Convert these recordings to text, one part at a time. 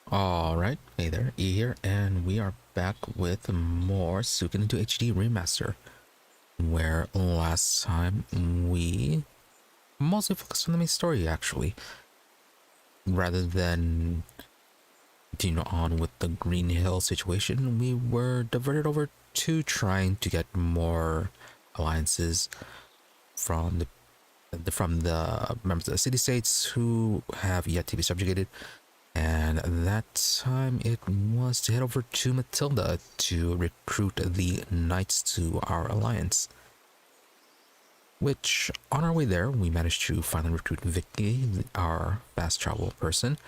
Alright, hey there, E here, and we are back with more Sukoden II HD Remaster, where last time we mostly focused on the main story, actually, rather than continue on with the Green Hill situation. We were diverted over to trying to get more alliances from the members of the city-states who have yet to be subjugated. And that time it was to head over to Matilda to recruit the knights to our alliance. Which, on our way there, we managed to finally recruit Viki, our fast travel person.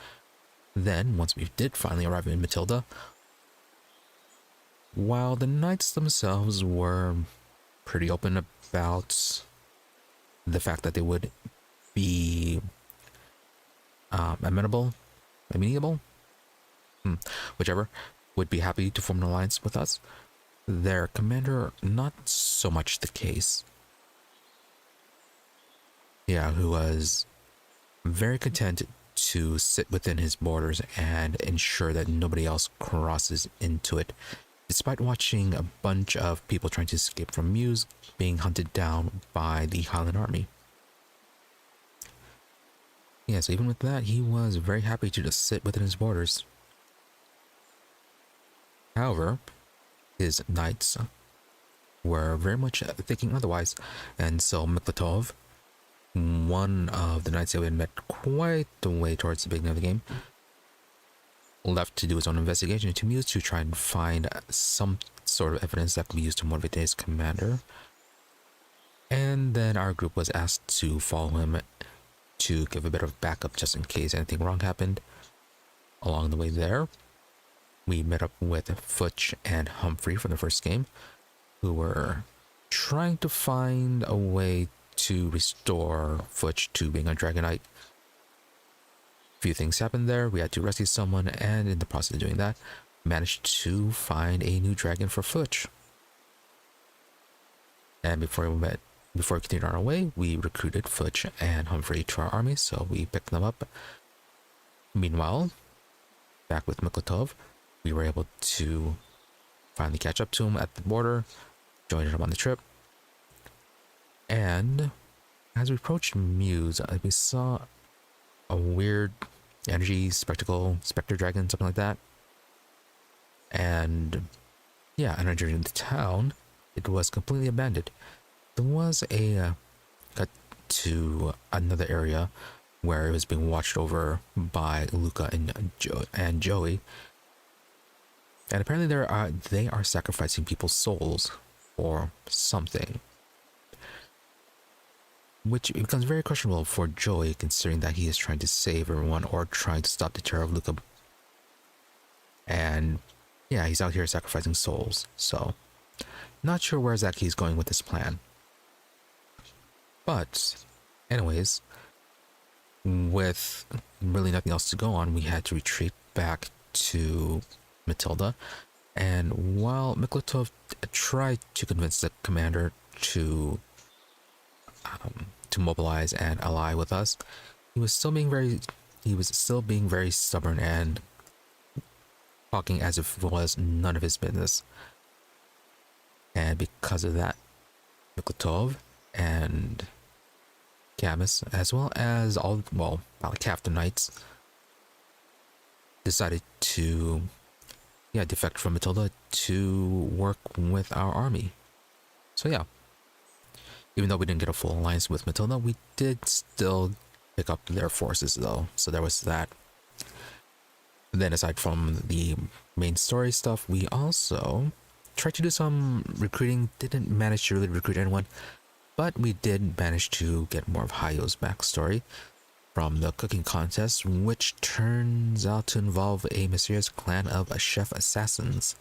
Then, once we did finally arrive in Matilda, while the knights themselves were pretty open about the fact that they would be amenable, whichever, would be happy to form an alliance with us. Their commander, not so much the case. Yeah, who was very content to sit within his borders and ensure that nobody else crosses into it, despite watching a bunch of people trying to escape from Muse being hunted down by the Highland army. Yeah, so even with that, he was very happy to just sit within his borders. However, his knights were very much thinking otherwise, and so Mikolotov, one of the knights that we had met quite the way towards the beginning of the game, left to do his own investigation into Muse to try and find some sort of evidence that could be used to motivate his commander. And then our group was asked to follow him to give a bit of backup just in case anything wrong happened. Along the way there, we met up with Futch and Humphrey from the first game, who were trying to find a way to restore Futch to being a Dragonite. A few things happened there. We had to rescue someone, and in the process of doing that, managed to find a new dragon for Futch. And before we continued on our way, we recruited Futch and Humphrey to our army, so we picked them up. Meanwhile, back with Mikolotov, we were able to finally catch up to him at the border, joined him on the trip. And as we approached Muse, we saw a weird energy spectre dragon, something like that. And yeah, and entering into town, it was completely abandoned. There was a cut to another area where it was being watched over by Luca and Jowy. And apparently they are sacrificing people's souls for something. Which becomes very questionable for Jowy, considering that he is trying to save everyone or trying to stop the terror of Luca. And yeah, he's out here sacrificing souls. So, not sure where exactly he's going with this plan. But, anyways, with really nothing else to go on, we had to retreat back to Matilda. And while Mikolotov tried to convince the commander to mobilize and ally with us, he was still being very stubborn and talking as if it was none of his business. And because of that, Mikolotov and Camus, as well as about half the knights, decided to defect from Matilda to work with our army. So yeah, even though we didn't get a full alliance with Matilda, we did still pick up their forces though, so there was that. Then aside from the main story stuff, we also tried to do some recruiting. Didn't manage to really recruit anyone, but we did manage to get more of Hayo's backstory from the cooking contest, which turns out to involve a mysterious clan of chef assassins,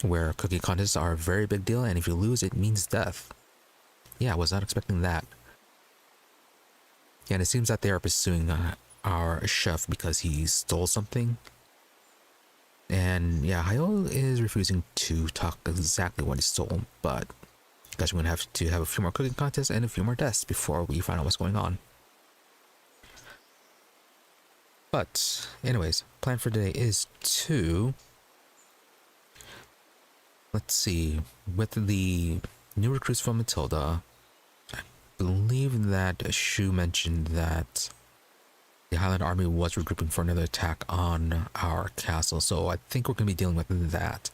where cooking contests are a very big deal, and if you lose, it means death. Yeah, I was not expecting that. Yeah, and it seems that they are pursuing our chef because he stole something. And yeah, Hayo is refusing to talk exactly what he stole, but I guess we're going to have a few more cooking contests and a few more deaths before we find out what's going on. But anyways, plan for today is to, let's see, with the new recruits from Matilda, I believe that Shu mentioned that the Highland army was regrouping for another attack on our castle, so I think we're going to be dealing with that.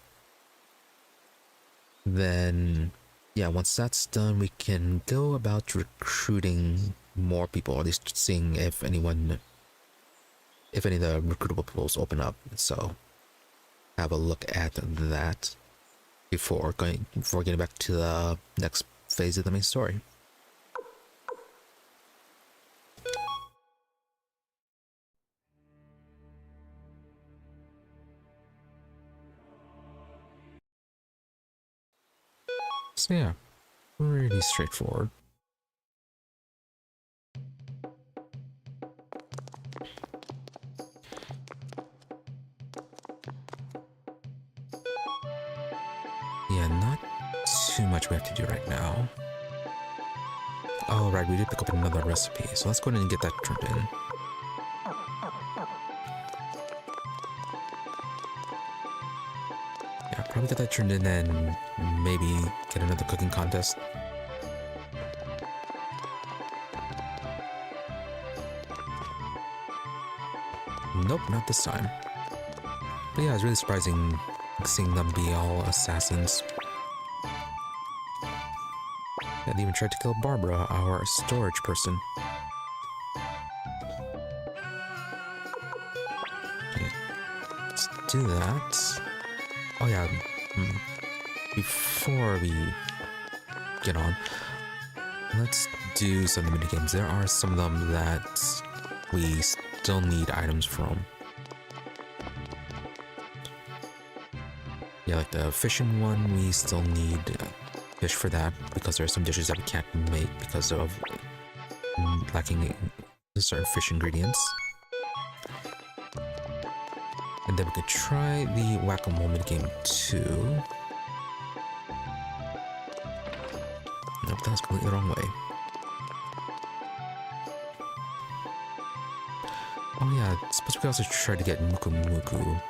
Then, yeah, once that's done, we can go about recruiting more people, or at least seeing if any of the recruitable pools open up. So, have a look at that before getting back to the next phase of the main story. So yeah, pretty straightforward. Yeah, not too much we have to do right now. Oh right, we did pick up another recipe, so let's go ahead and get that turned in. Yeah, probably get that turned in and maybe get another cooking contest. Nope, not this time. But yeah, it's really surprising seeing them be all assassins. Yeah, they even tried to kill Barbara, our storage person. Okay, let's do that. Oh yeah, before we get on, let's do some of the minigames. There are some of them that we still need items from. Yeah, like the fishing one, we still need fish for that because there are some dishes that we can't make because of lacking certain fish ingredients. And then we could try the whack-a-mole minigame too. Nope, that was completely the wrong way. Oh yeah, I suppose we could also try to get Muku Muku.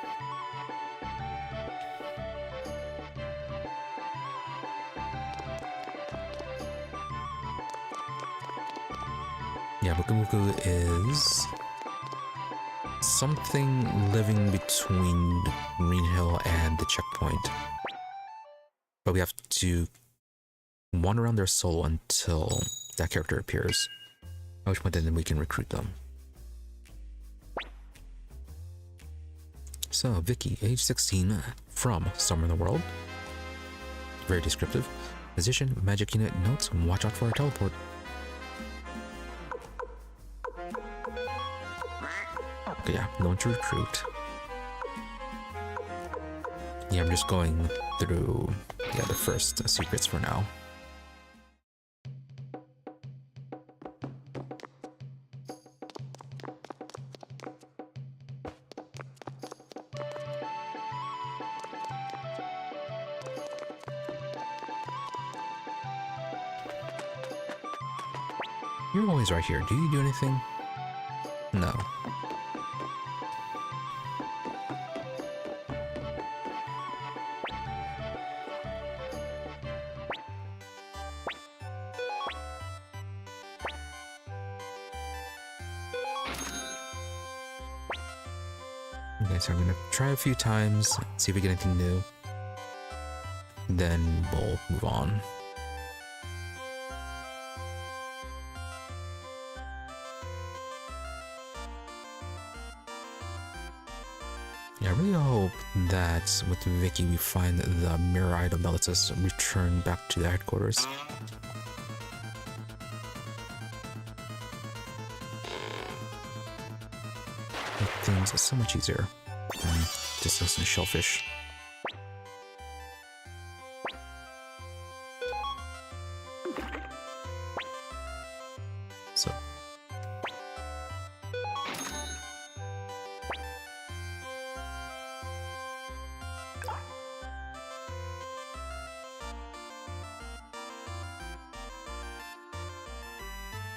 Yeah, Muku Muku is something living between Green Hill and the checkpoint. But we have to wander around their soul until that character appears. At which point then we can recruit them. So, Viki, age 16, from somewhere in the world. Very descriptive. Position, magic unit, notes, watch out for a teleport. Okay, yeah, going to recruit. Yeah, I'm just going through the first secrets for now. You're always right here. Do you do anything? No. Okay, so I'm gonna try a few times, see if we get anything new. Then we'll move on. Yeah, I really hope that with Viki we find the mirror item that lets us return back to the headquarters. Make things so much easier. Just some shellfish. So.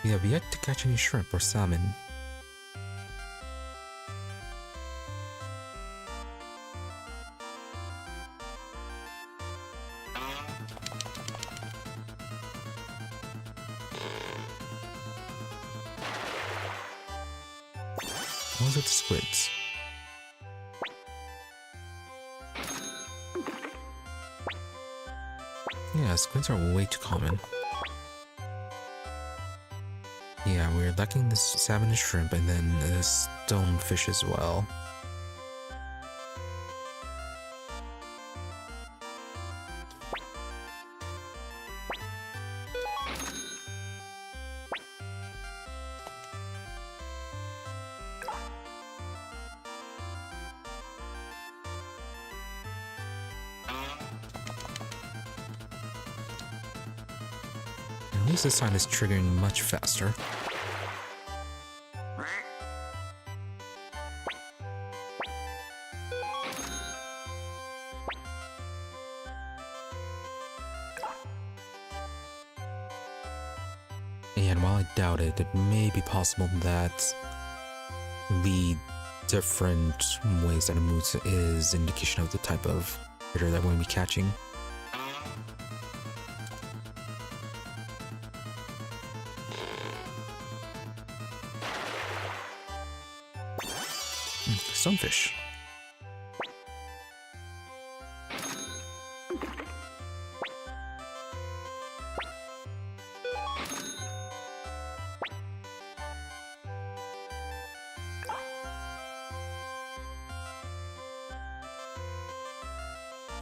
We have yet to catch any shrimp or salmon. was it the squids? Yeah, squids are way too common. Yeah, we're lacking this salmon and shrimp, and then stonefish as well. At least this time is triggering much faster. And while I doubt it, it may be possible that the different ways that it moves is indication of the type of critter that we're going to be catching. Stonefish.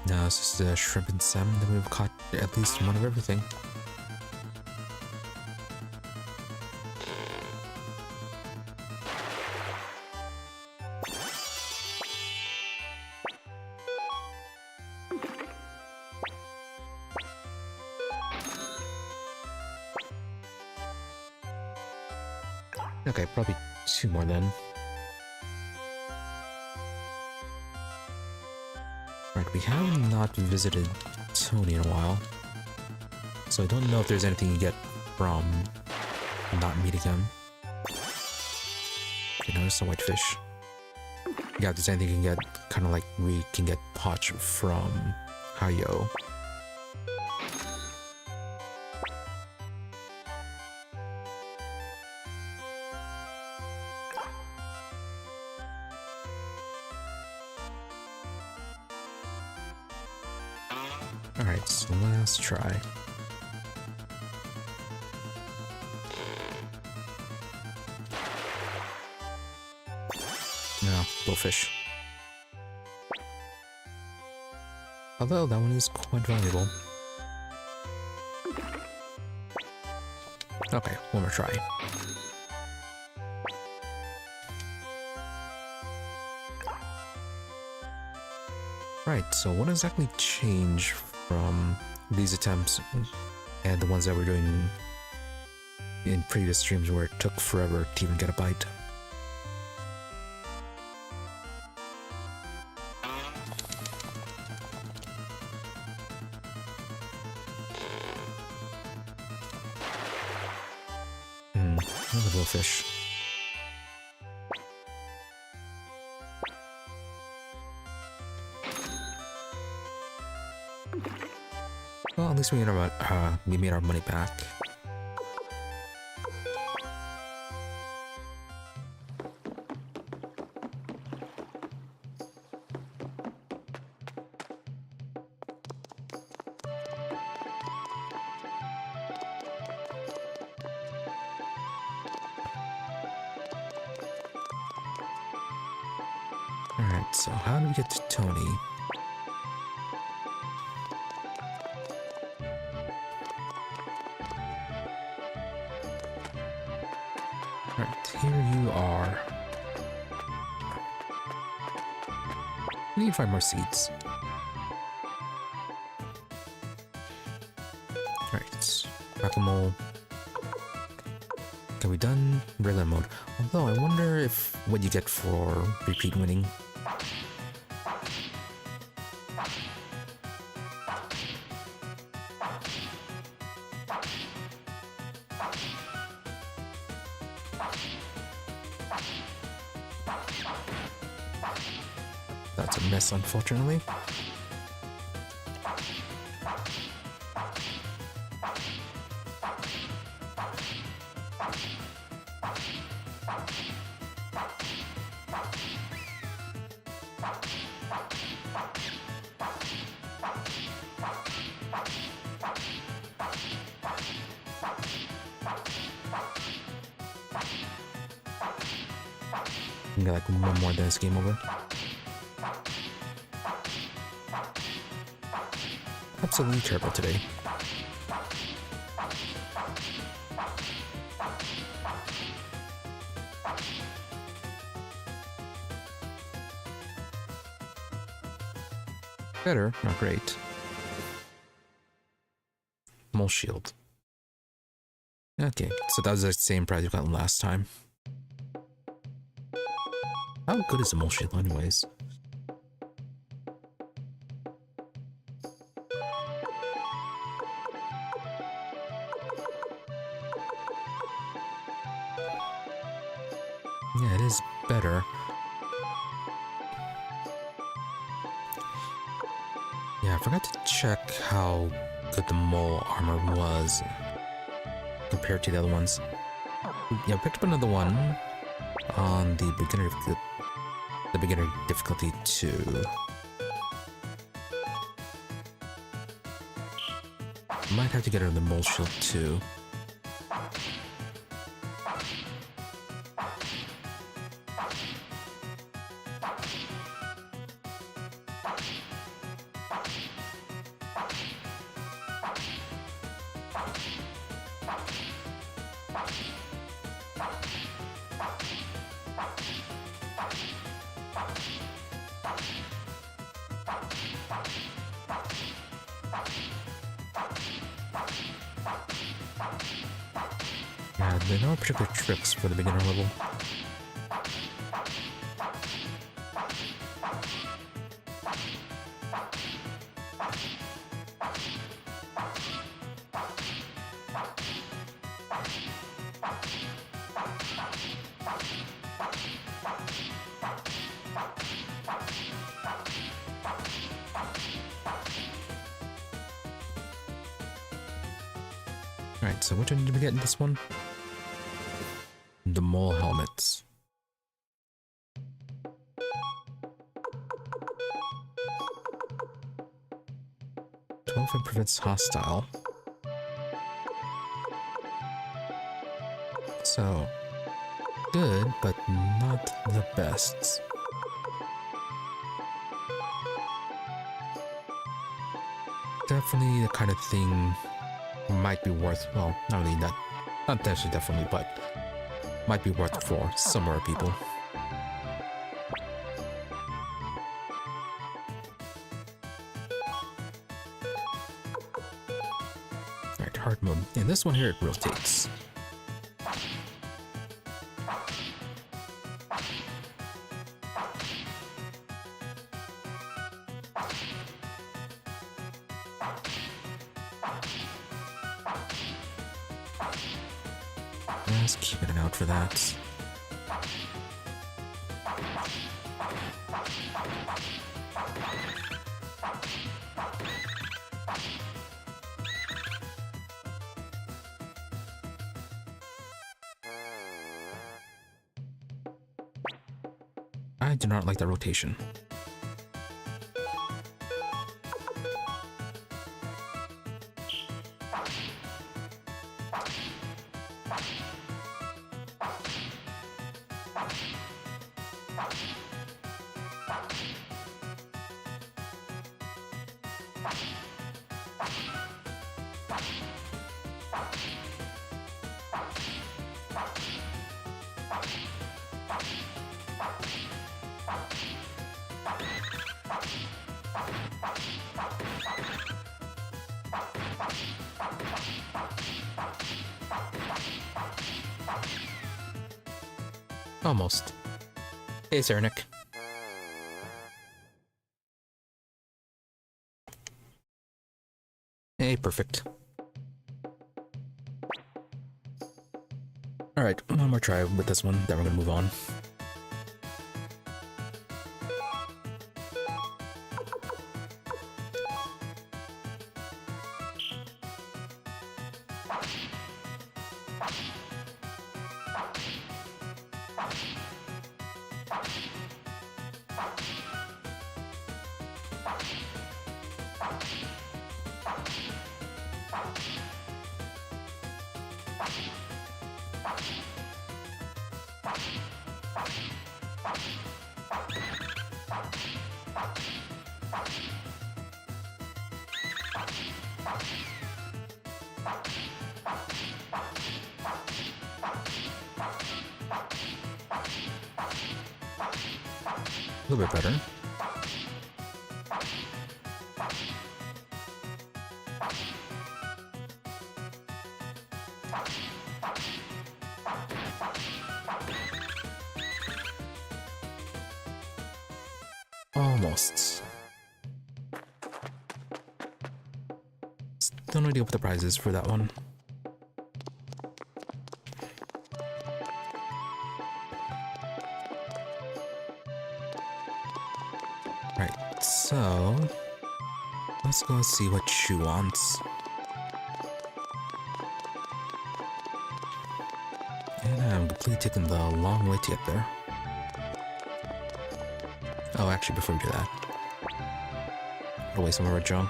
Now it's just shrimp and salmon, then we've caught at least one of everything. Okay, probably two more then. Right, we have not visited Tony in a while, so I don't know if there's anything you get from not meeting him. Okay, now there's a whitefish. Yeah, if there's anything you can get, kind of like we can get Potch from Hayo. Alright, so last try. No, blowfish. Although that one is quite valuable. Okay, one more try. Right, so what exactly changed from these attempts and the ones that we're doing in previous streams where it took forever to even get a bite? Another blowfish. Well, at least we made our money back. Alright, so how do we get to Tony? Alright, here you are. We need to find more seeds. Alright, whack-a-mole. Okay, we done regular mode. Although I wonder if what you get for repeat winning. That's a miss, unfortunately. We got like one more, then it's game over. Absolutely terrible today. Better, not great. Mole shield. Okay, so that was the same price we got last time. How good is the mole shield anyways? Yeah, it is better. Yeah, I forgot to check how good the mole armor was compared to the other ones. Yeah, I picked up another one on the beginner difficulty 2. Might have to get her the mole shield too. Yeah, there are no particular tricks for the beginner level. Alright, so which one did we get in this one? The mole helmets. It prevents hostile. So, good, but not the best. Definitely the kind of thing might be worth, well, not really that, not actually definitely, but might be worth for some more people. Alright, hard mode. In this one here, it rotates. Let's keep it out for that. I do not like that rotation. Almost. Hey, Sarnik. Hey, perfect. Alright, one more try with this one, then we're gonna move on. A little bit better. Almost. Still no idea what the prize is for that one. Right, so let's go see what she wants. And I'm completely taking the long way to get there. Oh, actually, before we do that, put away some of our junk.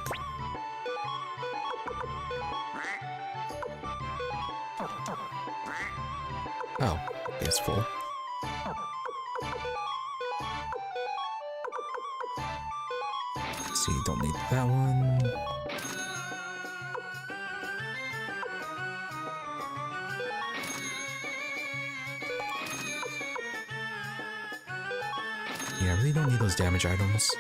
Oh, okay, it's full. Let's see, don't need that one. Yeah, I really don't need those damage items.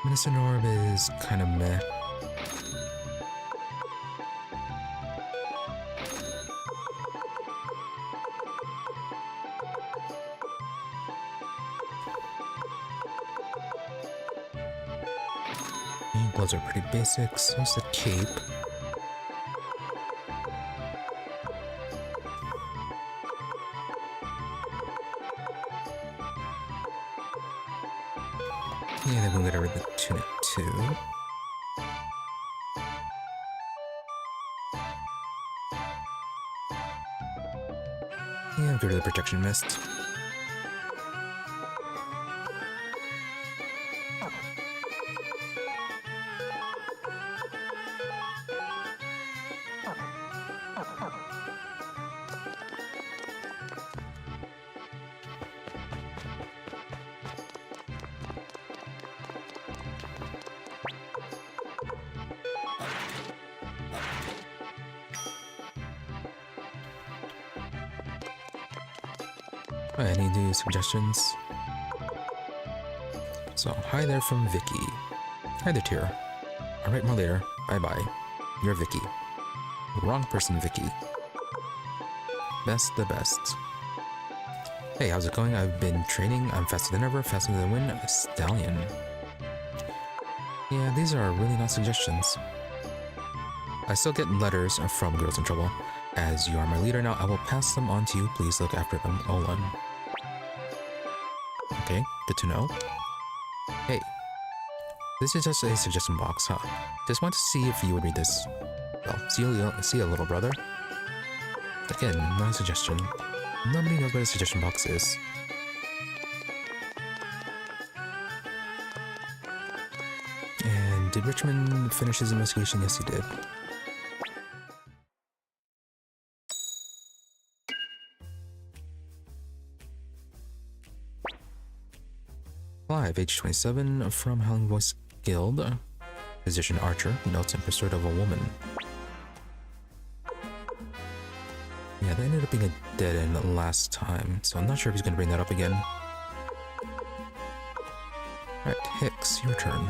Medicine Orb is kind of meh. Gloves are pretty basic, so is the cape. Yeah, then we'll get rid of the tunic too. Yeah, get rid of the protection mist. Any new suggestions? So, hi there from Viki. Hi there, Tira. I'll write more later. Bye-bye. You're Viki. Wrong person, Viki. Best the best. Hey, how's it going? I've been training. I'm faster than ever, faster than the wind. A stallion. Yeah, these are really not suggestions. I still get letters from girls in trouble. As you are my leader now, I will pass them on to you. Please look after them. Olan. Okay, good to know. Hey, this is just a suggestion box, huh? Just want to see if you would read this. Well, see you, little brother. Again, not a suggestion. Nobody knows what a suggestion box is. And did Richmond finish his investigation? Yes, he did. Clive, age 27, from Howling Voice Guild. Physician Archer, notes in pursuit of a woman. Yeah, that ended up being a dead end last time, so I'm not sure if he's going to bring that up again. Alright, Hicks, your turn.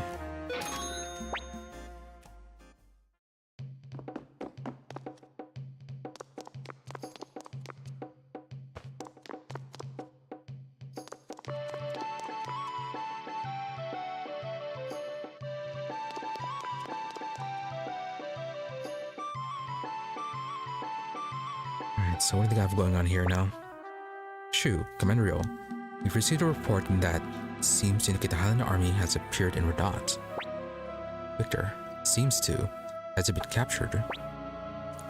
So what do they have going on here now? Shu, Commander Rio. We've received a report that seems to indicate the Highland army has appeared in Radat. Victor, seems to. Has it been captured?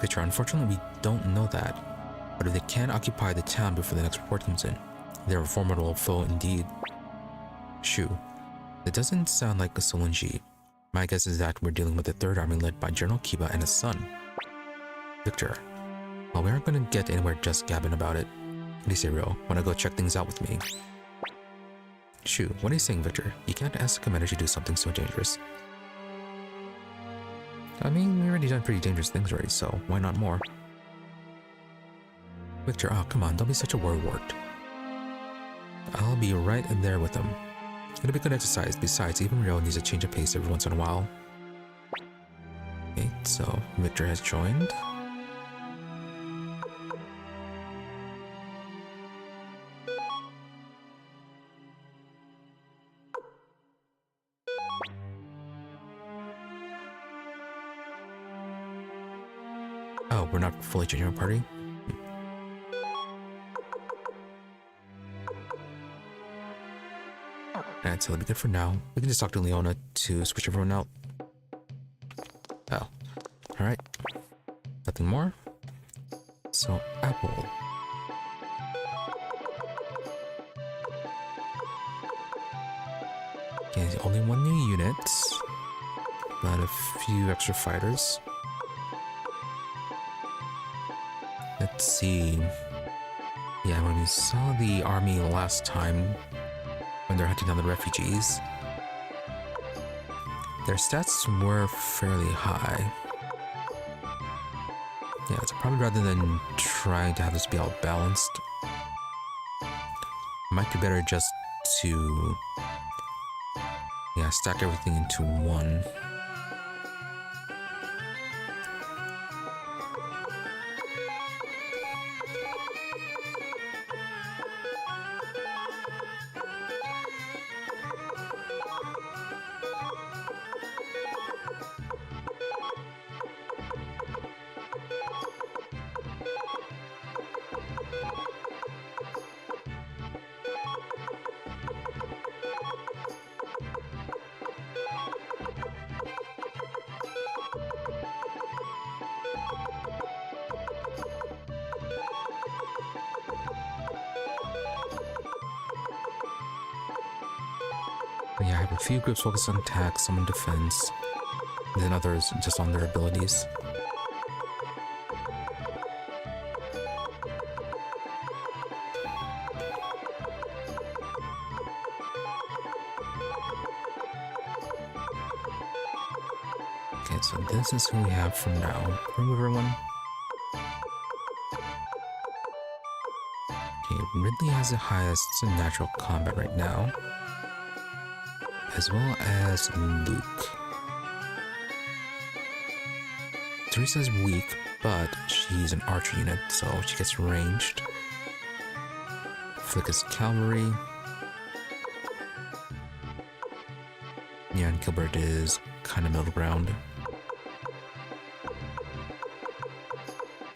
Victor, unfortunately we don't know that. But if they can occupy the town before the next report comes in, they're a formidable foe indeed. Shoo. It doesn't sound like a Solunji. My guess is that we're dealing with the Third Army led by General Kiba and his son. Victor. Well, we aren't gonna get anywhere just gabbing about it. What do you say, Rio? Wanna go check things out with me? Shoo, what are you saying, Victor? You can't ask the commander to do something so dangerous. I mean, we already done pretty dangerous things already, so why not more? Victor, oh, come on, don't be such a worrywart. I'll be right there with him. It'll be good exercise. Besides, even Rio needs a change of pace every once in a while. Okay, so Victor has joined. Oh, we're not fully changing our party? Alright, so that'll be good for now. We can just talk to Leona to switch everyone out. Oh. Alright. Nothing more. So, Apple. Okay, only one new unit. But a few extra fighters. Let's see. Yeah, when we saw the army last time, when they're hunting down the refugees, their stats were fairly high. Yeah, so probably rather than trying to have this be all balanced, might be better just to, yeah, stack everything into one. Yeah, I have a few groups focused on attack, some on defense, and then others just on their abilities. Okay, so this is who we have for now. Remove everyone. Okay, Ridley has the highest in natural combat right now, as well as Luke. Teresa's weak, but she's an archer unit, so she gets ranged. Flick is cavalry. Yeah, and Gilbert is kind of middle ground.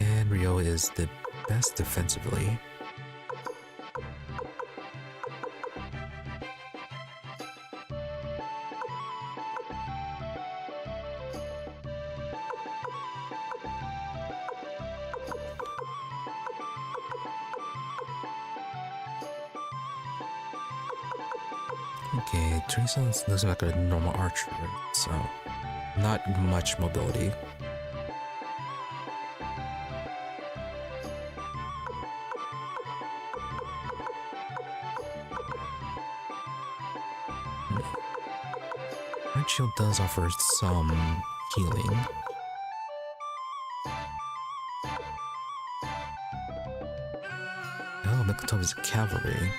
And Rio is the best defensively. Okay, Teresa looks like a normal archer, so not much mobility. Red Shield does offer some healing. Oh, Mikolotov is cavalry.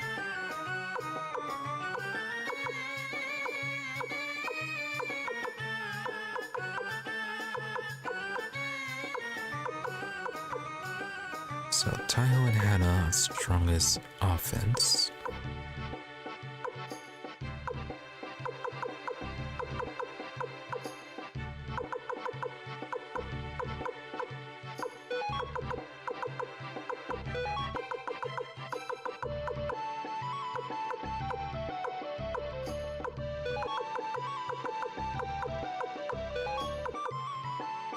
So Taiho and Hannah, strongest offense.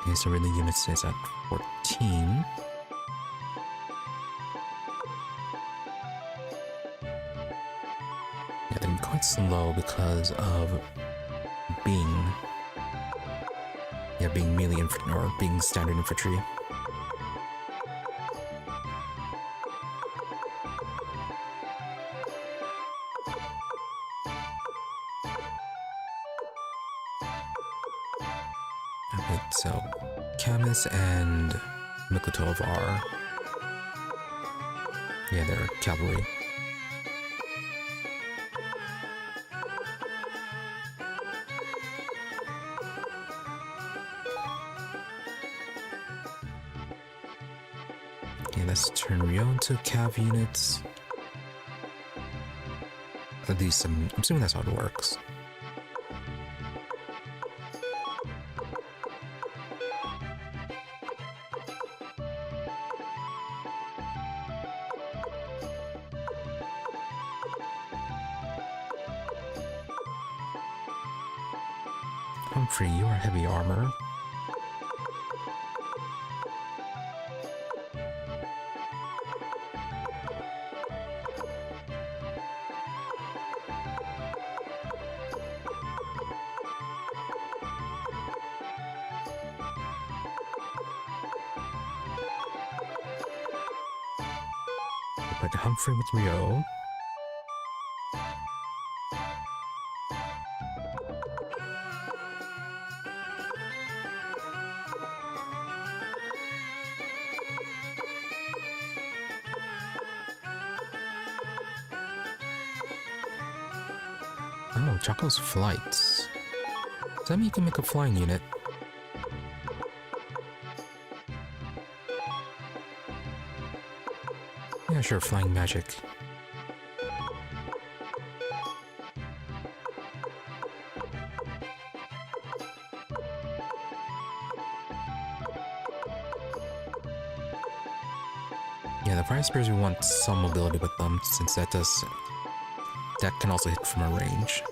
Okay, so really unit stays at 14. Yeah, they're quite slow because of being melee infantry or being standard infantry. Okay, so Camus and Mikolotov are they're cavalry. Okay, let's turn Ryo into cav units. At least I'm assuming that's how it works. Humphrey, you are heavy armor. Put Humphrey with Ryo. Oh, Choco's flights. Does that mean you can make a flying unit? Yeah, sure, flying magic. Yeah, the Fire Spears, we want some mobility with them, since that can also hit from a range.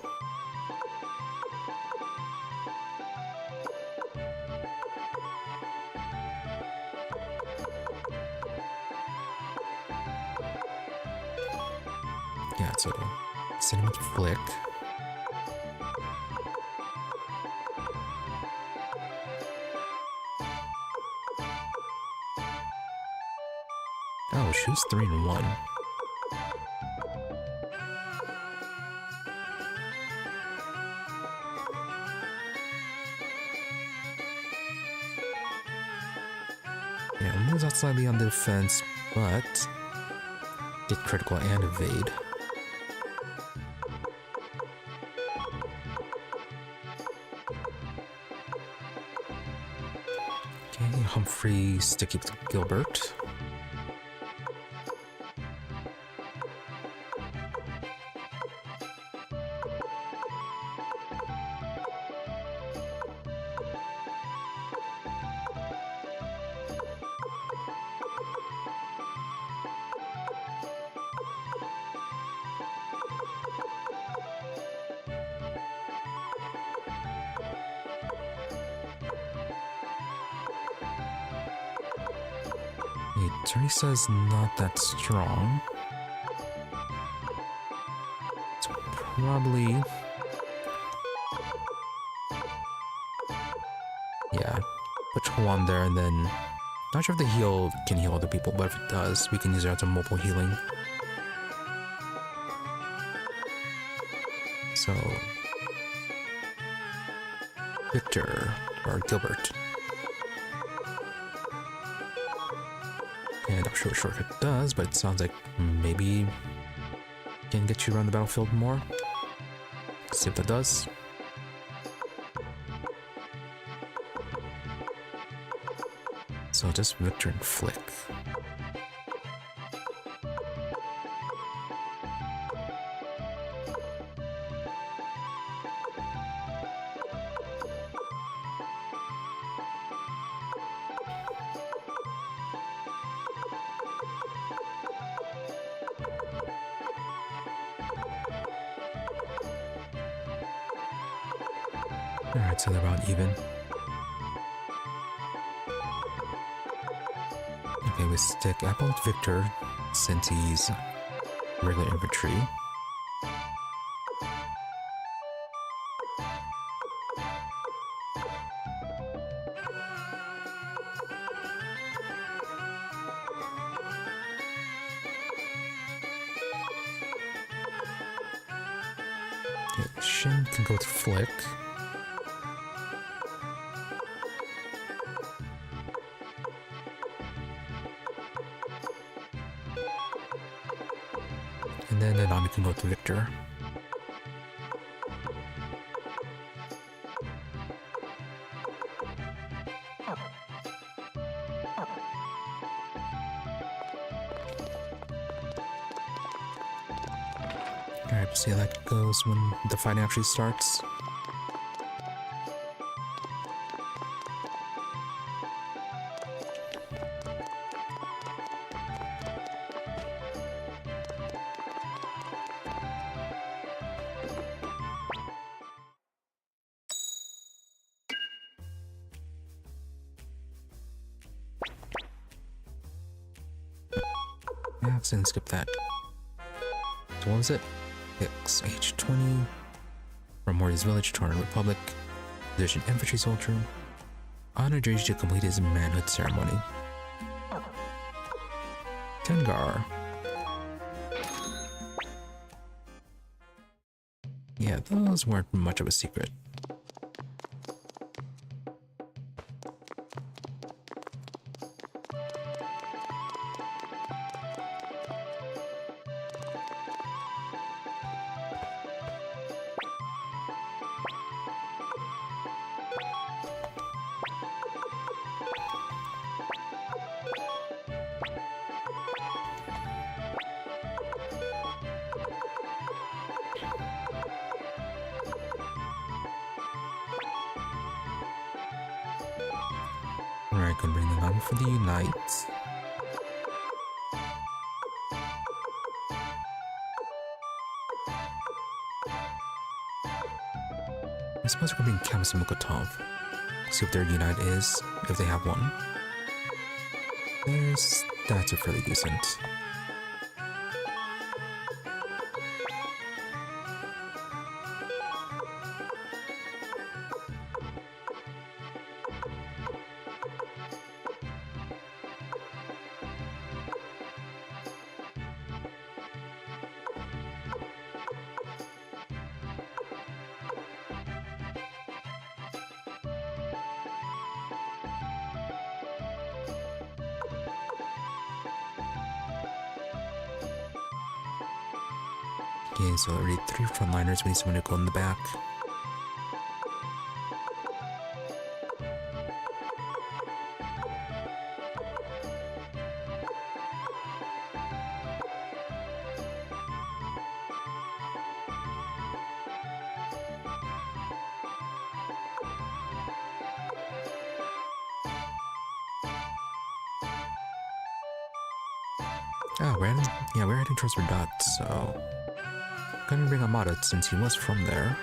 Yeah, so send him with Flick. Oh, she was 3 and 1. Yeah, moves out slightly on the defense, but get critical and evade. Okay, Humphrey sticky with Gilbert. Teresa's not that strong. It's probably... yeah, put Juan there and then... not sure if the heal can heal other people, but if it does, we can use it as a mobile healing. So... Victor, or Gilbert. And I'm sure it does, but it sounds like maybe can get you around the battlefield more. See if that does. So just Victor and Flick. Alright, so they're about even. we stick Apple with Victor since he's regular infantry. Okay, Shin can go with Flick. And then Nanami can go to Victor. Alright, we'll see how that goes when the fight actually starts. Yeah, accidentally skip that. So what was it? Hicks, age 20, from Morty's village, Torn Republic, position infantry soldier, honored duty to complete his manhood ceremony. Tengar. Yeah, those weren't much of a secret. Alright, gonna bring them on for the Unite. I suppose we're gonna bring Camus and Mikolotov. See what their Unite is, if they have one. Their stats are fairly decent. Okay, so already 3 frontliners, we need someone to go in the back. Ah, we're heading towards Verdot, so gonna bring Amada since he was from there.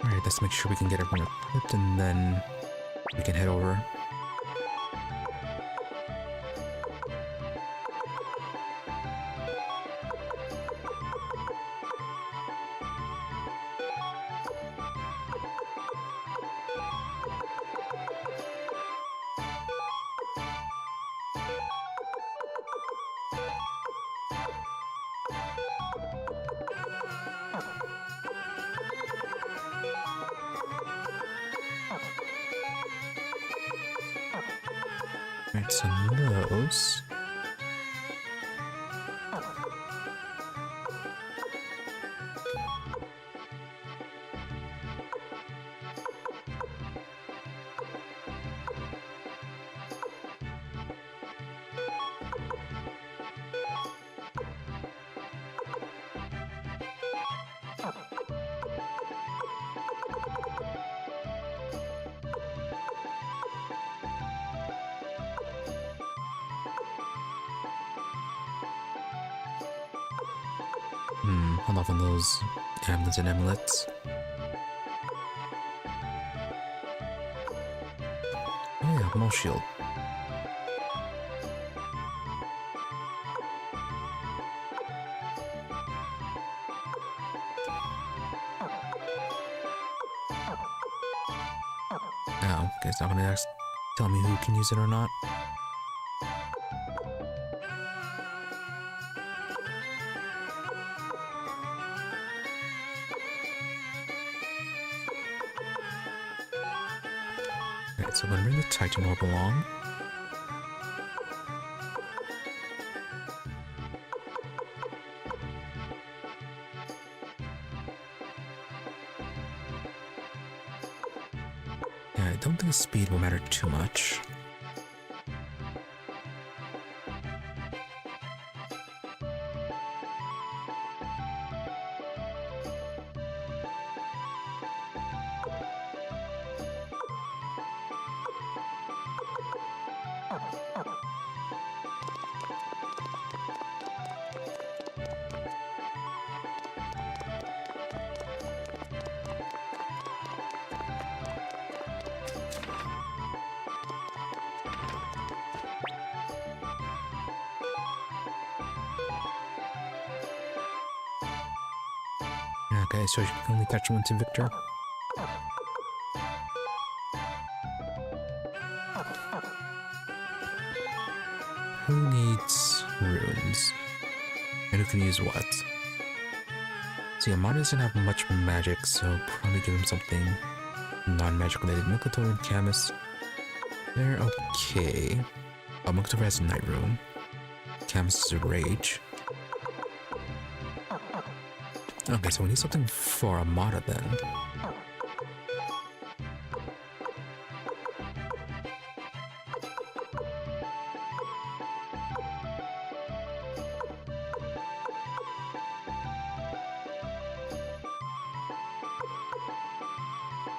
Alright, let's make sure we can get everyone equipped and then we can head over. Alright, so those. Hold off on those amulets and amulets. Oh yeah, more shield. Oh, okay, it's not gonna tell me who can use it or not. Alright, so I'm gonna bring the Titan Orb along. Yeah, I don't think speed will matter too much. Okay, so you can only touch once in Victor. Who needs runes? And who can use what? See, Amada doesn't have much magic, so probably give him something non-magic related. Mikolotov and Camus, they're okay. Oh, Mikolotov has a Night Rune. Camus is a Rage. Okay, so we need something for Amada then.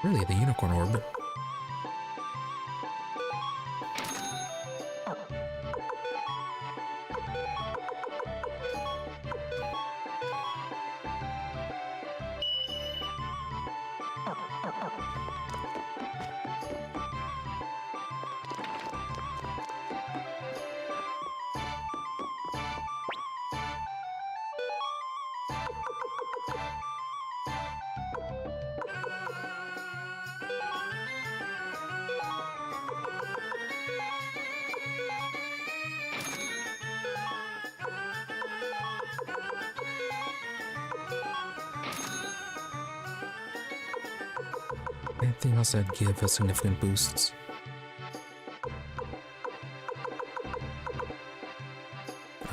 Really, the Unicorn Orb. Anything else that give us significant boosts?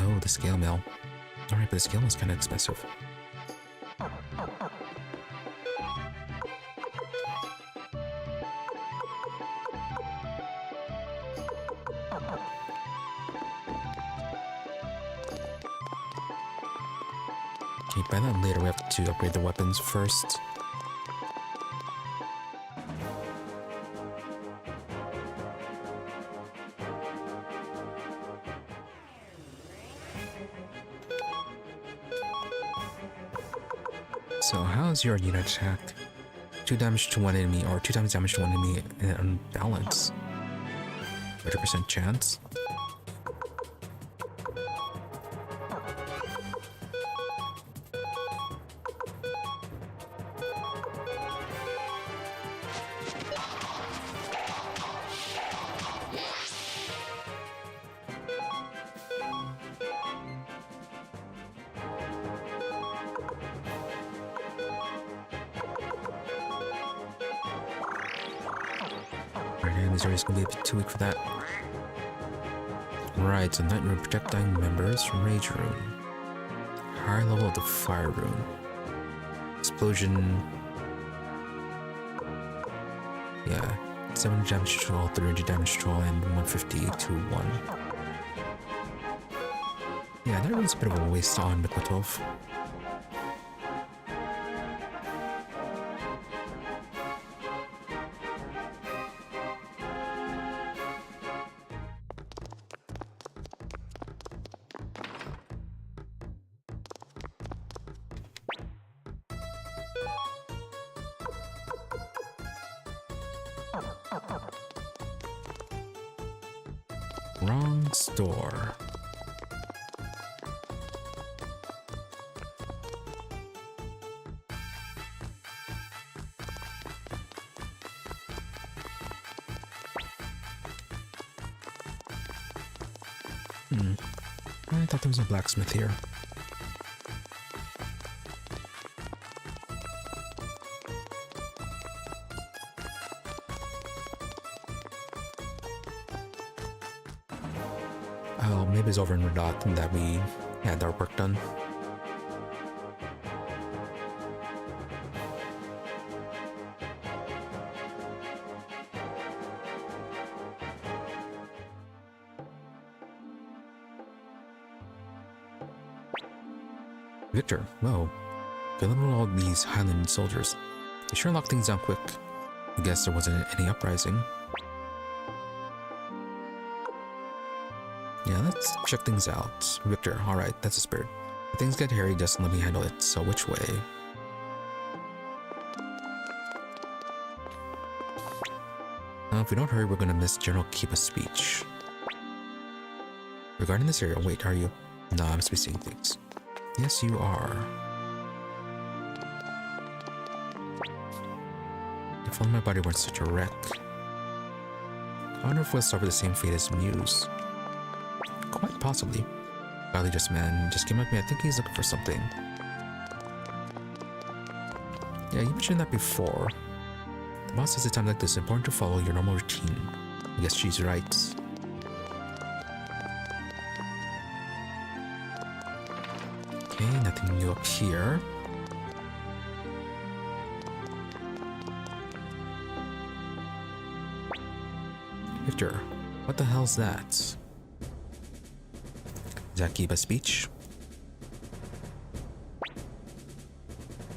Oh, the scale mill. Alright, but the scale mill is kind of expensive. Okay, by that later we have to upgrade the weapons first. So how's your unit attack? 2 damage to one enemy, or 2 times damage to one enemy in unbalance. 30% chance. This area's gonna be a bit too weak for that. Right, so Night Rune projectile members from Rage Rune. Higher level of the Fire Rune. Explosion. Yeah, 7 damage to all, 300 damage to all, and 150 to 1. Yeah, that rune's a bit of a waste on Mikolotov. Wrong store. I thought there was a blacksmith here. Oh, maybe it's over in Redot that we had our work done. Victor, whoa. Filling with all these Highland soldiers. They sure locked things down quick. I guess there wasn't any uprising. Yeah, let's check things out. Victor, alright, that's a spirit. If things get hairy, just let me handle it. So which way? If we don't hurry, we're gonna miss General Kiba's speech. Regarding this area, wait, are you? No, I'm supposed to be seeing things. Yes, you are. If only my body weren't such a wreck. I wonder if we'll suffer the same fate as Muse. Quite possibly. Probably just man just came up to me. I think he's looking for something. Yeah, you mentioned that before. The boss says at times like this, it's important to follow your normal routine. I guess she's right. Okay, nothing new up here. Victor, what the hell's that? Is that Kiba's speech?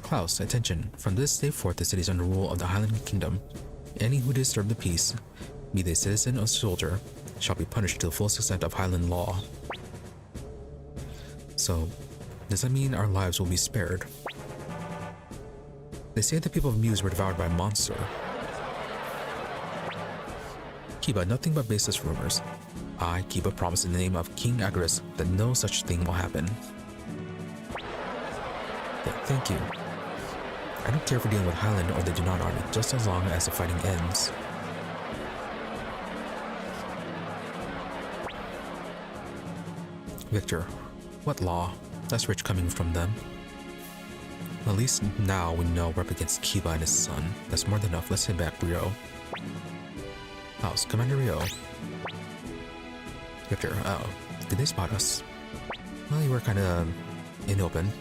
Klaus, attention. From this day forth, the city is under rule of the Highland Kingdom. Any who disturb the peace, be they citizen or soldier, shall be punished to the fullest extent of Highland law. So, does that mean our lives will be spared? They say the people of Muse were devoured by a monster. Kiba, nothing but baseless rumors. I, Kiba, promise in the name of King Agarus that no such thing will happen. Thank you. I don't care for dealing with Highland or the Dunan army, just as long as the fighting ends. Victor, what law? That's rich coming from them. At least now we know we're up against Kiba and his son. That's more than enough. Let's head back, Rio. House, Commander Rio. Victor, oh, did they spot us? Well, you were kinda in open.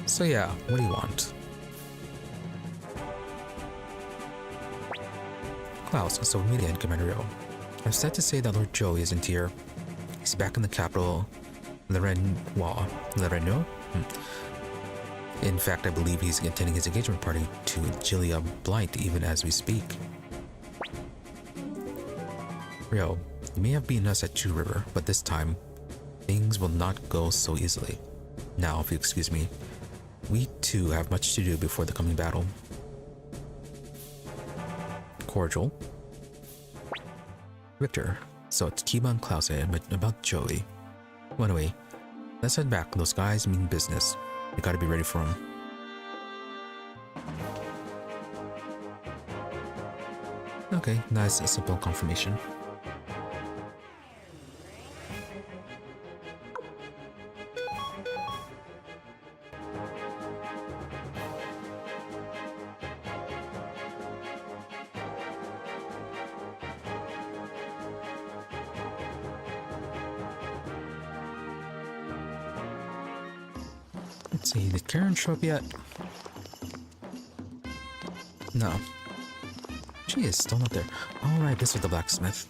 So yeah, what do you want? Klaus, so meet again, Commander Rio. I'm sad to say that Lord Jowy isn't here. He's back in the capital, Lereno? In fact, I believe he's attending his engagement party to Gilia Blight even as we speak. Rio, you may have beaten us at Chu River, but this time, things will not go so easily. Now, if you excuse me, we too have much to do before the coming battle. Cordial. Victor, so it's Kiba and Klaus about Jowy. Well, anyway, let's head back. Those guys mean business. We gotta be ready for them. Okay, nice, a simple confirmation. Let's see, did Karen show up yet? No. She is still not there. Alright, this was the blacksmith.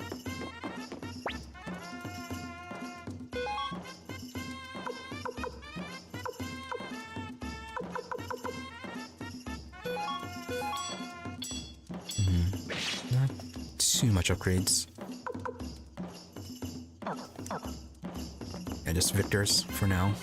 Not too much upgrades. Yeah, just Victor's for now.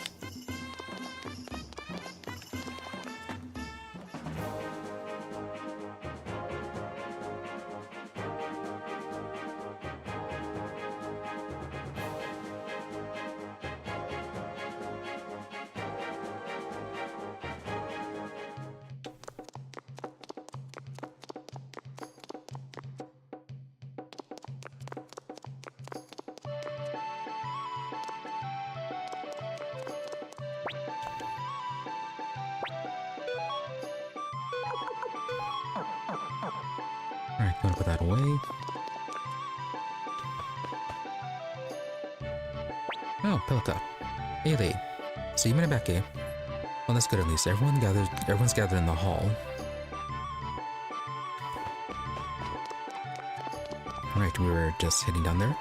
gonna put that away. Oh, Pelika. Hey, Lee. So you made it back, eh? Well, that's good at least. Everyone's gathered in the hall. Alright, we were just heading down there.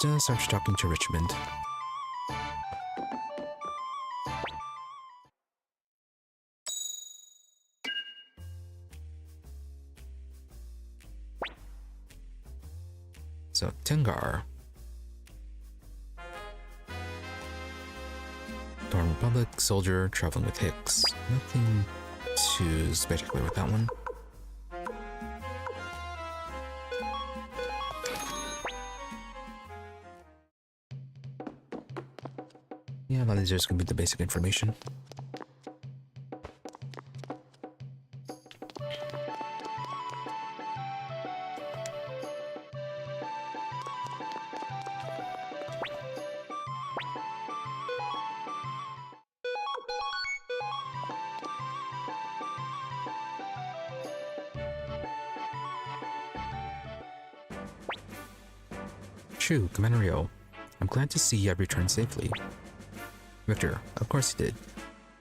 Just started talking to Richmond. So, Tengar. Dorn Republic, soldier, traveling with Hicks. Nothing too spectacular with that one. Yeah, a lot of these are just going to be the basic information. True, Commander Rio. I'm glad to see you have returned safely. Victor, of course he did.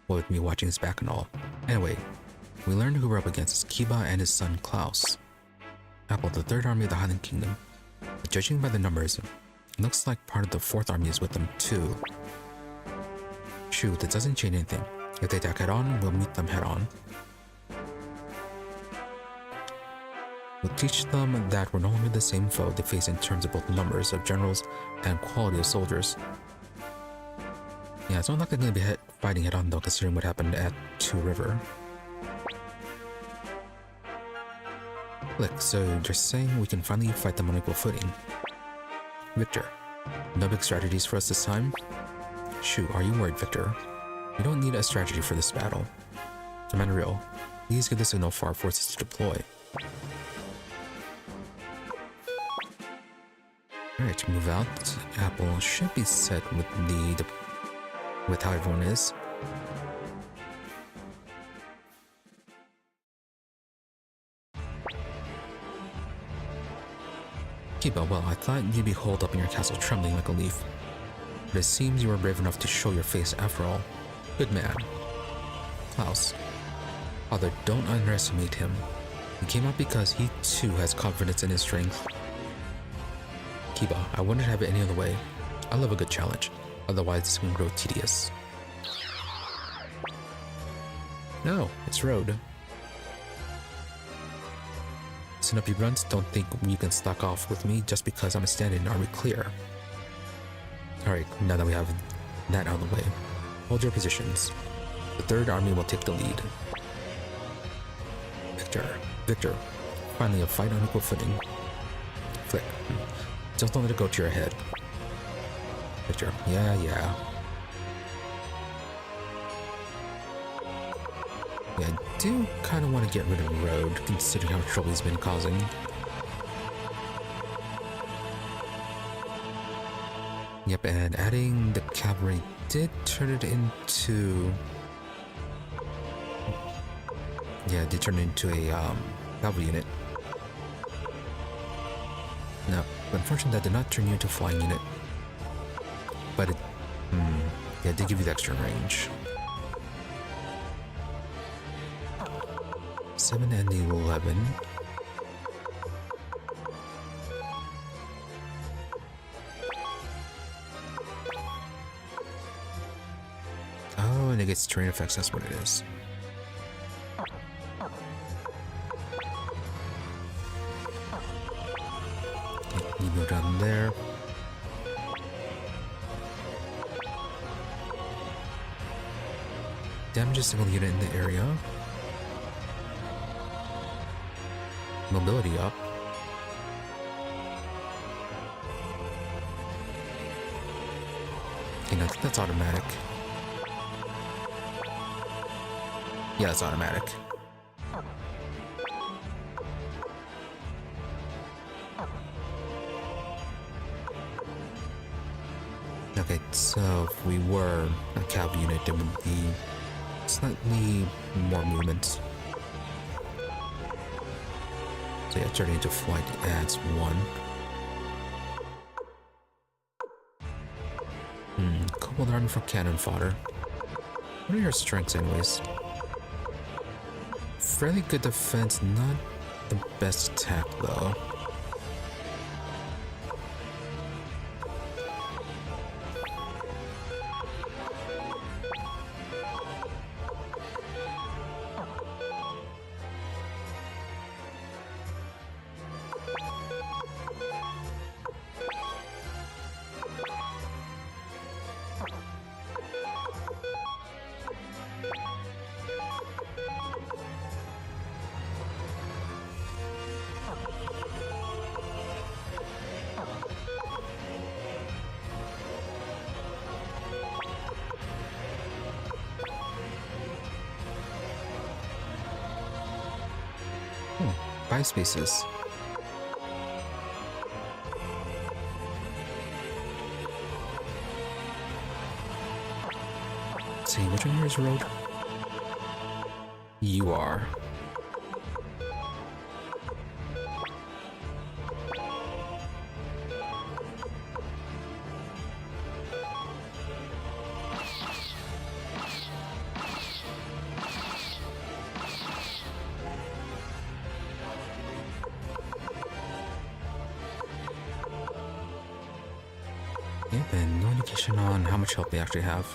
Well, with me watching his back and all. Anyway, we learned who we're up against is Kiba and his son Klaus. Apple, the 3rd Army of the Highland Kingdom. But judging by the numbers, it looks like part of the 4th Army is with them too. Shoot, that doesn't change anything. If they attack head on, we'll meet them head on. We'll teach them that we're no longer the same foe they face in terms of both numbers of generals and quality of soldiers. Yeah, it's not like they're going to be fighting head on though, considering what happened at Two River. Look, so you're saying we can finally fight them on equal footing? Victor, no big strategies for us this time? Shoot, are you worried, Victor? We don't need a strategy for this battle. Commander Rio, please give the signal for our forces to deploy. Alright, move out. Apple should be set with with how everyone is. Kiba, well, I thought you'd be holed up in your castle trembling like a leaf. But it seems you were brave enough to show your face after all. Good man. Klaus. Father, don't underestimate him. He came out because he too has confidence in his strength. Kiba, I wouldn't have it any other way. I love a good challenge. Otherwise, this can grow tedious. No, it's road. Listen up, you grunts. Don't think you can slack off with me just because I'm standing in army clear. Alright, now that we have that out of the way, hold your positions. The 3rd Army will take the lead. Victor, finally a fight on equal footing. Flick. Just don't let it go to your head. Victor, yeah. Yeah, I do kind of want to get rid of Road, considering how trouble he's been causing. Yep, and adding the cavalry did turn it into... Yeah, it did turn it into a cavalry unit. No, unfortunately that did not turn you into a flying unit. But it... yeah, it did give you the extra range. 7 and 11. Oh, and it gets terrain effects, that's what it is. Okay, you go down there. Damage a single unit in the area. Mobility up. Okay, no, I think that's automatic. Yeah, it's automatic. Okay, so if we were a cav unit, it would be slightly more movement. So yeah, turning into flight adds 1. Cobalt armor for cannon fodder. What are your strengths anyways? Fairly good defense, not the best attack though. Oh, 5 spaces. Let's see, which one here is road? You are. Yep, and no indication on how much help they actually have.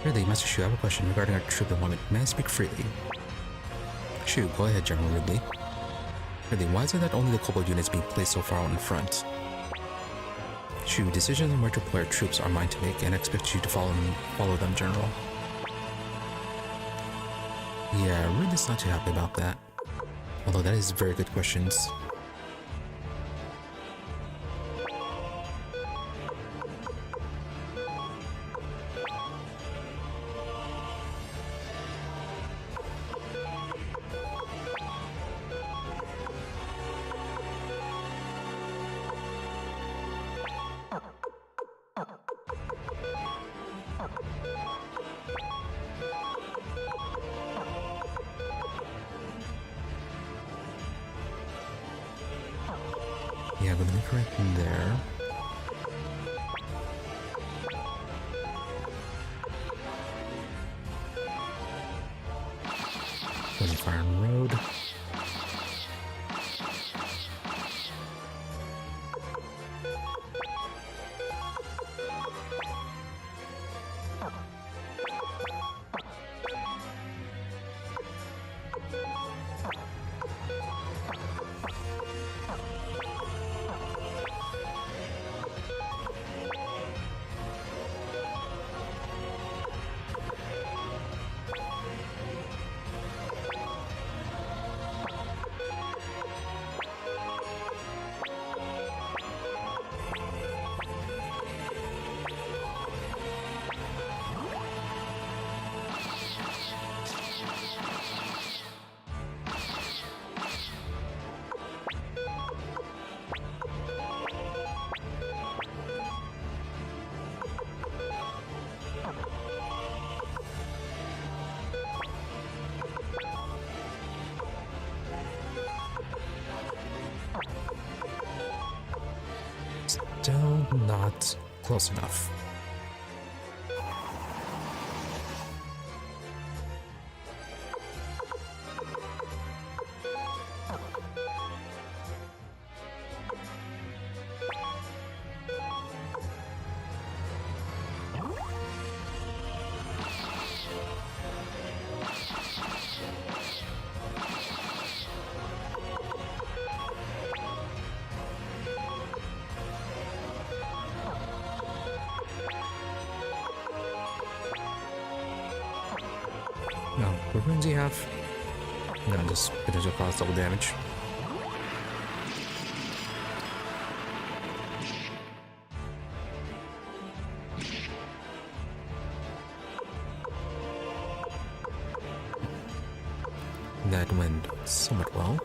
Really, Master Shu, I have a question regarding our troop deployment. May I speak freely? Shu, go ahead, General Ridley. Really, why is it that only the Kobold units being placed so far out in front? Shu, decisions on where to deploy our troops are mine to make, and I expect you to follow them, General. Yeah, Ridley's not too happy about that. Although that is very good questions. Yeah, but let correct in there. Fire on road. Still not close enough. No, what runes do you have? No, just potential cause double damage. That went somewhat well.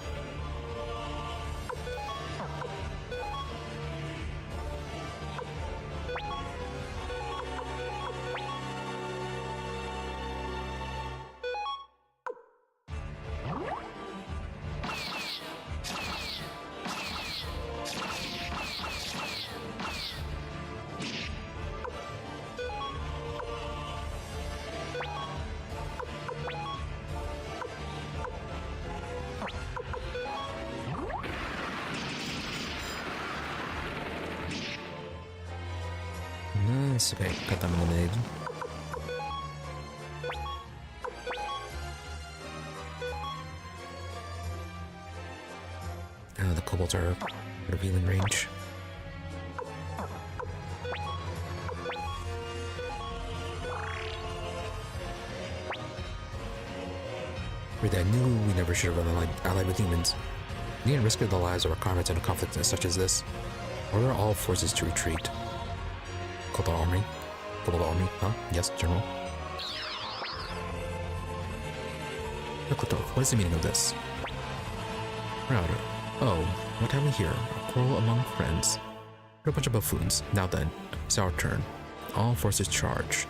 Nice, okay, got them eliminated. The kobolds are revealing range. Really, I knew we never should have allied with humans. We didn't risk the lives of our comrades in a conflict such as this. Order all forces to retreat. Kobold army? Kobold army? Huh? Yes, General. Mikolotov, what is the meaning of this? Router. Oh, what have we here? A quarrel among friends. We're a bunch of buffoons. Now then, it's our turn. All forces charge.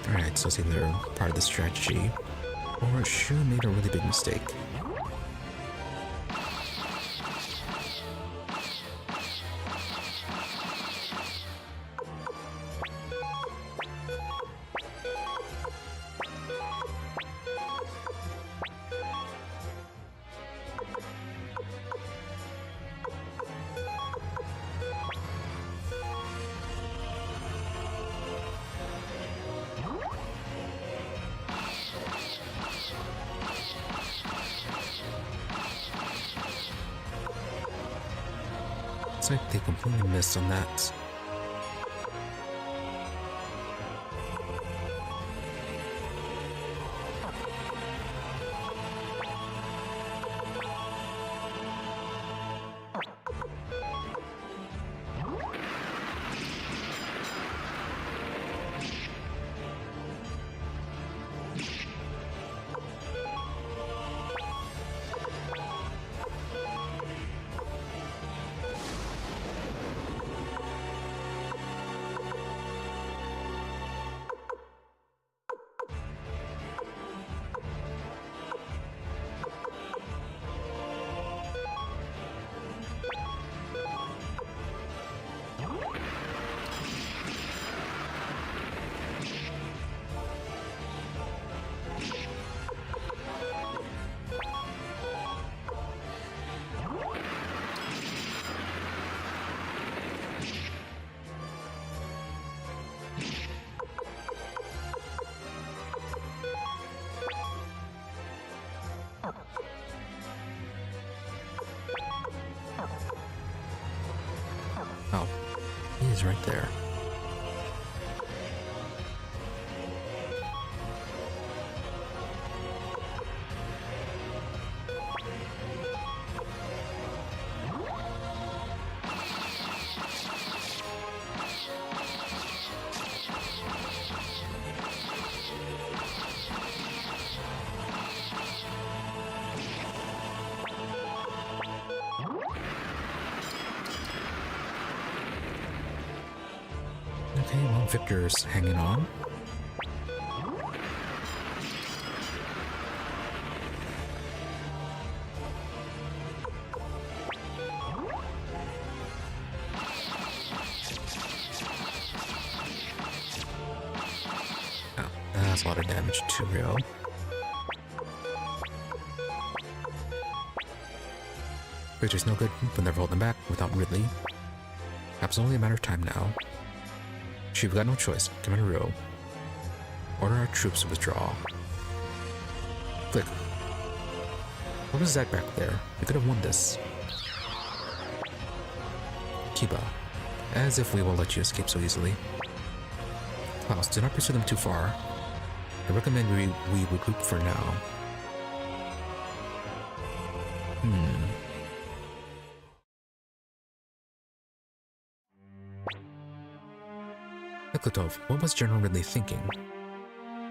Alright, so it's either part of the strategy, or Shu made a really big mistake. Looks like they completely missed on that. Oh, he is right there. Okay, well, Victor's hanging on. Oh, that's a lot of damage to Rio. Victor's no good, but never hold them back without Ridley. Perhaps only a matter of time now. We've got no choice. Commander Rio. Order our troops to withdraw. Click. What was that back there? We could have won this. Kiba. As if we will let you escape so easily. Klaus, do not pursue them too far. I recommend we regroup for now. Mikolotov, what was General Ridley thinking?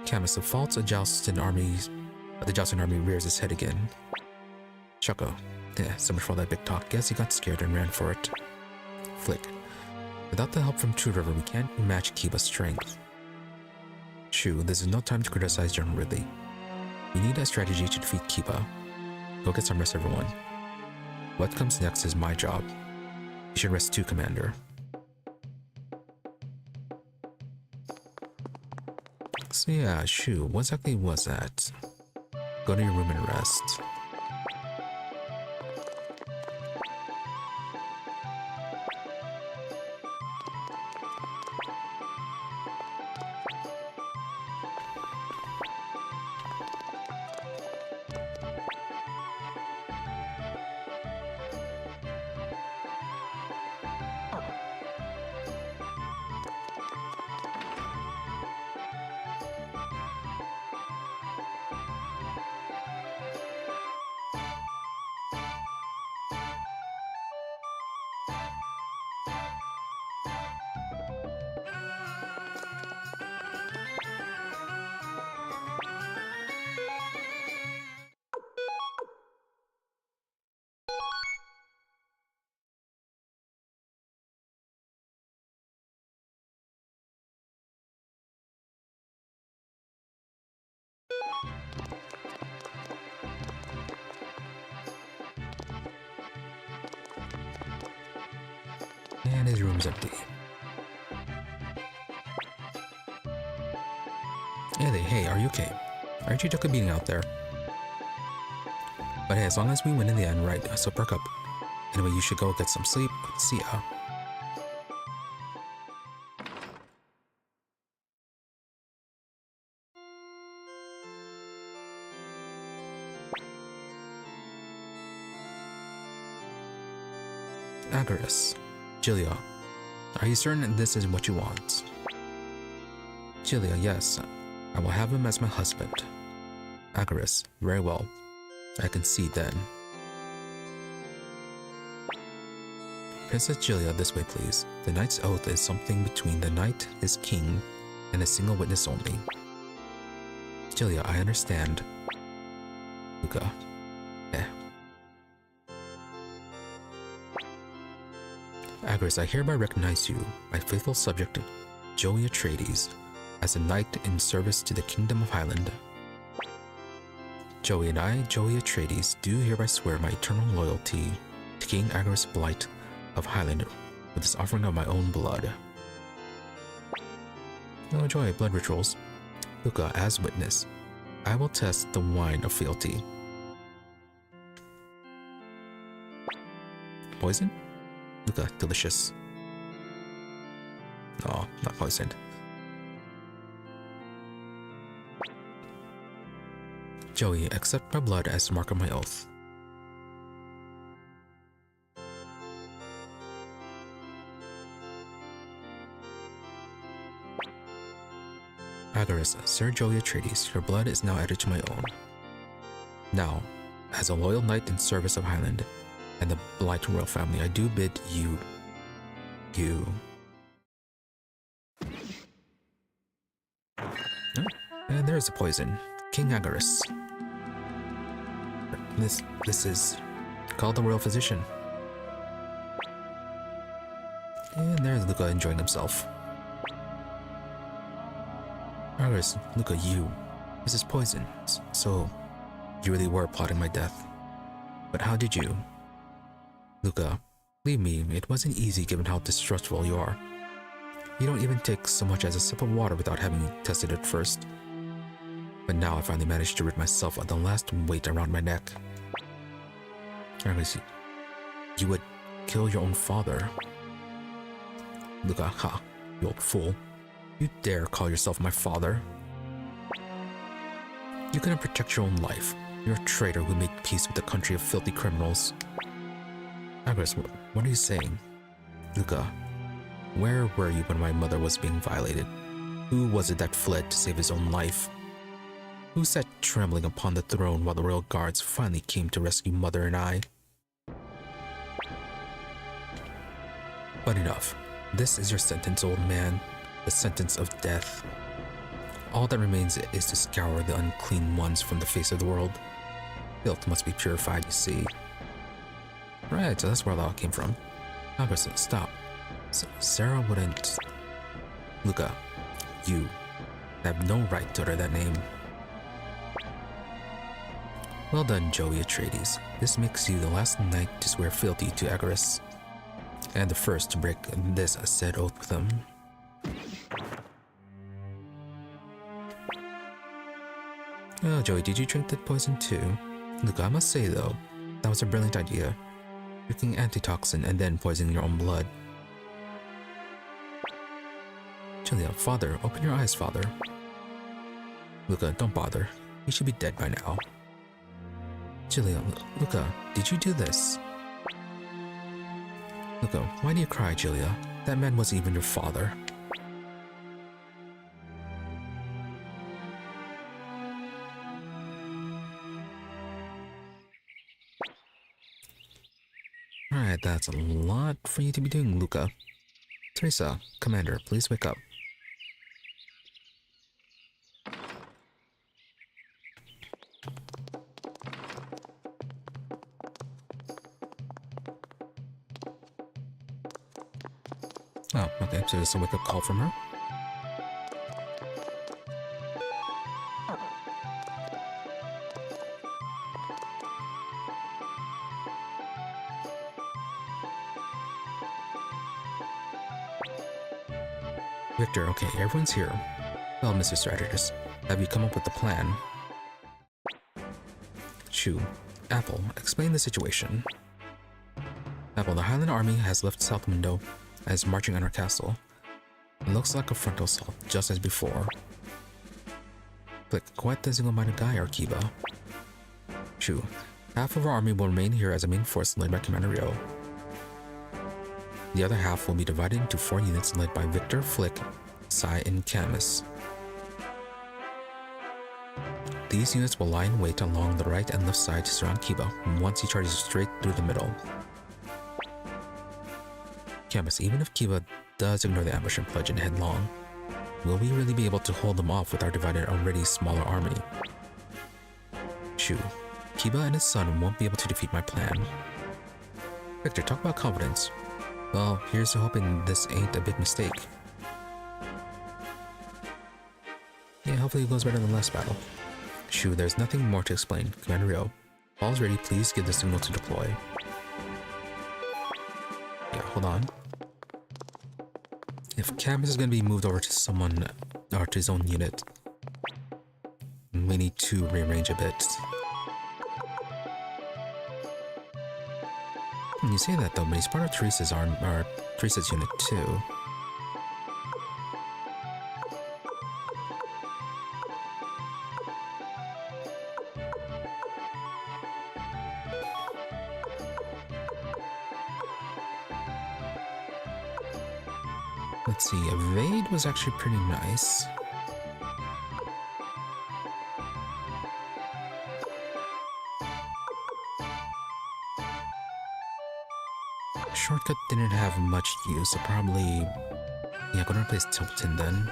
Camus, the faults of the Jowston army rears its head again. Chucko, yeah, so much for all that big talk. Guess he got scared and ran for it. Flick, without the help from True River, we can't match Kiba's strength. Shu, this is no time to criticize General Ridley. We need a strategy to defeat Kiba. Go get some rest, everyone. What comes next is my job. You should rest too, Commander. So yeah, Shu, what exactly was that? Go to your room and rest. And his room's empty. Hey, are you okay? Aren't you took a beating out there? But hey, as long as we win in the end, right? So perk up. Anyway, you should go get some sleep. See ya. Agaris. Julia, are you certain this is what you want? Julia, yes. I will have him as my husband. Agaris, very well. I can see then. Princess Julia, this way please. The knight's oath is something between the knight, his king, and a single witness only. Julia, I understand. Luca. Agaris, I hereby recognize you, my faithful subject, Jowy Atreides, as a knight in service to the Kingdom of Highland. Jowy and I, Jowy Atreides, do hereby swear my eternal loyalty to King Agaris Blight of Highland with this offering of my own blood. Oh, Jowy, blood rituals. Luca, as witness, I will test the wine of fealty. Poison? Luca, delicious. Oh, not poisoned. Jowy, accept my blood as a mark of my oath. Agaris, Sir Jowy Atreides, your blood is now added to my own. Now, as a loyal knight in service of Highland and the Blight royal family, I do bid you. Oh, and there's the poison. King Agaris. This is called the royal physician. And there's Luca enjoying himself. Agaris, Luca, this is poison. So, you really were plotting my death. But how did you? Luca, believe me, it wasn't easy given how distrustful you are. You don't even take so much as a sip of water without having tested it first. But now I finally managed to rid myself of the last weight around my neck. Agaris, you would kill your own father. Luca, ha, you old fool. You dare call yourself my father? You couldn't protect your own life. You're a traitor who made peace with a country of filthy criminals. Agaris, what are you saying? Luca, where were you when my mother was being violated? Who was it that fled to save his own life? Who sat trembling upon the throne while the royal guards finally came to rescue Mother and I? But enough. This is your sentence, old man. the sentence of death. All that remains is to scour the unclean ones from the face of the world. Filth must be purified, you see. Right, so that's where it all came from. Congress, stop. Sarah wouldn't... Luca, you have no right to utter that name. Well done, Jowy Atreides. This makes you the last knight to swear fealty to Agaris, and the first to break this said oath with him. Oh, Jowy, did you drink that poison too? Luca, I must say though, that was a brilliant idea. Drinking antitoxin and then poisoning your own blood. Julia, father, open your eyes, father. Luca, don't bother. He should be dead by now. Julia, Luca, did you do this? Luca, why do you cry, Julia? That man wasn't even your father. Alright, that's a lot for you to be doing, Luca. Teresa, Commander, please wake up. Oh, okay, so it's a wake-up call from her. Victor, okay, everyone's here. Well, Mr. Strategist, have you come up with a plan? Shu, Apple, explain the situation. Apple, the Highland army has left South Window and is marching on our castle. It looks like a frontal assault, just as before. Click, quite the single-minded guy, Arkiba. Shu, half of our army will remain here as a main force led by Commander Ryo. The other half will be divided into 4 units led by Victor, Flick, Sai, and Camus. These units will lie in wait along the right and left side to surround Kiba once he charges straight through the middle. Camus, even if Kiba does ignore the ambush and plunge in headlong, will we really be able to hold them off with our divided already smaller army? Shu, Kiba and his son won't be able to defeat my plan. Victor, talk about confidence. Well, here's to hoping this ain't a big mistake. Yeah, hopefully it goes better than the last battle. Shu, there's nothing more to explain. Commander Ryo, all's ready, please give the signal to deploy. Yeah, hold on. If Camus is going to be moved over to someone, or to his own unit, we need to rearrange a bit. You say that though, but he's part of Teresa's unit too. Let's see, evade was actually pretty nice. Shortcut didn't have much use, so probably... yeah, gonna replace Tilton then.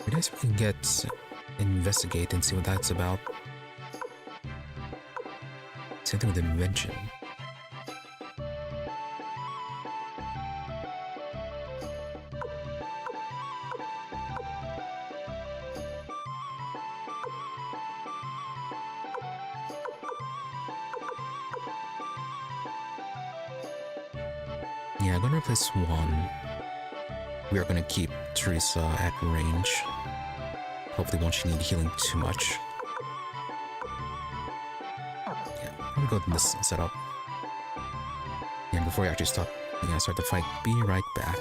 I guess we can get... investigate and see what that's about. Same thing with invention. Yeah, I'm gonna replace Swan. We are gonna keep Teresa at range. Hopefully won't she need healing too much. Yeah, I'm gonna go with this setup. And before we actually start the fight, be right back.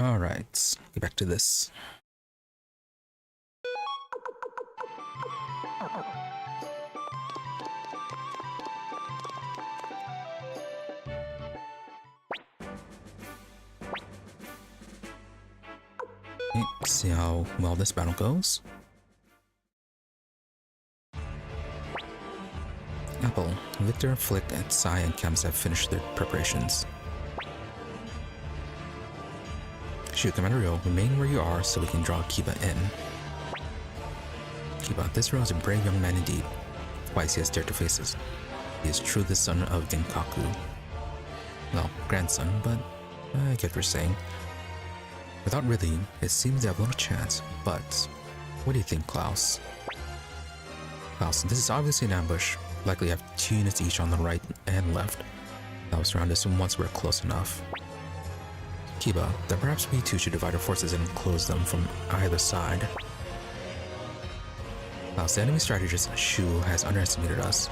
Alright, get back to this. Okay, see how well this battle goes. Apple, Victor, Flick, and Sai and Camus have finished their preparations. Shoot, Commander Rio, remain where you are so we can draw Kiba in. Kiba, this Rio is a brave young man indeed. Twice he has dared to face us. He is truly the son of Genkaku. Well, grandson, but I get what you're saying. Without really, it seems they have little chance, but what do you think, Klaus? Klaus, this is obviously an ambush. Likely have 2 units each on the right and left. That will surround us once we're close enough. Kiba, then perhaps we too should divide our forces and close them from either side. Klaus, the enemy strategist Shu has underestimated us.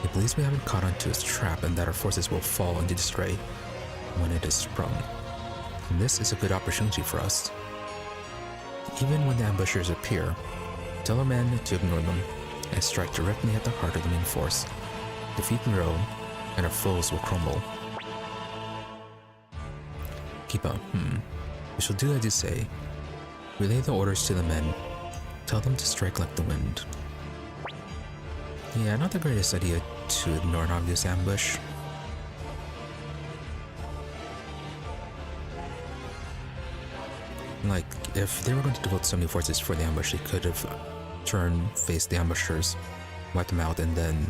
He believes we haven't caught on to his trap and that our forces will fall into disarray when it is sprung. And this is a good opportunity for us. Even when the ambushers appear, tell our men to ignore them and strike directly at the heart of the main force. Defeat the row, and our foes will crumble. Kiba, we shall do as you say. Relay the orders to the men. Tell them to strike like the wind. Yeah, not the greatest idea to ignore an obvious ambush. Like, if they were going to devote so many forces for the ambush, they could have turned, faced the ambushers, wiped them out, and then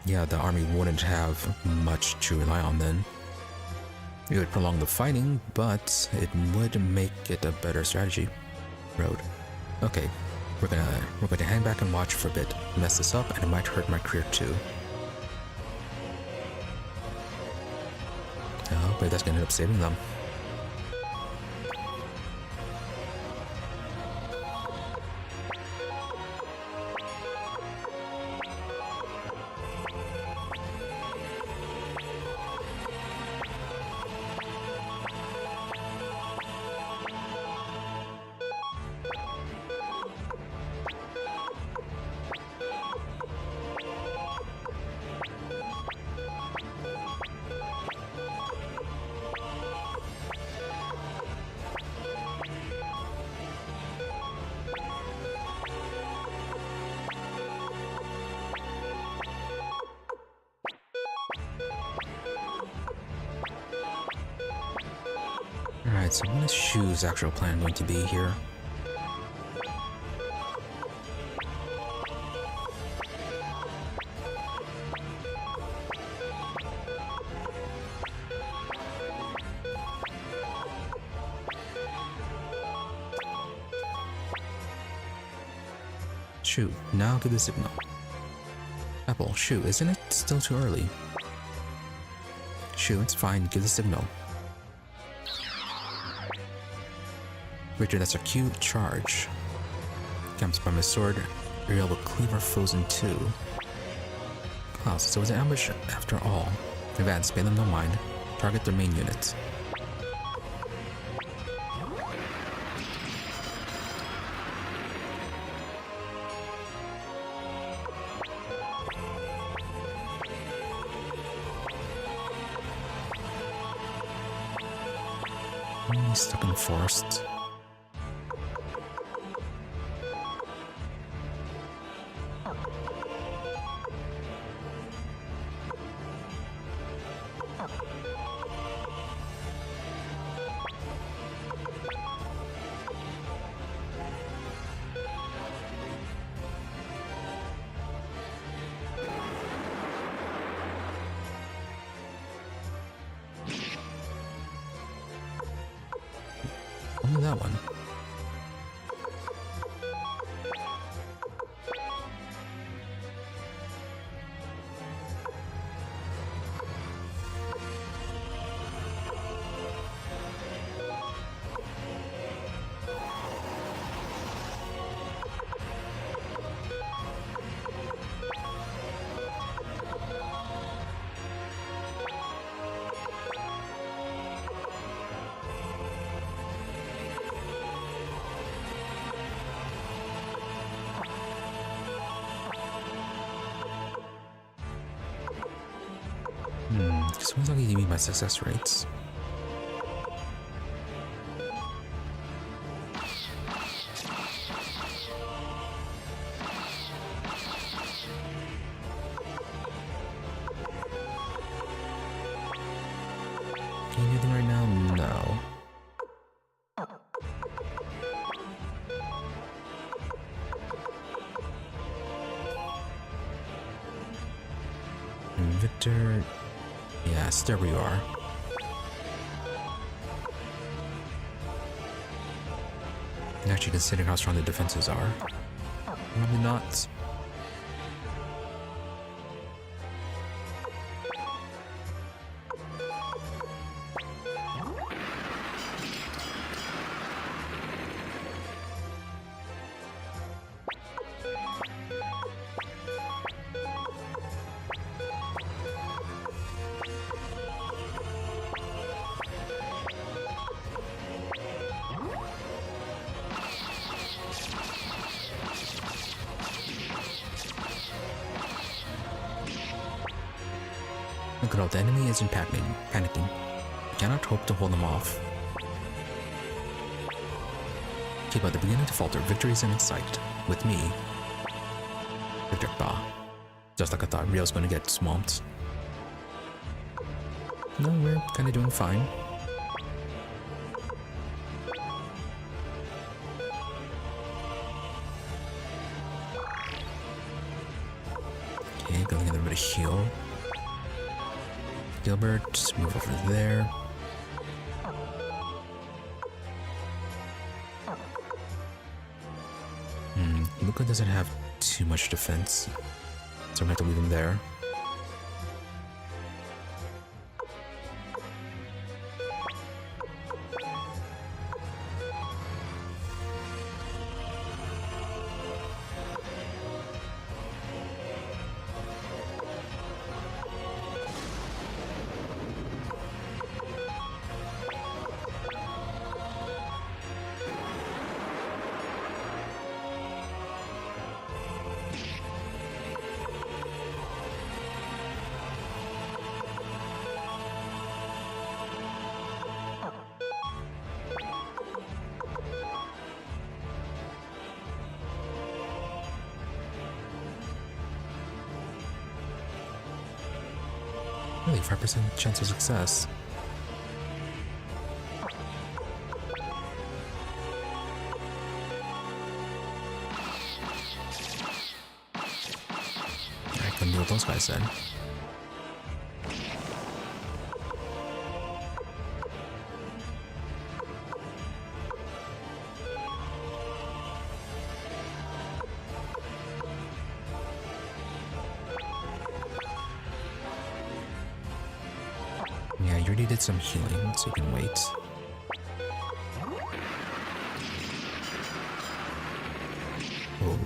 yeah, the army wouldn't have much to rely on then. It would prolong the fighting, but it would make it a better strategy. Road. Okay, we're going to hang back and watch for a bit. Mess this up, and it might hurt my career too. Oh, but that's going to end up saving them. Alright, so what is Shu's actual plan going to be here? Shu, now give the signal. Apple, Shu, isn't it still too early? Shu, it's fine, give the signal. Richard, that's a cue, charge. Camus by my sword, you're able to cleave our foes in two. Klaus, so it was an ambush after all. Advance, pay them no mind. Target their main units. He's stuck in the forest. Someone's not gonna give me my success rates. Can you do anything right now? No. Victor. Yes, there we are. And actually, considering how strong the defenses are, probably not. Look at all, the enemy isn't panicking. We cannot hope to hold them off. Okay, but they're beginning to falter. Victory is in sight. With me. Victor, bah. Just like I thought, Rio's gonna get swamped. No, we're kinda doing fine. Okay, building a little bit of heal. Gilbert, just move over there. Luca doesn't have too much defense, so I'm gonna have to leave him there. Really, 5% chance of success. I couldn't deal with those guys then. Yeah, you already did some healing, so you can wait. Oh.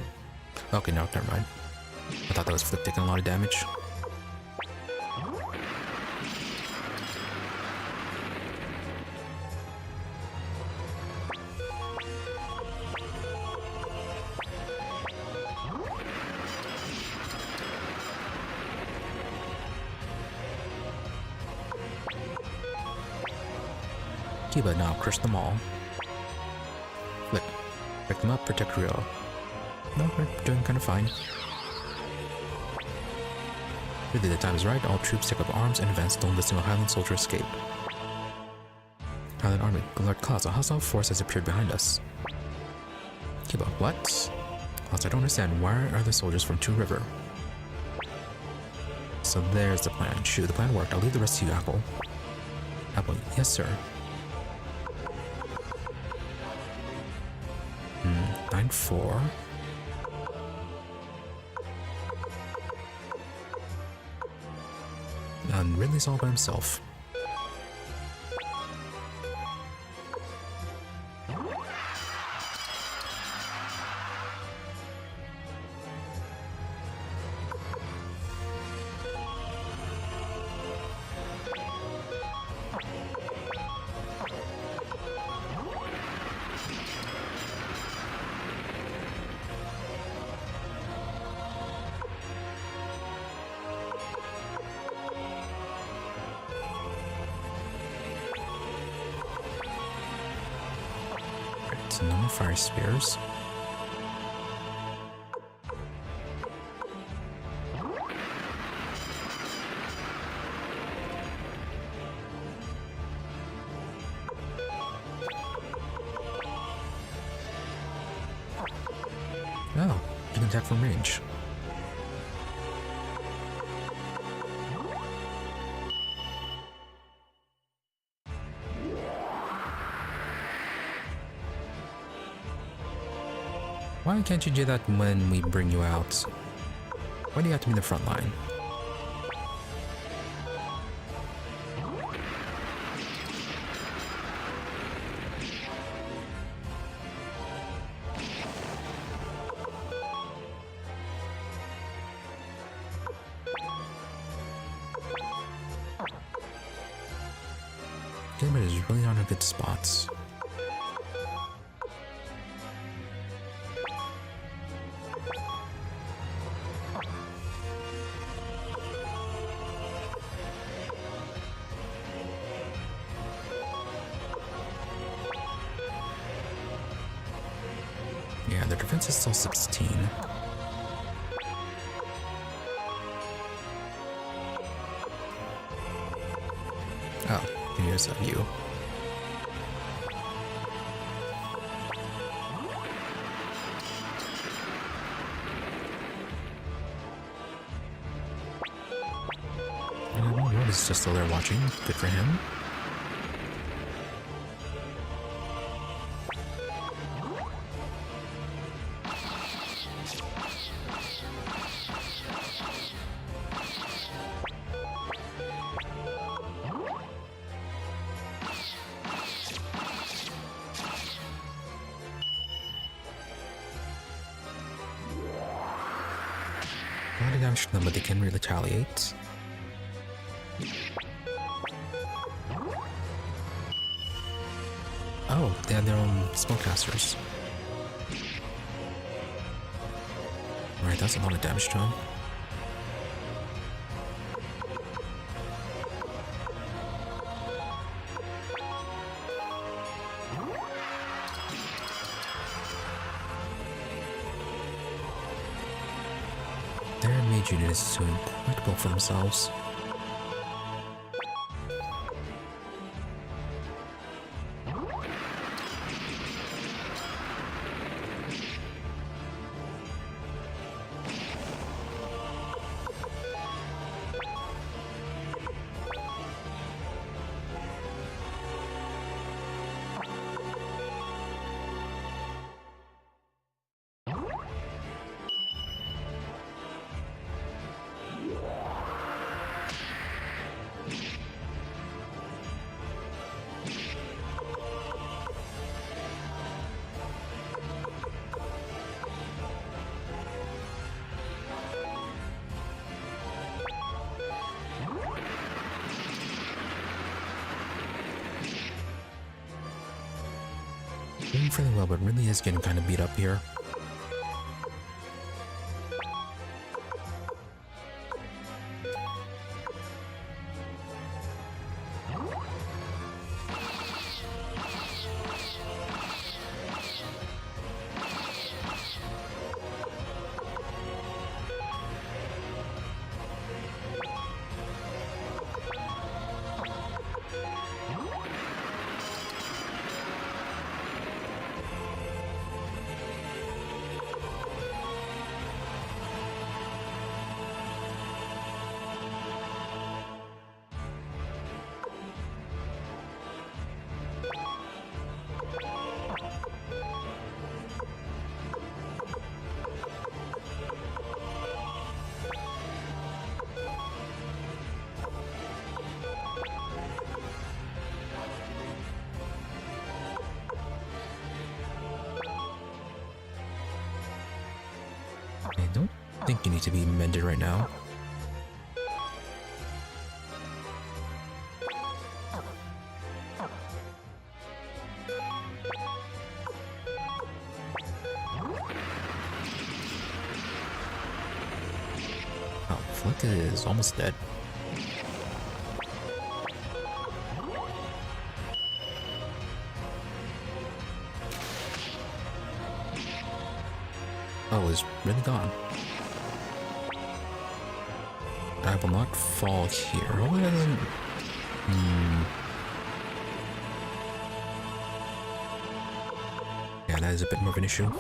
Okay, no, never mind. I thought that was Flip taking a lot of damage. Okay, but now crush them all. Flip. Pick them up, protect Rio. No, we're doing kind of fine. Really, the time is right. All troops take up arms and advance. Don't let a single Highland soldier escape. Highland army, Lord Klaus, a hostile force has appeared behind us. Okay, but what? Klaus, I don't understand. Why are the soldiers from Two River? So there's the plan. Shoot, the plan worked. I'll leave the rest to you, Apple. Apple, yes, sir. 9-4. And Ridley's all by himself. So no more fire spears. Oh, you can attack from range. Why can't you do that when we bring you out? Why do you have to be in the front line? Gilbert is really on a good spots. Yeah, their defense is still 16. Oh, here's a view. What is just still there watching? Good for him. A lot of damage to them, but they can retaliate. Oh, they have their own spellcasters. Right, that's a lot of damage to them. Their mage unit is doing quite well for themselves. Doing fairly well, but really is getting kind of beat up here. I don't think you need to be mended right now. Oh, Flick is almost dead. Oh, it's really gone. I will not fall here. Oh, it doesn't. Yeah, that is a bit more of an issue.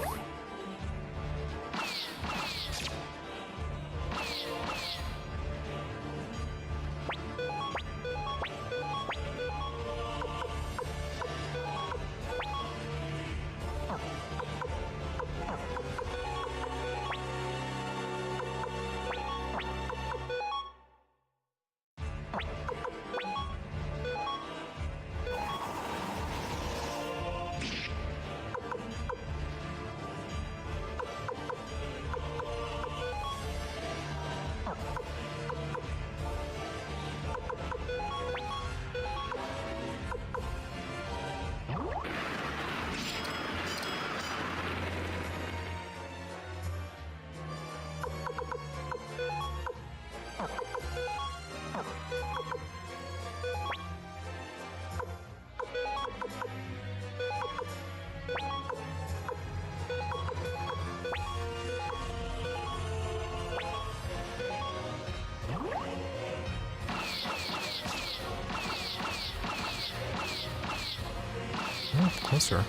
Closer.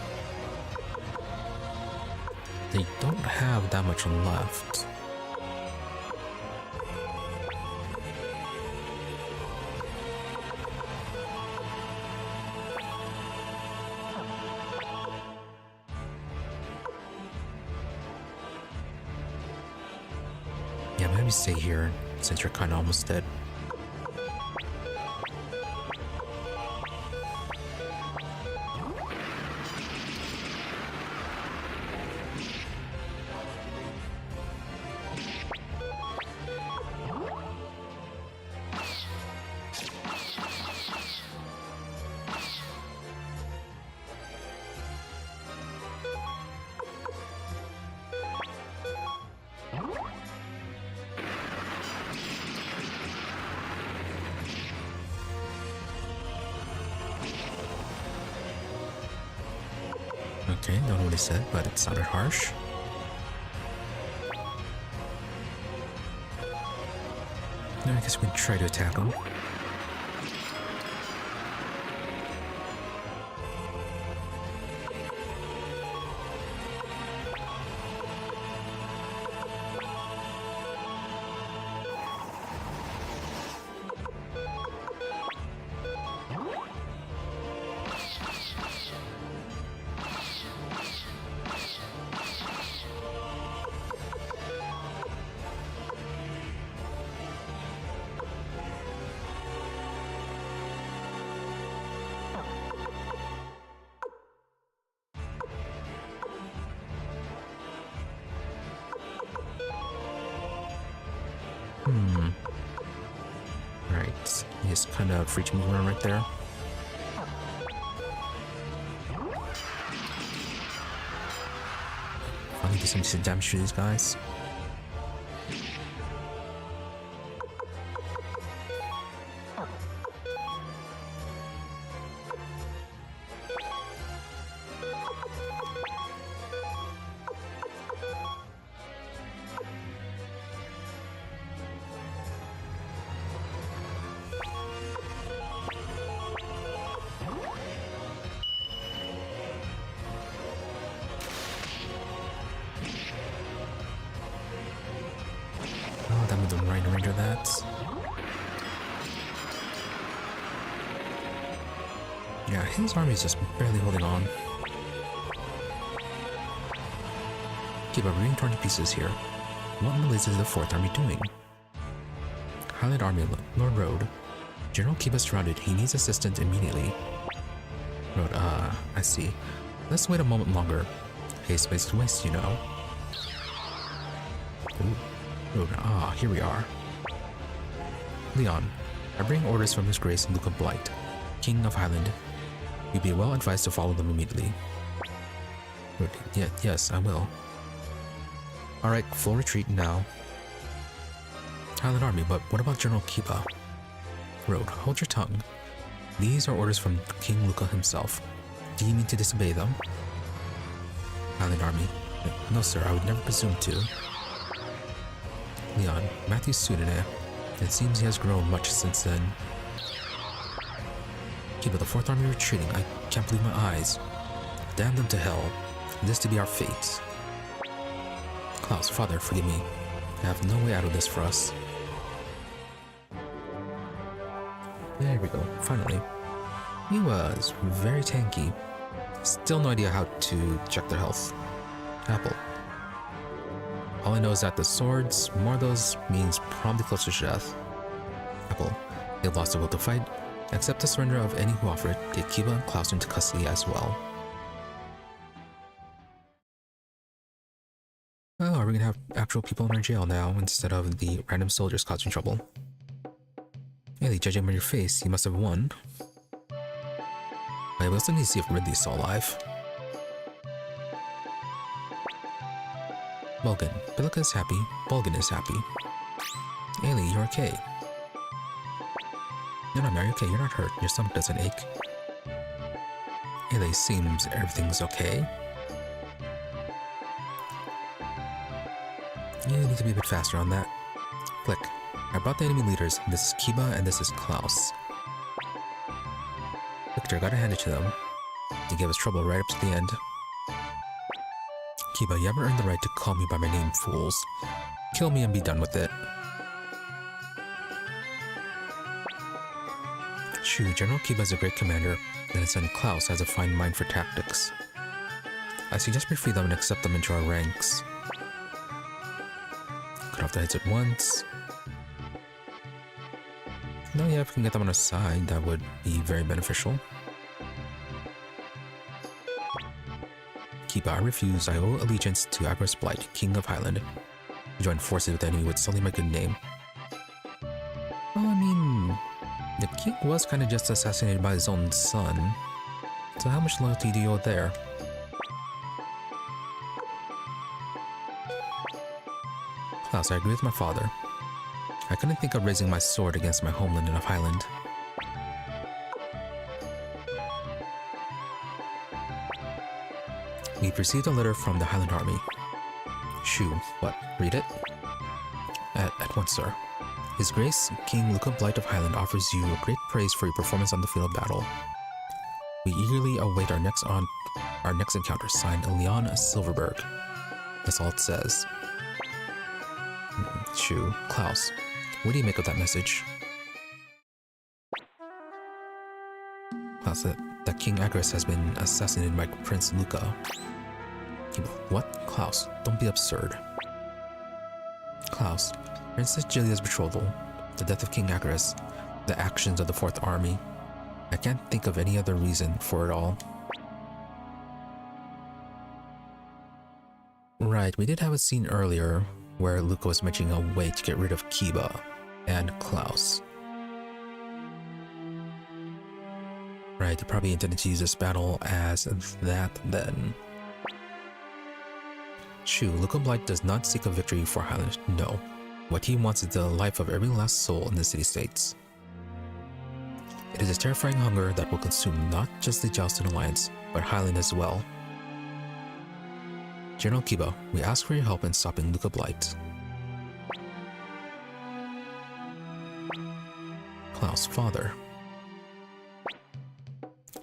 They don't have that much left. Yeah, maybe stay here since you're kind of almost dead. Okay, don't know what he said, but it sounded harsh. Now I guess we can try to attack him. Right, he's kind of free to move around right there. Finally do some decent damage to these guys. Oh, that made them right range of that. Yeah, his army's just barely holding on. Okay, but we're being torn to pieces here. What in the is the 4th Army doing? Highland Army, Lord Road. General Kiba surrounded. He needs assistance immediately. Road, I see. Let's wait a moment longer. Haste space waste, you know. Ooh. Road, here we are. Leon, I bring orders from His Grace Luca Blight, King of Highland. You'd be well advised to follow them immediately. Road, yes, I will. Alright, full retreat now. Highland Army, but what about General Kiba? Road, hold your tongue. These are orders from King Luca himself. Do you mean to disobey them? Highland Army, No, sir, I would never presume to. Leon, Matthew's pseudonym. It seems he has grown much since then. Kiba, the Fourth Army retreating. I can't believe my eyes. Damn them to hell. This to be our fate. Klaus, father, forgive me. I have no way out of this for us. There we go, finally. He was very tanky. Still no idea how to check their health. Apple. All I know is that the swords, more of those means probably closer to death. Apple. They've lost the will to fight. Accept the surrender of any who offer it. Take Kiba and Klaus into custody as well. Oh, are we gonna have actual people in our jail now instead of the random soldiers causing trouble? Hey, judging by your face, you must have won. Wait, we also need to see if Ridley's still alive. Bulgan. Bilika is happy. Bulgan is happy. Ailey, you're okay. No, Mary, okay, you're not hurt. Your stomach doesn't ache. Ailey, seems everything's okay. You need to be a bit faster on that. Click. I brought the enemy leaders. This is Kiba and this is Klaus. Victor, gotta hand it to them. They gave us trouble right up to the end. Kiba, you haven't earned the right to call me by my name, fools. Kill me and be done with it. Shu, General Kiba is a great commander, and his son Klaus has a fine mind for tactics. I suggest we free them and accept them into our ranks. Cut off the heads at once. No, yeah, if we can get them on our side, that would be very beneficial. Kiba, I refuse. I owe allegiance to Agros Blight, King of Highland. To join forces with the enemy would sully my good name. Well, I mean, the king was kind of just assassinated by his own son. So how much loyalty do you owe there? Klaus, I agree with my father. I couldn't think of raising my sword against my homeland of Highland. We've received a letter from the Highland Army. Shu, what? Read it? At once, sir. His Grace, King Luca Blight of Highland, offers you great praise for your performance on the field of battle. We eagerly await our next encounter. Signed, Leon Silverberg. That's all it says. Shu, Klaus, what do you make of that message? Klaus, that King Agris has been assassinated by Prince Luca. What? Klaus, don't be absurd. Klaus, Princess Julia's betrothal, the death of King Agris, the actions of the Fourth Army. I can't think of any other reason for it all. Right, we did have a scene earlier where Luca was mentioning a way to get rid of Kiba and Klaus. Right, he probably intended to use this battle as that then. Shu, Luca Blight does not seek a victory for Highland, no. What he wants is the life of every last soul in the city-states. It is a terrifying hunger that will consume not just the Jowston Alliance, but Highland as well. General Kiba, we ask for your help in stopping Luca Blight. Klaus, father.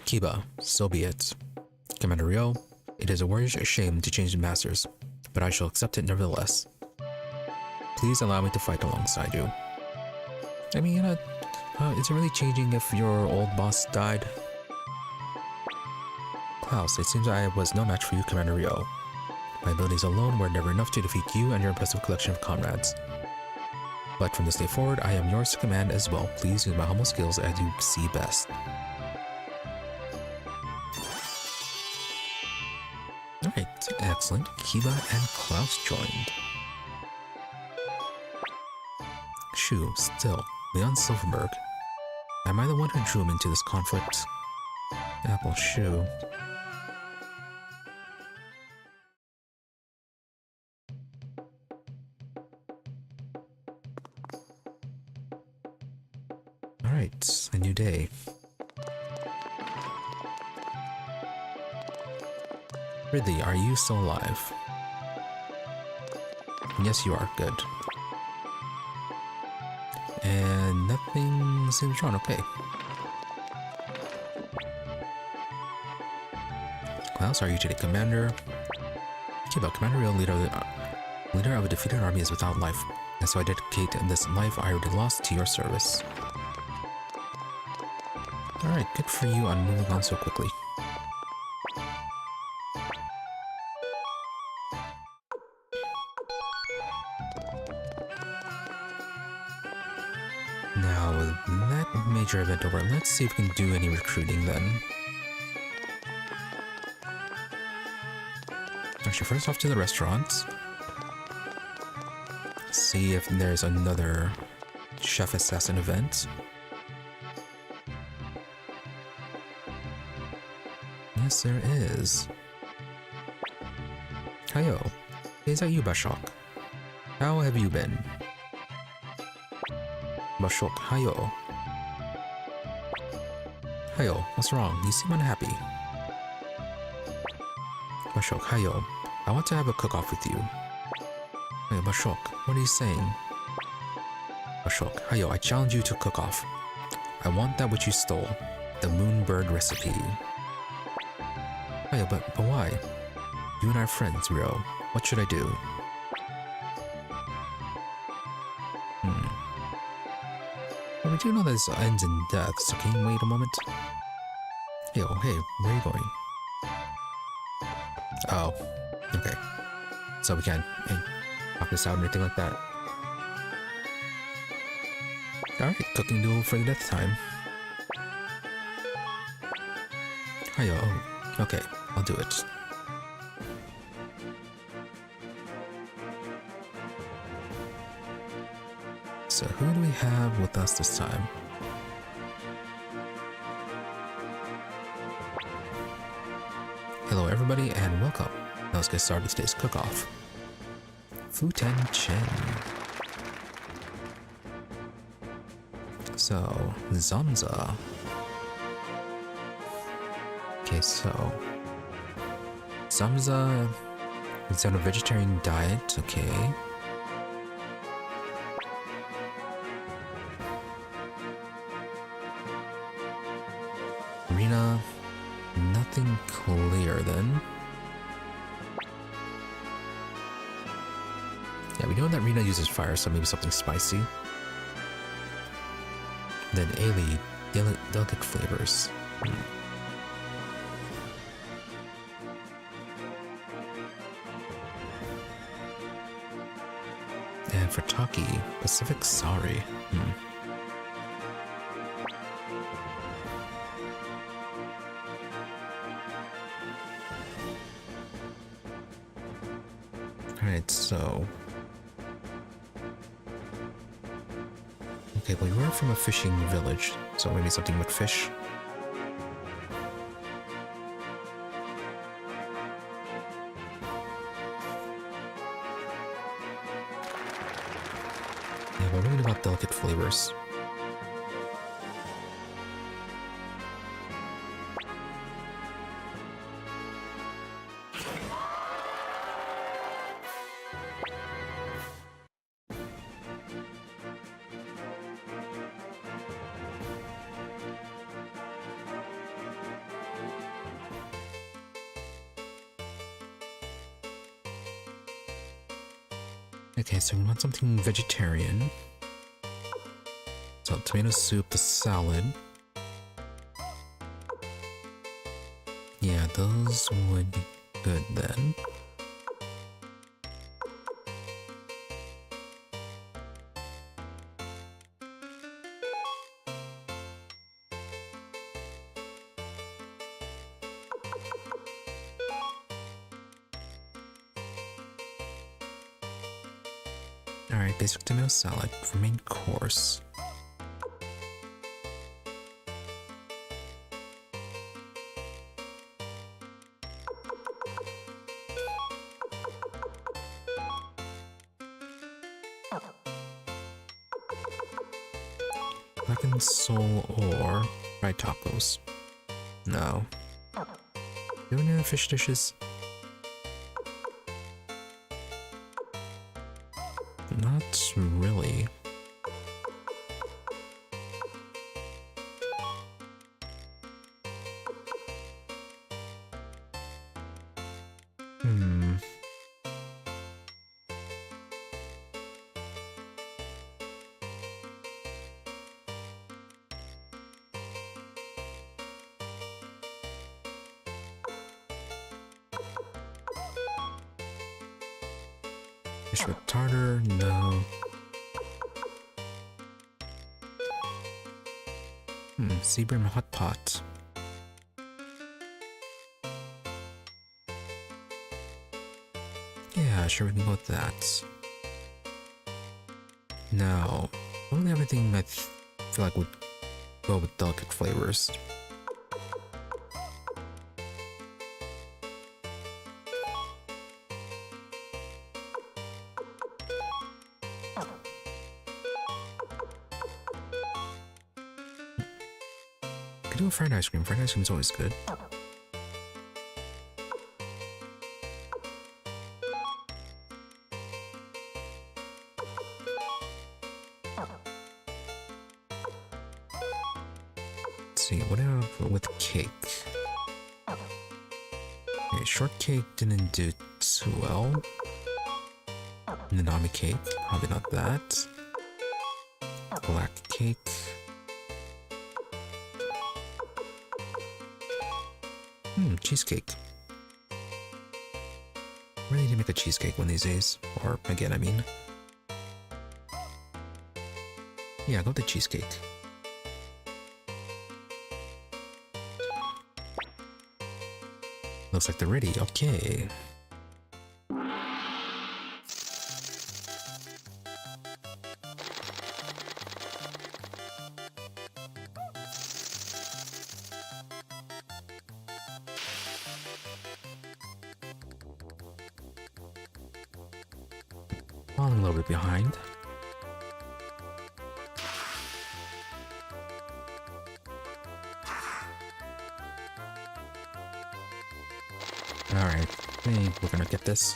Kiba, so be it. Commander Ryo, it is a warrior's shame to change the masters, but I shall accept it nevertheless. Please allow me to fight alongside you. I mean, is it really changing if your old boss died? Klaus, it seems I was no match for you, Commander Ryo. My abilities alone were never enough to defeat you and your impressive collection of comrades. But from this day forward, I am yours to command as well. Please use my humble skills as you see best. Alright, excellent. Kiba and Klaus joined. Shu, still, Leon Silverberg. Am I the one who drew him into this conflict? Apple, Shu. Alright, a new day. Ridley, are you still alive? Yes, you are. Good. And nothing seems wrong. Okay. Klaus, are you today, Commander? Okay, but Commander, real leader of a defeated army is without life, and so I dedicate this life I already lost to your service. Alright, good for you on moving on so quickly. Now, with that major event over, let's see if we can do any recruiting then. Actually, first off to the restaurants. See if there's another Chef Assassin event. Yes, there is. Hiyo, is that you, Bashok? How have you been? Bashok, hiyo. Hiyo, what's wrong? You seem unhappy. Bashok, hiyo. I want to have a cook-off with you. Hey, Bashok, what are you saying? Bashok, hiyo, I challenge you to cook-off. I want that which you stole. The moonbird recipe. Hiyo, but why? You and I are friends, Rio. What should I do? Well, we do know that this ends in death, so can you wait a moment? Hey, where are you going? Oh, okay. So we can't knock this out or anything like that. Alright, cooking duel for the death time. Hiyo, oh, okay, I'll do it. So who do we have with us this time? Hello everybody and welcome. Now let's get started with today's cook-off. Futen Chen. So, Zamza. Okay, so Zamza is on a vegetarian diet, okay. Rina, nothing clear then. Yeah, we know that Rina uses fire, so maybe something spicy. Then Ailey, delicate flavors. And for Taki, Pacific Sari. Alright, so... Okay, well, we're from a fishing village, so maybe something with fish. Yeah, but really about delicate flavors. Okay, so we want something vegetarian. So tomato soup, the salad. Yeah, those would be good then. Alright, basic tomato salad for main course. Blackened sole or fried tacos? No. Do you have any other fish dishes? Not really. Fish with tartar? No. Seabrim hot pot. Yeah, sure, we can go with that. Now, only everything I feel like would go with delicate flavors. Could do a fried ice cream. Fried ice cream is always good. See, what have with cake? Okay, shortcake didn't do too well. Nanami cake, probably not that. Black cake. Cheesecake. Really need to make a cheesecake one of these days. Or again, I mean. Yeah, go with the cheesecake. Looks like they're ready. Okay. Falling a little bit behind. Alright, I think we're gonna get this.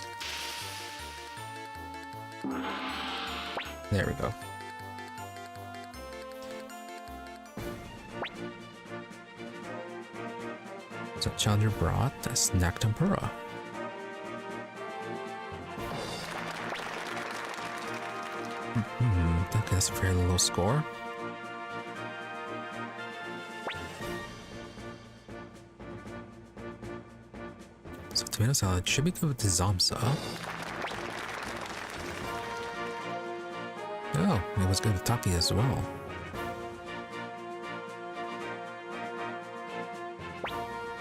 There we go. So Challenger brought a snack tempura. Okay, that's a fairly low score. So tomato salad should be good with the Zamsa. Oh, it was good with Taki as well.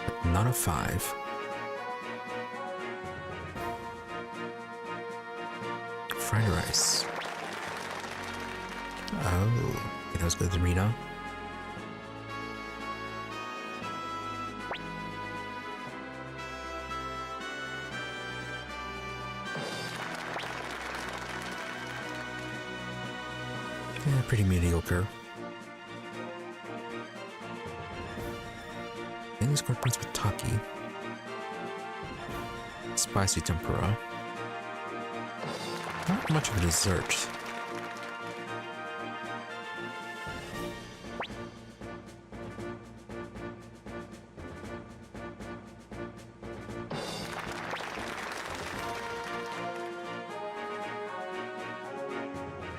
But not a 5. Fried rice. Oh, okay, that was good with Reno. Yeah, pretty mediocre. Mainly scored points with Taki. Spicy tempura. Not much of a dessert.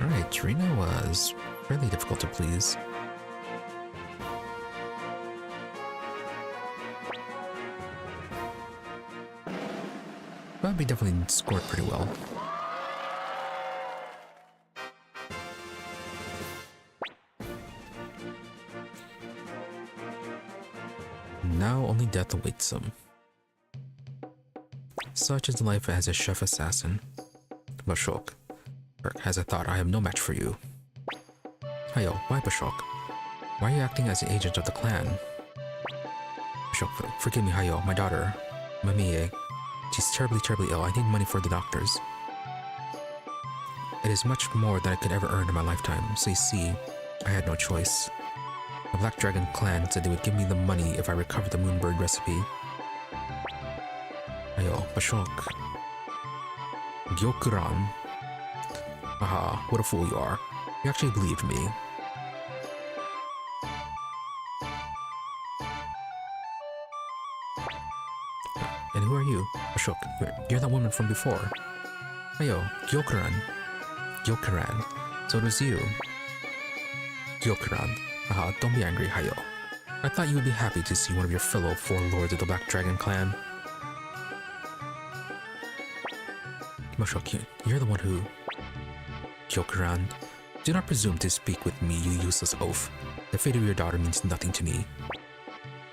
Alright, Reno was really difficult to please. But we definitely scored pretty well. Now only death awaits him. Such is the life as a chef assassin. Bashok. Has a thought, I am no match for you. Hayo, why Bashok? Why are you acting as an agent of the clan? Bashok, forgive me, Hayo, my daughter, Mamiye. She's terribly ill. I need money for the doctors. It is much more than I could ever earn in my lifetime, so you see, I had no choice. The Black Dragon clan said they would give me the money if I recovered the Moonbird recipe. Hayo, Bashok. Gyokuran. Haha, what a fool you are. You actually believed me. And who are you? Ashok, you're that woman from before. Ayo, Gyokuran. Gyokuran. So it was you. Gyokuran. Haha, don't be angry, Hayo. I thought you would be happy to see one of your fellow four lords of the Black Dragon clan. Ashok, you're the one who... Gyokuran, do not presume to speak with me, you useless oaf. The fate of your daughter means nothing to me.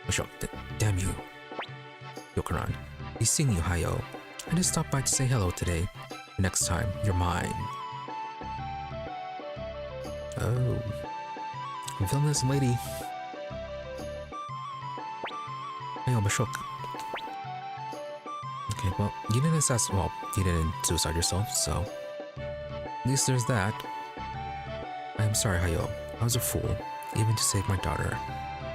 Ashok, damn you. Gyokuran, he's seeing you, Hayo. I just stopped by to say hello today. Next time, you're mine. Oh. Villainous lady. Hayo, Ashok. Okay, well, you didn't you didn't suicide yourself, so... At least there's that. I am sorry, Hayo. I was a fool, even to save my daughter.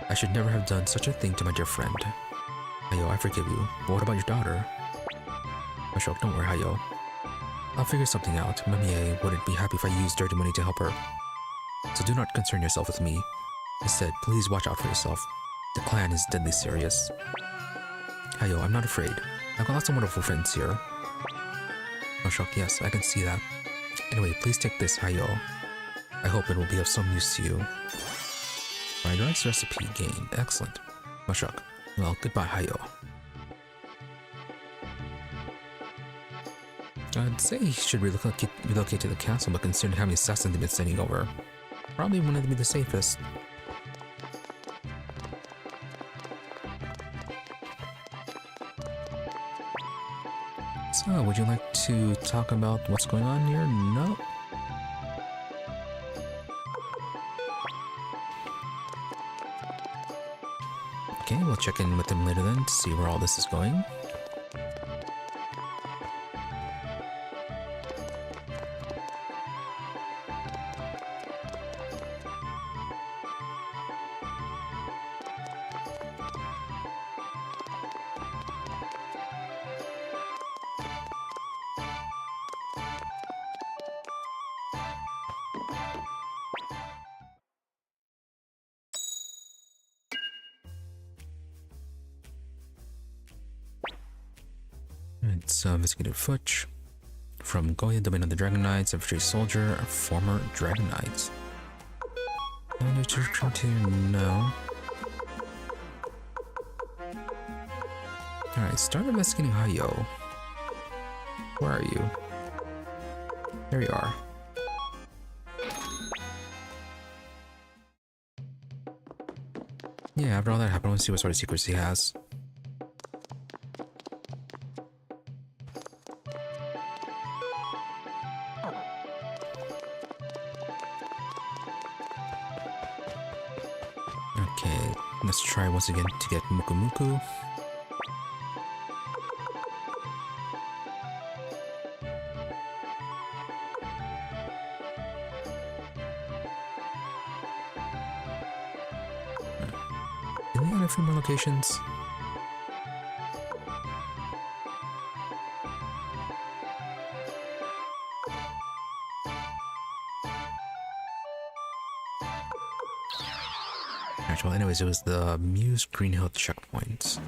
I should never have done such a thing to my dear friend. Hayo, I forgive you. But what about your daughter? Ashok, don't worry, Hayo. I'll figure something out. Mamie wouldn't be happy if I used dirty money to help her. So do not concern yourself with me. Instead, please watch out for yourself. The clan is deadly serious. Hayo, I'm not afraid. I've got lots of wonderful friends here. Ashok, yes, I can see that. Anyway, please take this, Hayo. I hope it will be of some use to you. Fried rice recipe gained. Excellent. Ashok. Well, goodbye, Hayo. I'd say he should relocate to the castle, but considering how many assassins they've been sending over, probably wouldn't be the safest. So, would you like to talk about what's going on here? No? Okay, we'll check in with him later then to see where all this is going. It's investigated Futch from Goya, Domain of the Dragon Knights, infantry soldier, former Dragon Knights. No. Alright, start investigating Hayo. Where are you? There you are. Yeah, after all that happened, let's see what sort of secrets he has. Okay, let's try once again to get Muku Muku. Did we add a few more locations? Well, anyways, it was the Muse Green Hill checkpoint.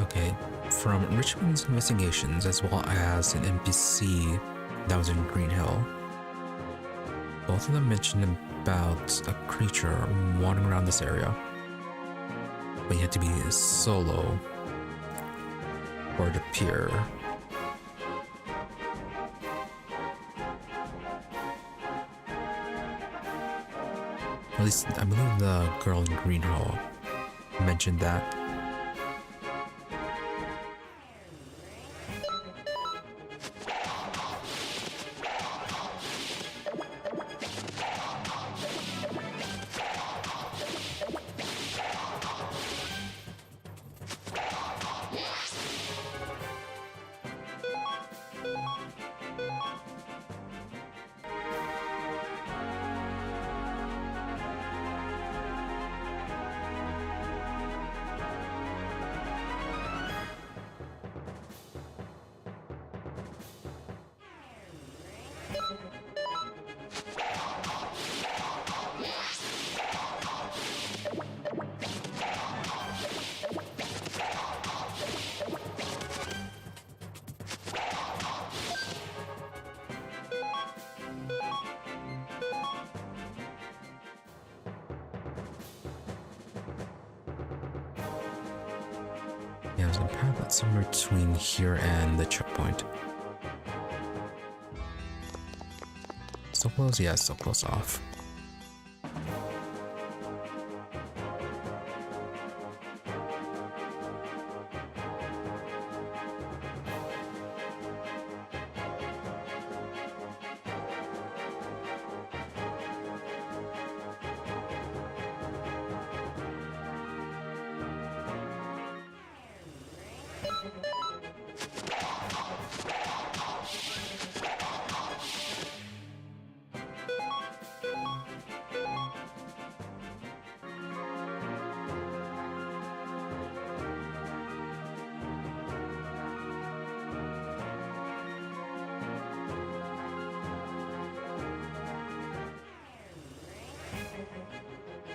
Okay, from Richmond's investigations, as well as an NPC that was in Green Hill, both of them mentioned about a creature wandering around this area, but you had to be solo for it to appear. At least, I believe the girl in Green Hill mentioned that. Yeah, there's a path somewhere between here and the checkpoint. So close? Yeah, so close off.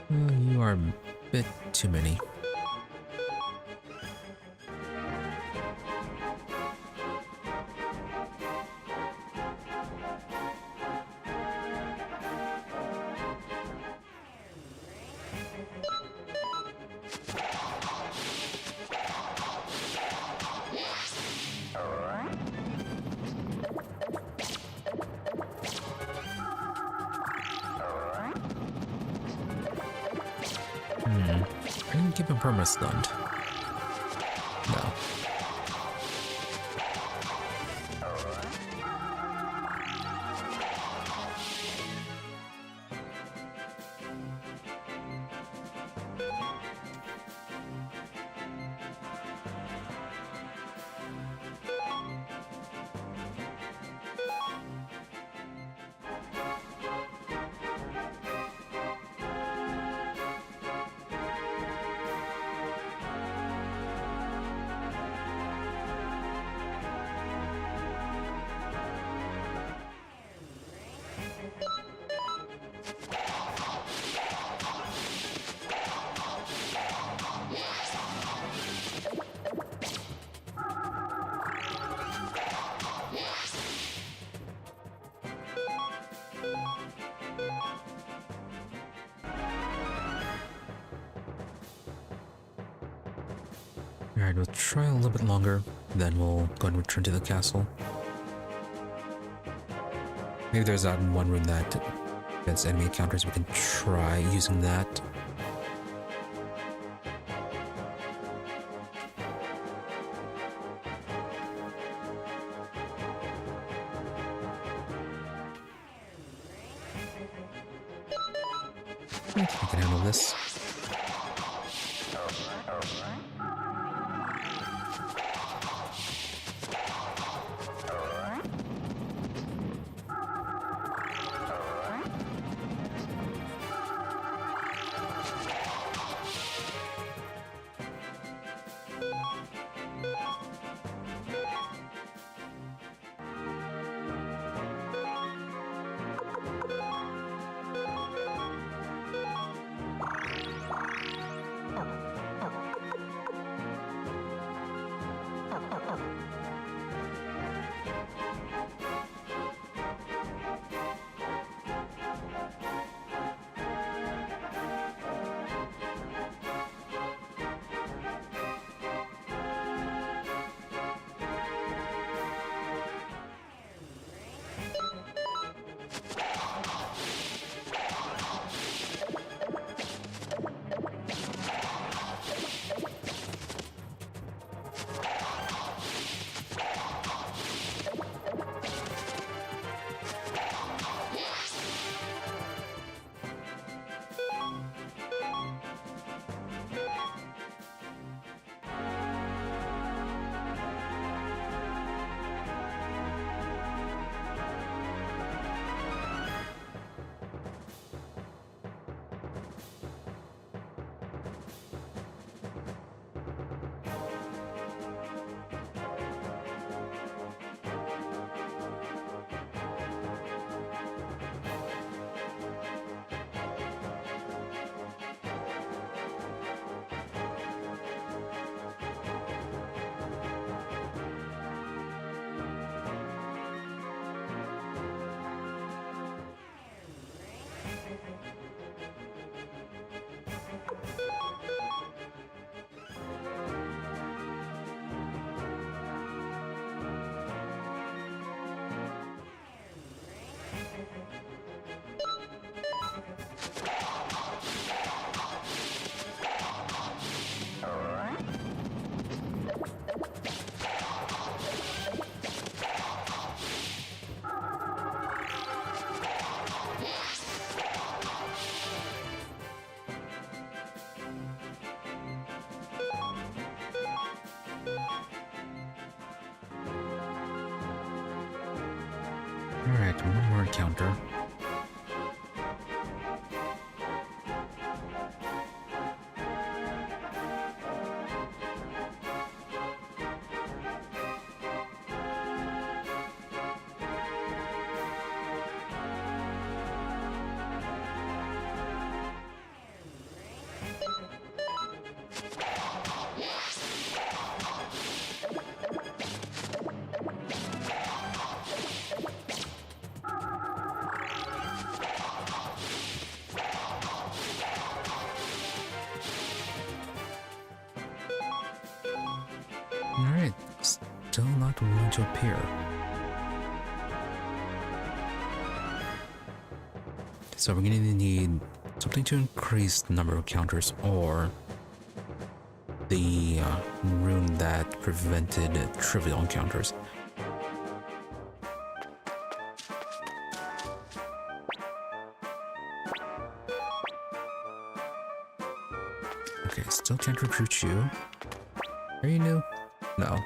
You are a bit too many. I didn't keep him perma-stunned. No. Alright, we'll try a little bit longer, then we'll go and return to the castle. Maybe there's that one room that against enemy encounters, we can try using that. I think we can handle this. Alright, one more encounter. Alright, still not willing to appear. So we're gonna need something to increase the number of encounters, or the rune that prevented trivial encounters. Okay, still can't recruit you. Are you new? No.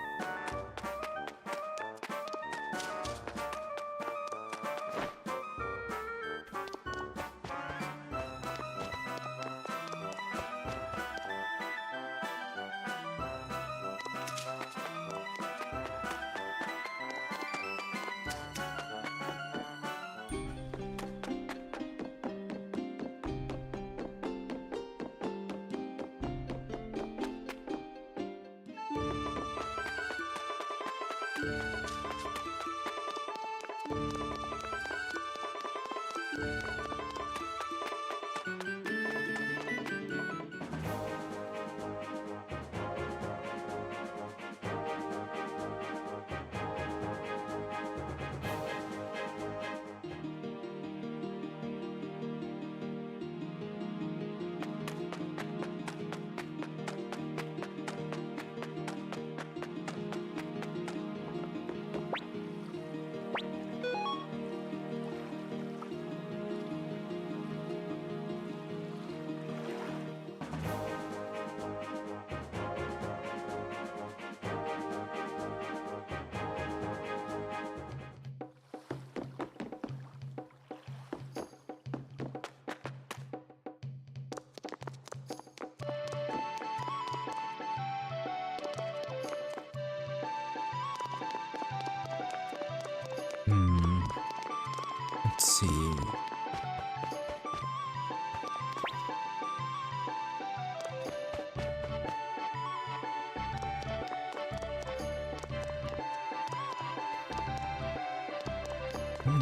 Let's see.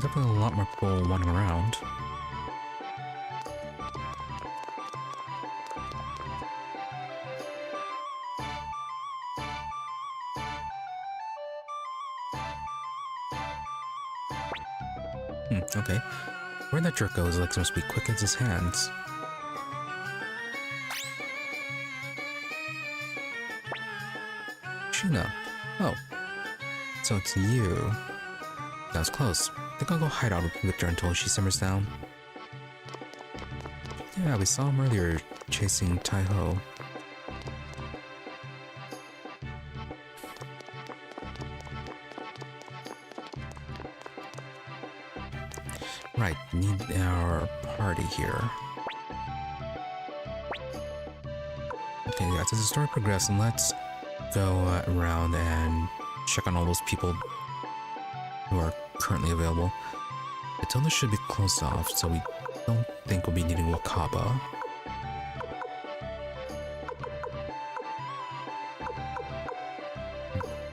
Definitely a lot more people wandering around. Okay. Where that jerk goes, like supposed to be quick as his hands. Sheena. Oh. So it's you. That was close. I think I'll go hide out with Victor until she simmers down. Yeah, we saw him earlier chasing Tai-Ho. Right, need our party here. Okay, yeah, as the story progresses, let's go around and check on all those people who are currently available. Matilda should be closed off, so we don't think we'll be needing Wakaba.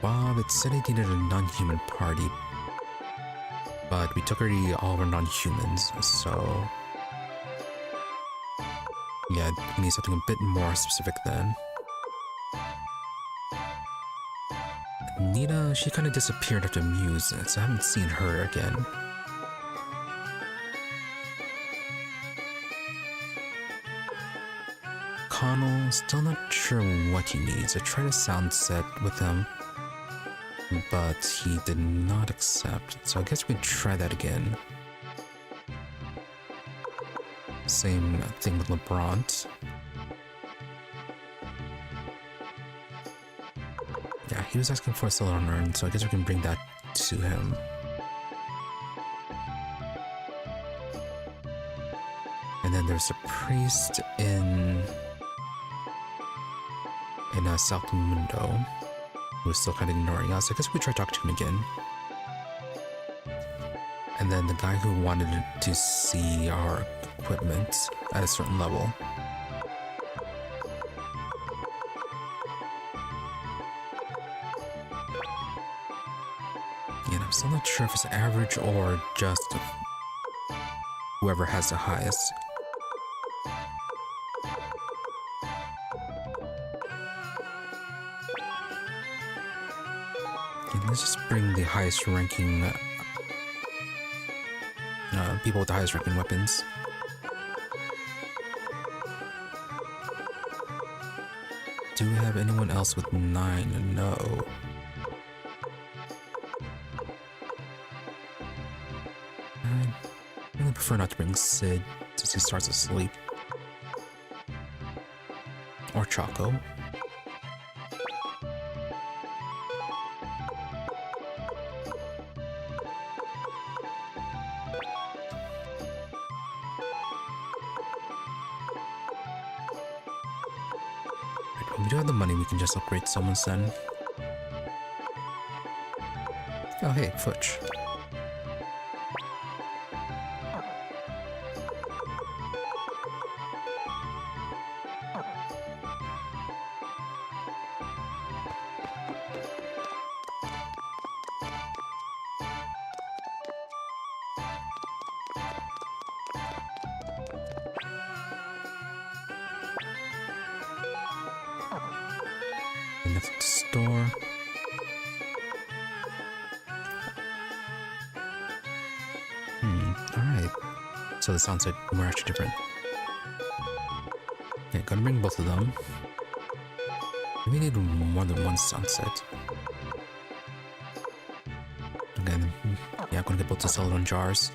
Bob, it said it needed a non-human party, but we took already all of our non-humans, so yeah, we need something a bit more specific then. Nita, she kind of disappeared after Muse, so I haven't seen her again. Connell, still not sure what he needs. I tried a sound set with him, but he did not accept, so I guess we can try that again. Same thing with LeBron. Yeah, he was asking for a still unearned, so I guess we can bring that to him. then there's a priest in South Mundo who's still kind of ignoring us. I guess we try to talk to him again. And then the guy who wanted to see our equipment at a certain level. And I'm still not sure if it's average or just whoever has the highest. And let's just bring the highest ranking people with the highest ranking weapons. Do we have anyone else with 9? No. I really prefer not to bring Sid since he starts asleep. Or Choco. When we do have the money, we can just upgrade someone's then. Oh hey, Futch. That's the store. Alright. So the sound said we're actually different. Yeah, gonna bring both of them. We need more than one sunset. Again, yeah, I'm gonna get both the Celadon jars.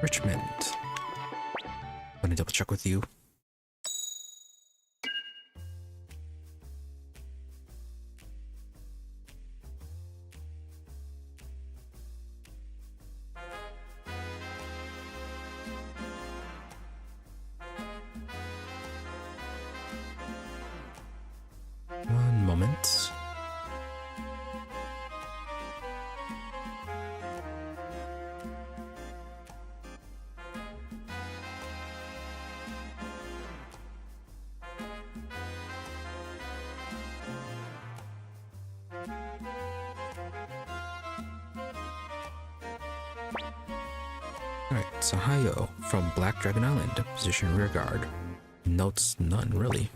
Richmond. I'm gonna double check with you. One moment. Alright, Sahayo from Black Dragon Island, position rear guard. Notes none, really.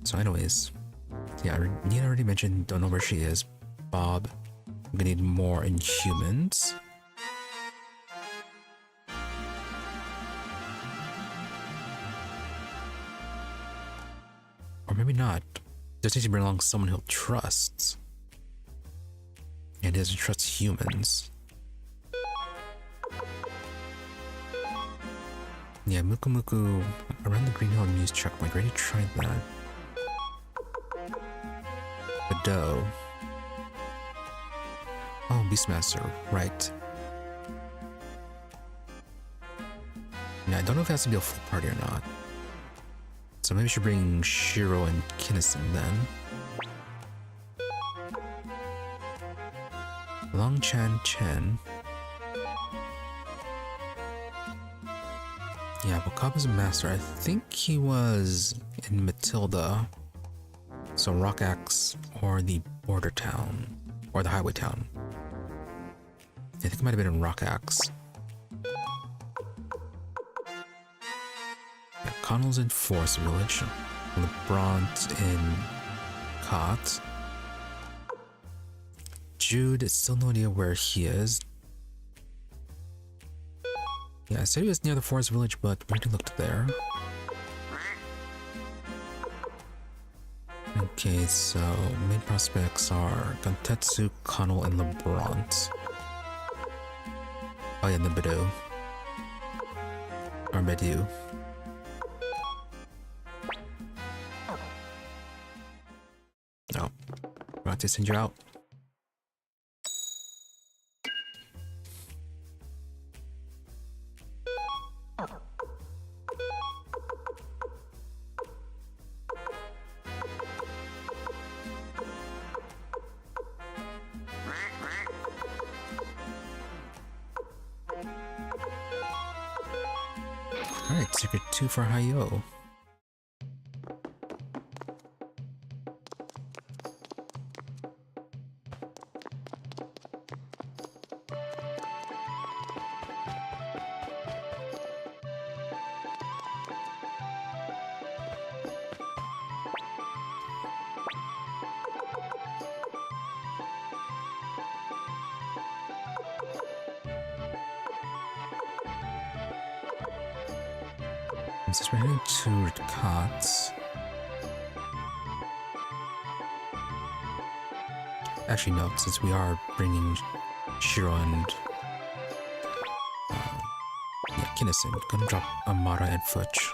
So anyways, yeah, Nina already mentioned, don't know where she is. Bob, I'm gonna need more Inhumans. Or maybe not. Just needs to bring along someone he'll trust. And he doesn't trust humans. Yeah, Muku Muku around the Green Hill Muse checkpoint. Ready to try that. Gordeau. Oh, Beastmaster, right. Yeah, I don't know if it has to be a full party or not. So maybe we should bring Shiro and Kinnison then. Long Chan Chen. Yeah, Wakaba's a master. I think he was in Matilda. So Rock Axe or the border town. Or the highway town. I think it might have been in Rock Axe. Yeah, Connell's in Forest Village. LeBron's in Cot. Jude, still no idea where he is. Yeah, I said he was near the Forest Village, but we already looked there. Okay, so main prospects are Gantetsu, Connell, and LeBront. Oh yeah, and the Bordeaux. Or Bedu. No. I'm about to send you out. Alright, Secret 2 for Hayo. Since we're heading to Katz. Actually, no, since we are bringing Shiro and Kinnison, gonna drop Amara and Futch.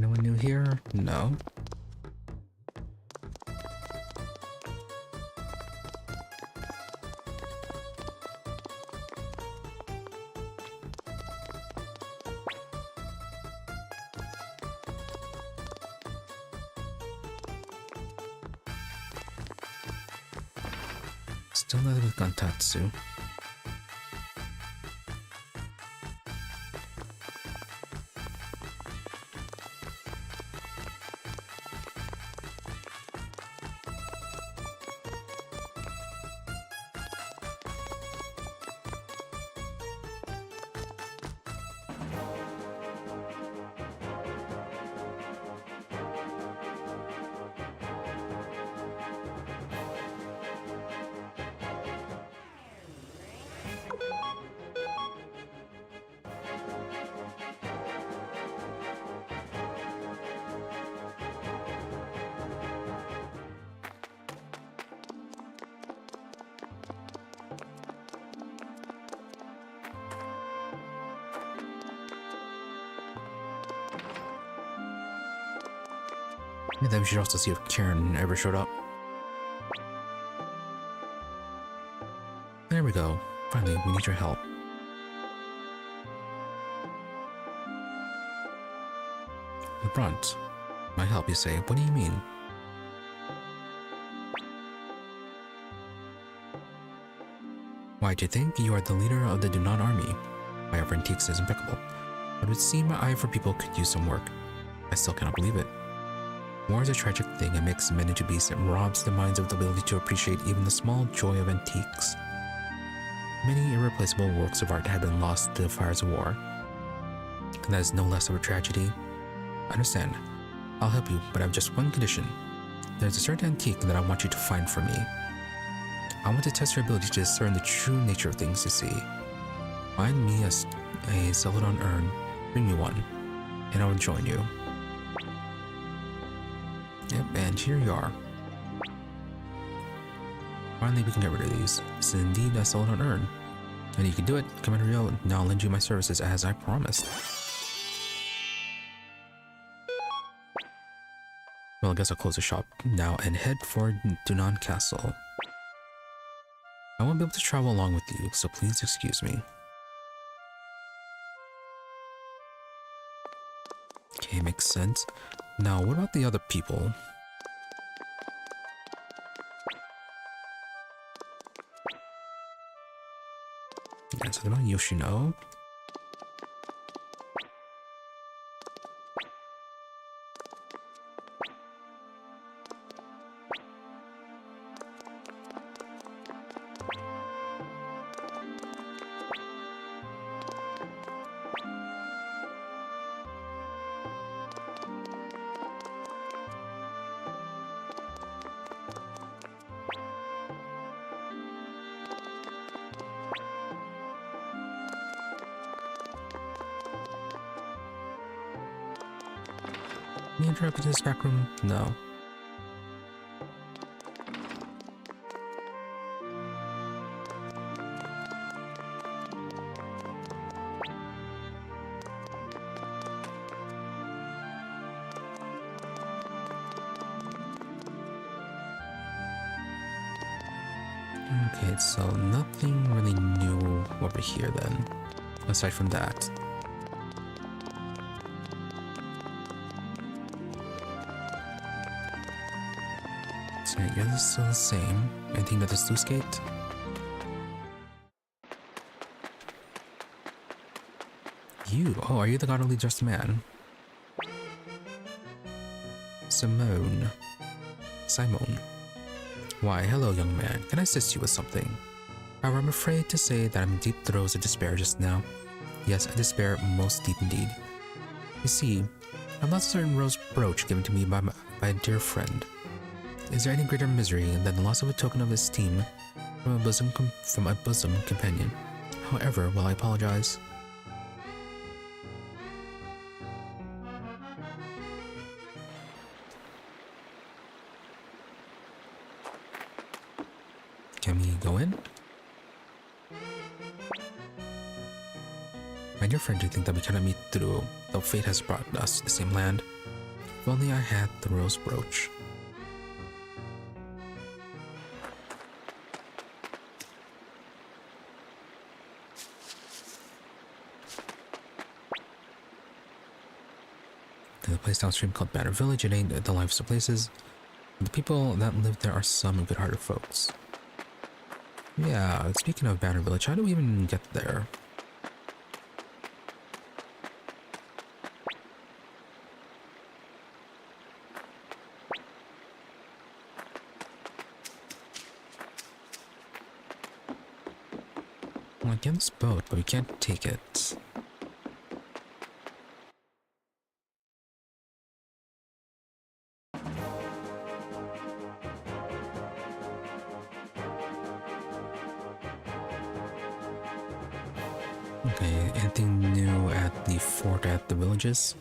No one new here? No. Still nothing with Gantatsu. Maybe we should also see if Karen ever showed up. There we go. Finally, we need your help. LeBront. My help, you say? What do you mean? Why do you think you are the leader of the Dunan army? My eye for antiques is impeccable, but it would seem my eye for people could use some work. I still cannot believe it. War is a tragic thing. It makes men into beasts and robs the minds of the ability to appreciate even the small joy of antiques. Many irreplaceable works of art have been lost to the fires of war, and that is no less of a tragedy. I understand. I'll help you, but I have just one condition. There's a certain antique that I want you to find for me. I want to test your ability to discern the true nature of things, you see. Find me a Celadon urn, bring me one, and I will join you. Yep, and here you are. Finally, we can get rid of these. This is indeed a Celadon urn. And you can do it, Commander Rio. Now I'll lend you my services as I promised. Well, I guess I'll close the shop now and head for Dunan Castle. I won't be able to travel along with you, so please excuse me. Okay, makes sense. Now, what about the other people? Yeah, so they're not Yoshino. Can you interrupt in this back room? No. Okay, so nothing really new over here then, aside from that. So I guess it's still the same. Anything but the sluice gate? You? Oh, are you the gaudily dressed man? Simone. Why, hello, young man. Can I assist you with something? However, I'm afraid to say that I'm in deep throes of despair just now. Yes, I despair most deep indeed. You see, I've lost a certain rose brooch given to me by a dear friend. Is there any greater misery than the loss of a token of esteem from a bosom companion? However, while I apologize, can we go in? My dear friend, do you think that we cannot meet through, though fate has brought us to the same land? If only I had the rose brooch. The place downstream called Banner Village, it ain't the livest of places. The people that live there are some good-hearted folks. Yeah, speaking of Banner Village, how do we even get there? Well, I get this boat, but we can't take it. Okay, anything new at the fort at the villages?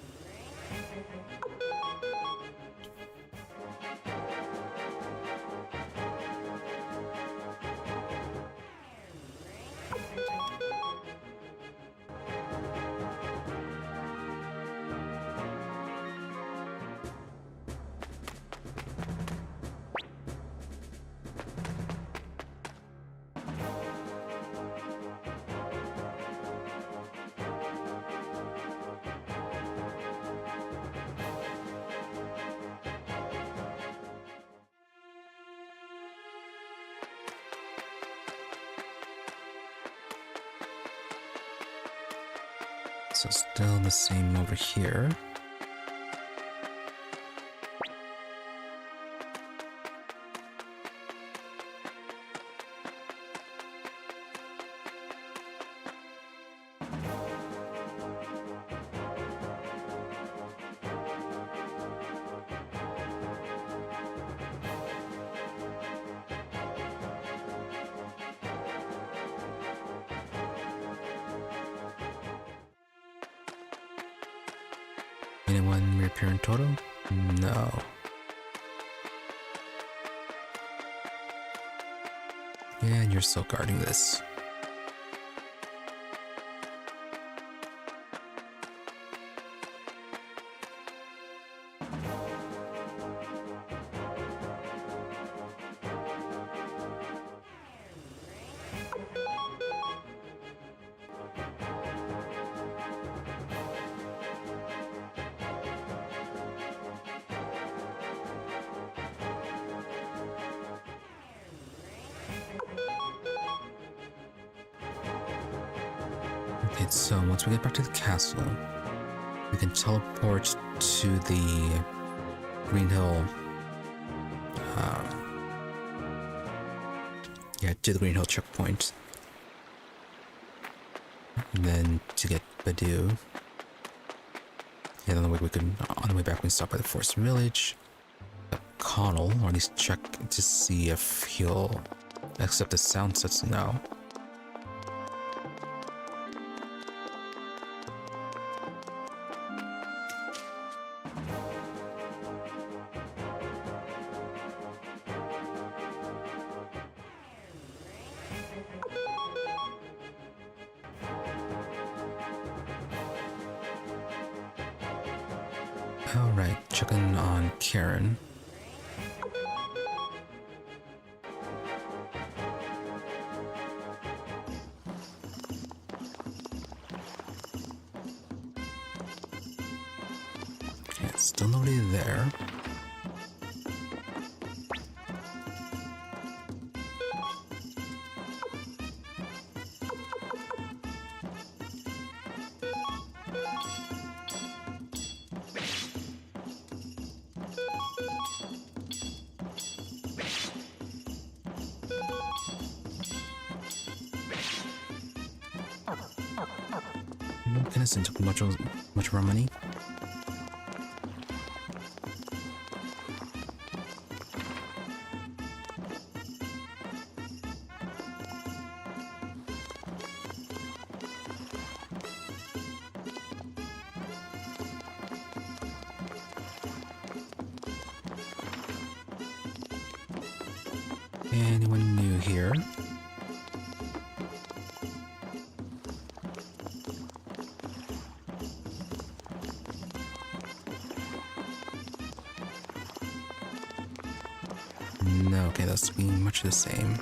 So still the same over here. Anyone reappear in total? No. And you're still guarding this. Okay, so once we get back to the castle, we can teleport to the Green Hill. Yeah, to the Green Hill checkpoint. And then to get Badu. And on the way back we can stop by the Forest Village. Connell, or at least check to see if he'll accept the sound sets now. Alright, checking on Karen. Okay, still nobody there. Innocent took much of our money. Anyone new here? No, okay, that's being much the same.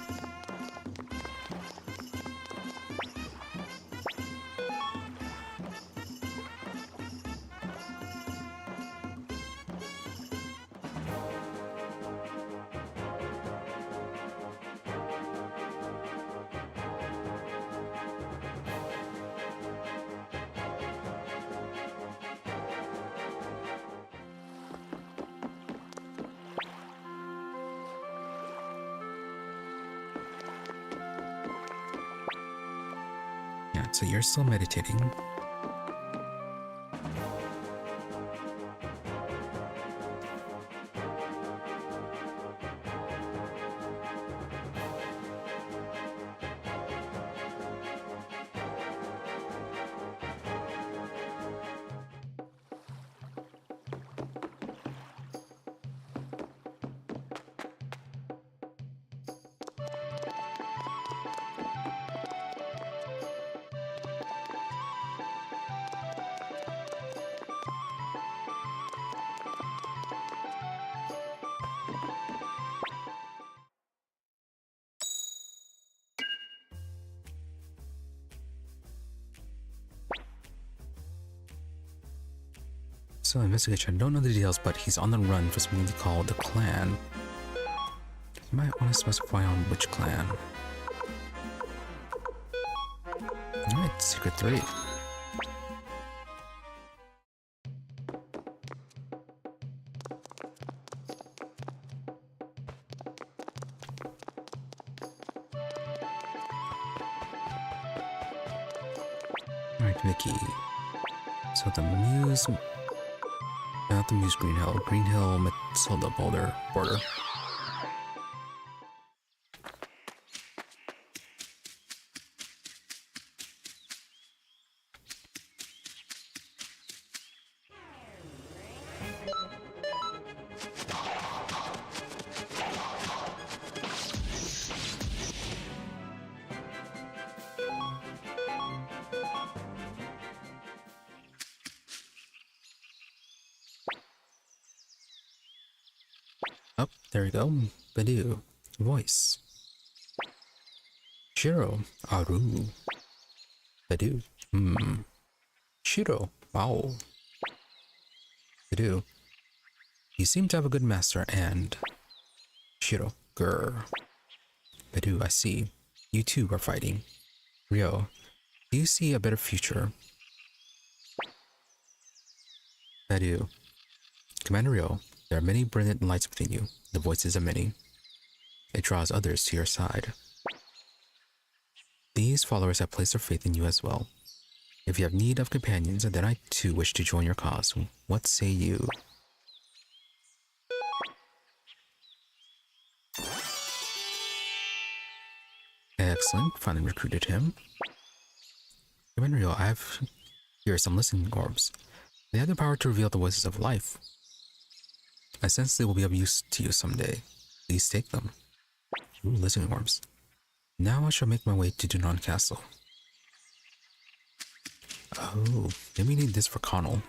Yeah, so you're still meditating. So investigation, I don't know the details, but he's on the run for something called the clan. You might want to specify on which clan. Alright, Secret 3. Alright, Viki. So the Muse... Not the Muse Green Hill, Matilda border. Oh, there we go. Badu. Voice. Shiro. Aru. Badu. Shiro. Wow. Badu. You seem to have a good master and... Shiro. Grr. Badu, I see. You two are fighting. Ryo. Do you see a better future? I do. Commander Rio, there are many brilliant lights within you, the voices of many. It draws others to your side. These followers have placed their faith in you as well. If you have need of companions, then I too wish to join your cause. What say you? Excellent, finally recruited him. Commander Rio, here are some listening orbs. They have the power to reveal the voices of life. I sense they will be of use to you someday. Please take them. Ooh, listening orbs. Now I shall make my way to Dunan Castle. Oh, maybe we need this for Connell.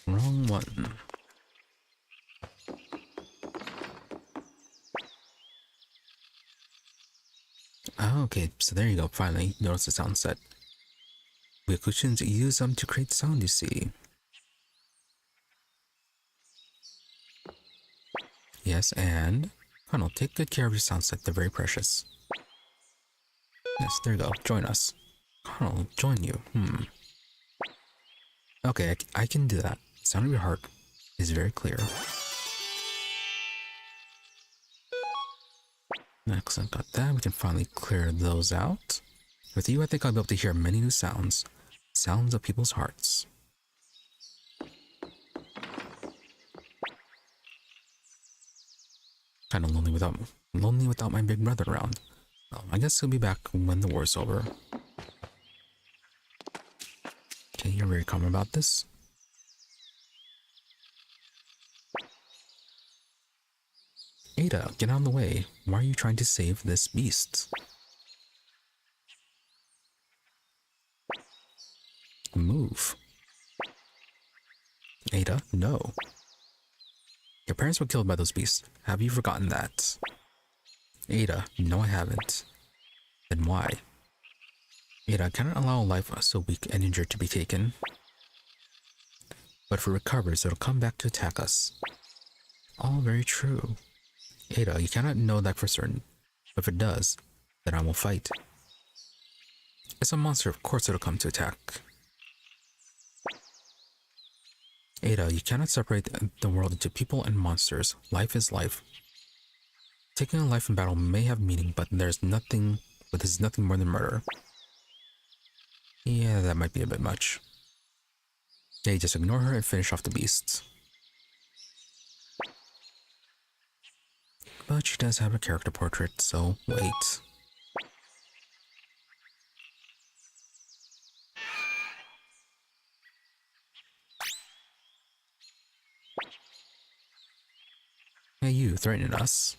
Wrong one. Oh, okay, so there you go, finally. Notice the sound set. We have cushions, use them to create sound, you see. Yes, and Connell, take good care of your sound set, they're very precious. Yes, there you go, join us. Connell, join you, Okay, I can do that. Sound of your heart is very clear. Excellent, got that. We can finally clear those out. With you, I think I'll be able to hear many new sounds. Sounds of people's hearts. Kind of lonely without my big brother around. Well, I guess he'll be back when the war's over. Okay, you're very calm about this. Ada, get out of the way. Why are you trying to save this beast? Move. Ada, no. Your parents were killed by those beasts. Have you forgotten that? Ada, no I haven't. Then why? Ada, I cannot allow a life so weak and injured to be taken. But if it recovers, it'll come back to attack us. All very true. Ada, you cannot know that for certain. But if it does, then I will fight. It's a monster, of course it'll come to attack. Ada, you cannot separate the world into people and monsters. Life is life. Taking a life in battle may have meaning, but this is nothing more than murder. Yeah, that might be a bit much. Yeah, just ignore her and finish off the beasts. But she does have a character portrait, so wait. Hey, you threatening us?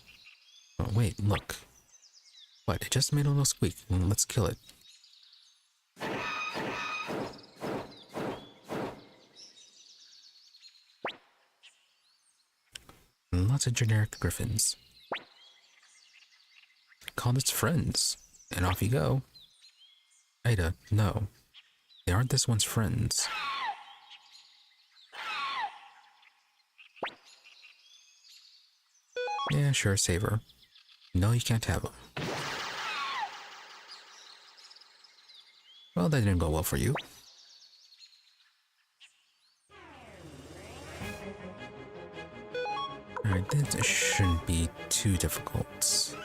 Oh, wait, look. What? It just made a little squeak. Let's kill it. Lots of generic griffins. Called its friends, and off you go. Ada, no. They aren't this one's friends. Yeah, sure, save her. No, you can't have them. Well, that didn't go well for you. Alright, this shouldn't be too difficult.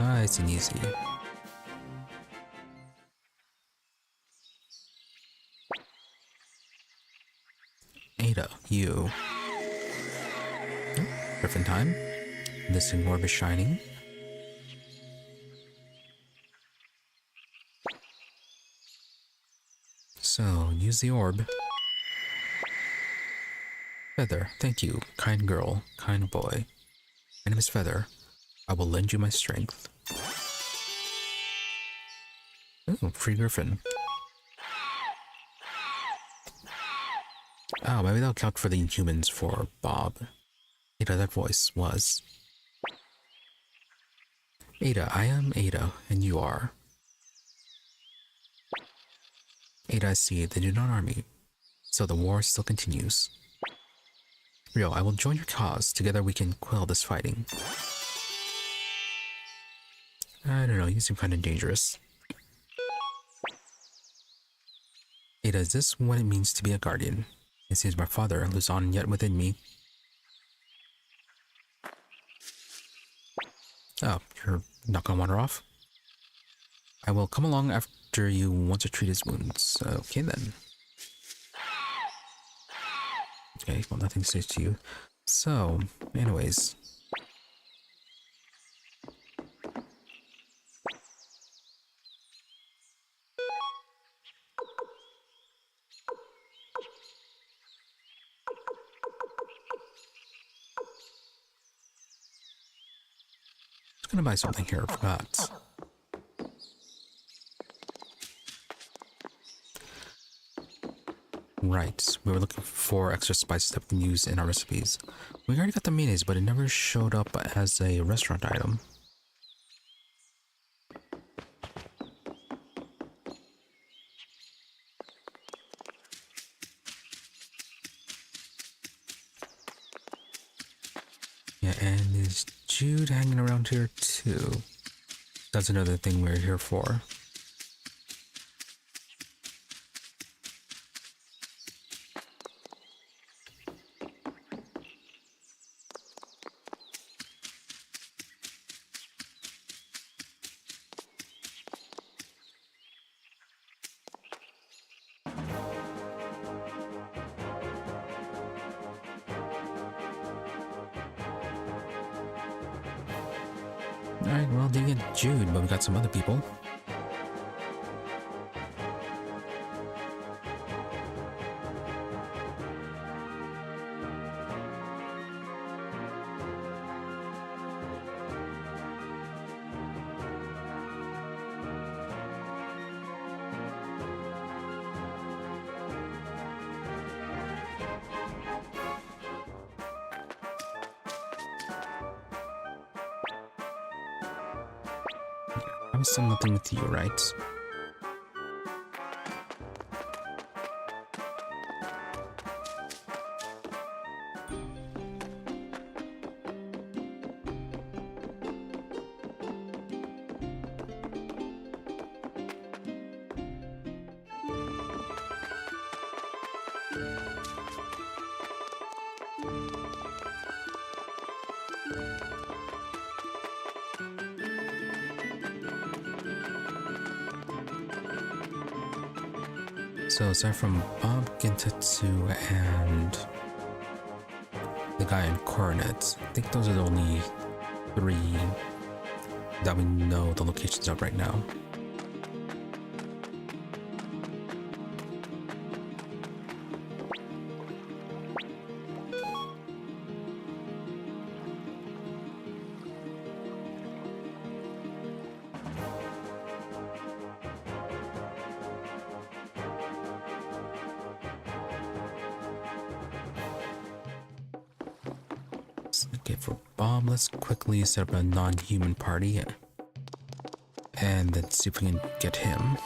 Nice and easy. Ada, you. Oh, Griffin time. This orb is shining. So, use the orb. Feather, thank you, kind girl, kind boy. My name is Feather. I will lend you my strength. Oh, free Griffin. Oh, maybe that'll count for the Inhumans for Bob. Ada, that voice was. Ada, I am Ada, and you are. Ada, I see the Dunan army, so the war still continues. Rio, I will join your cause. Together we can quell this fighting. I don't know, you seem kind of dangerous. Ada, is this what it means to be a guardian? It seems my father lives on yet within me. Oh, you're not gonna wander off? I will come along after you want to treat his wounds. Okay then. Okay, well nothing says to you. So, anyways. I'm gonna buy something here, I forgot. Right, we were looking for extra spices that we can use in our recipes. We already got the mayonnaise, but it never showed up as a restaurant item. Yeah, and is Jude hanging around here too? That's another thing we're here for. Alright, well, didn't get Jude, but we got some other people. I'm still nothing with you, right? So aside from Bob Gintatsu and the guy in Coronet, I think those are the only 3 that we know the locations of right now. Okay, for Bob, let's quickly set up a non-human party and then see if we can get him.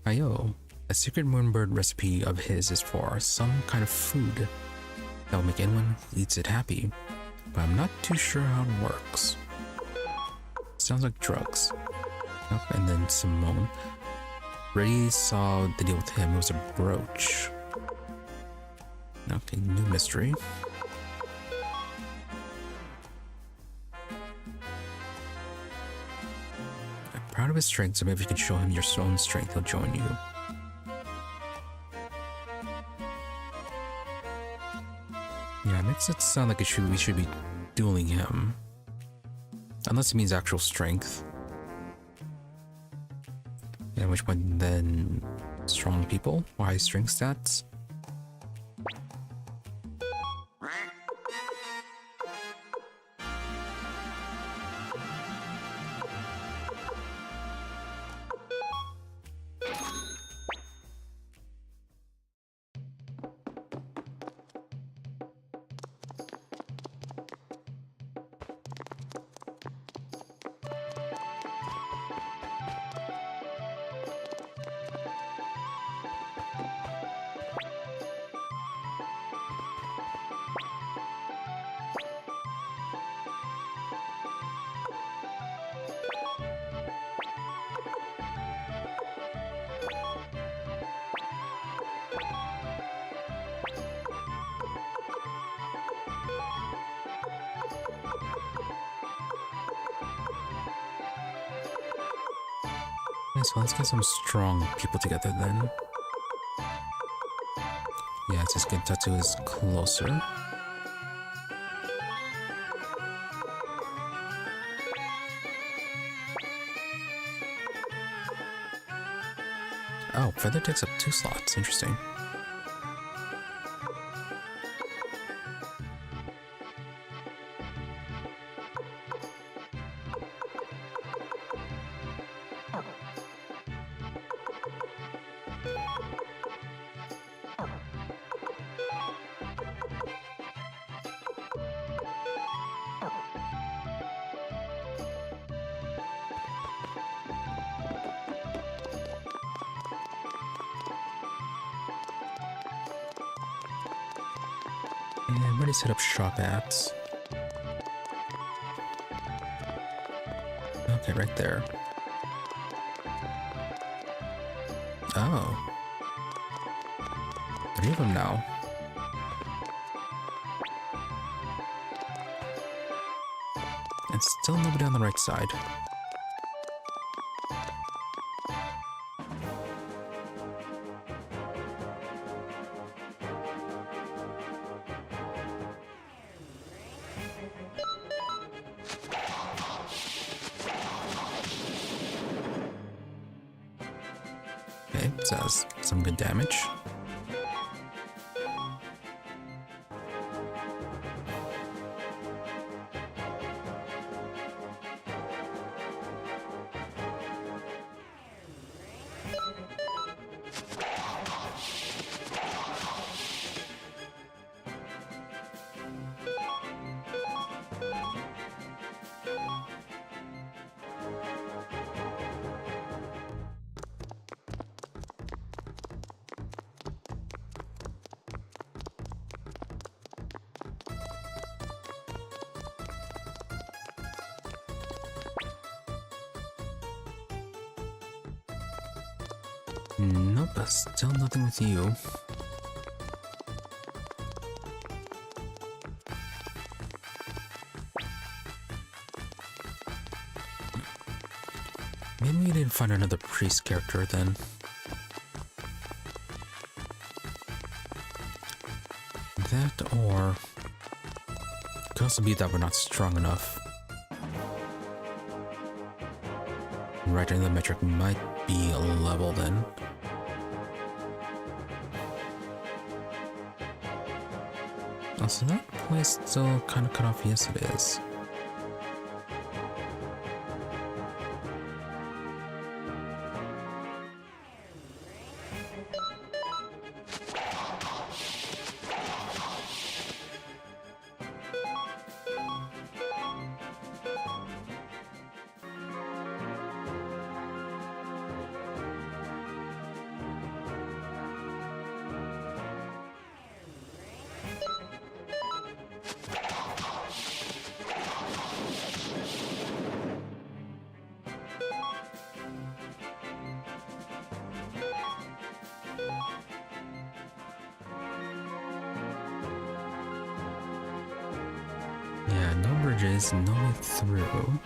Ayo. A secret moonbird recipe of his is for some kind of food that will make anyone who eats it happy, but I'm not too sure how it works. Sounds like drugs. Yep, and then Simone. Already saw the deal with him. It was a brooch. Okay, new mystery. I'm proud of his strength, so maybe if you can show him your own strength, he'll join you. Yeah, it makes it sound like we should be dueling him. Unless it means actual strength. At which point then strong people, high strength stats. So let's get some strong people together then. Yeah, it's just Gintatsu is closer. Oh, Feather takes up 2 slots. Interesting. And where do you set up shop at? Okay, right there. Oh. 3 of them now. And still nobody on the right side. Okay, so that's some good damage. Nope, still nothing with you. Maybe we need to find another priest character then. That or... it could also be that we're not strong enough. Right, and the metric might be a level then. Also, that place still kind of cut off. Yes, it is. Yeah, no bridges, no way through.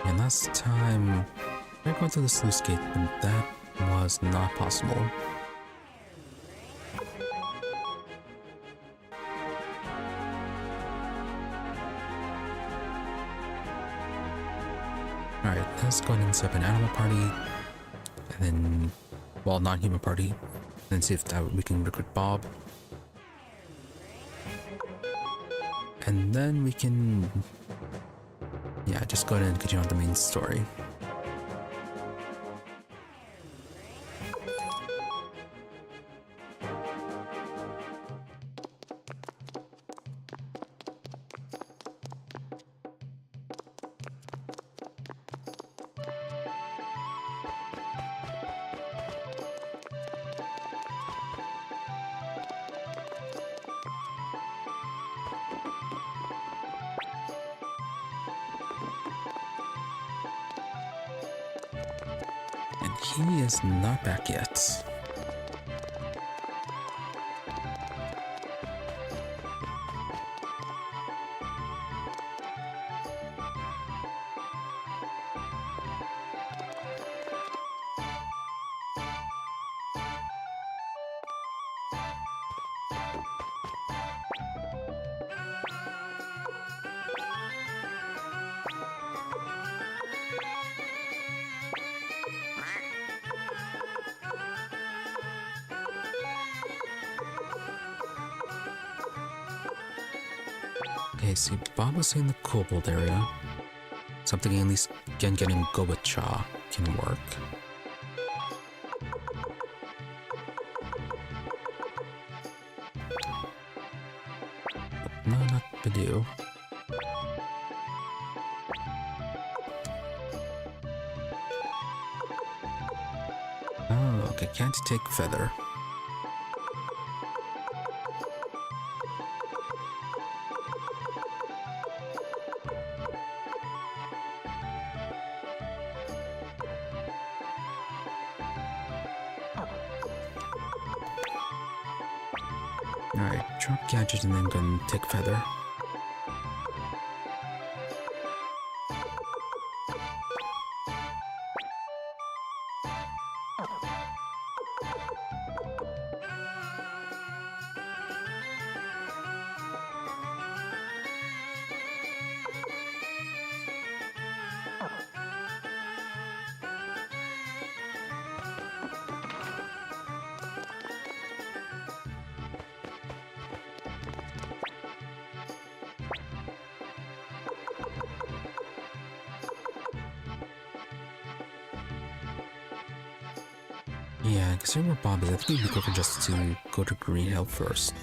And last time, we were going through the sluice gate, but that was not possible. Alright, let's go ahead and set up an animal party, and then, well, non-human party, and then see if we can recruit Bob. And then we can, yeah, just go ahead and continue on the main story. And he is not back yet. Okay, see, Bob was in the kobold area. Something at least getting Gobacha can work. No, not Badoo. Oh, okay, can't take Feather. Alright, drop Gadget and then go and take Feather. Yeah, considering where Bob is, I think it'd be quicker just to go to Green Hill first.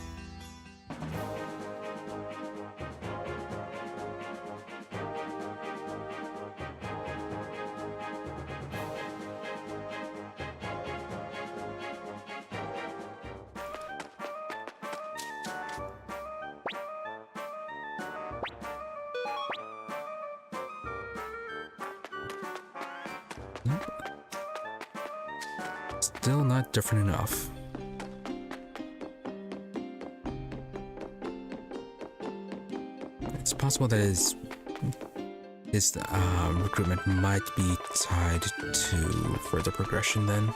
Nope. Still not different enough. It's possible that his recruitment might be tied to further progression then.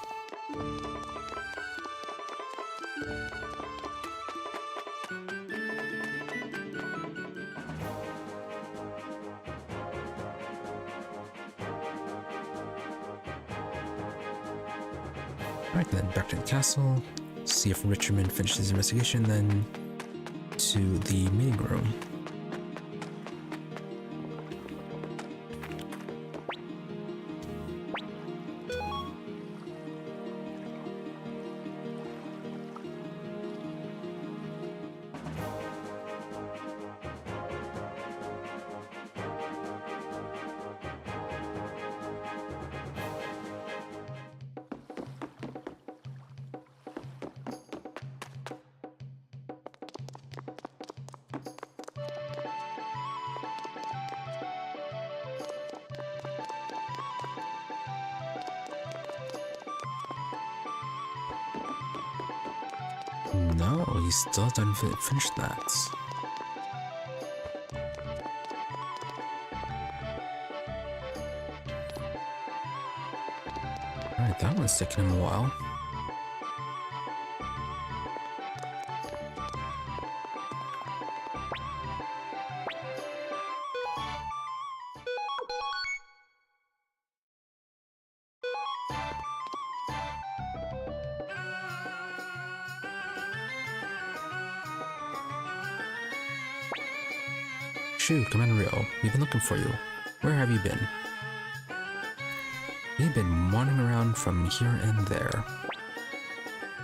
Alright then, back to the castle, see if Richmond finishes his investigation, then to the meeting room. No, he still didn't finish that. Alright, that one's taking him a while. Shoo, Commander Rio, we've been looking for you. Where have you been? We've been wandering around from here and there.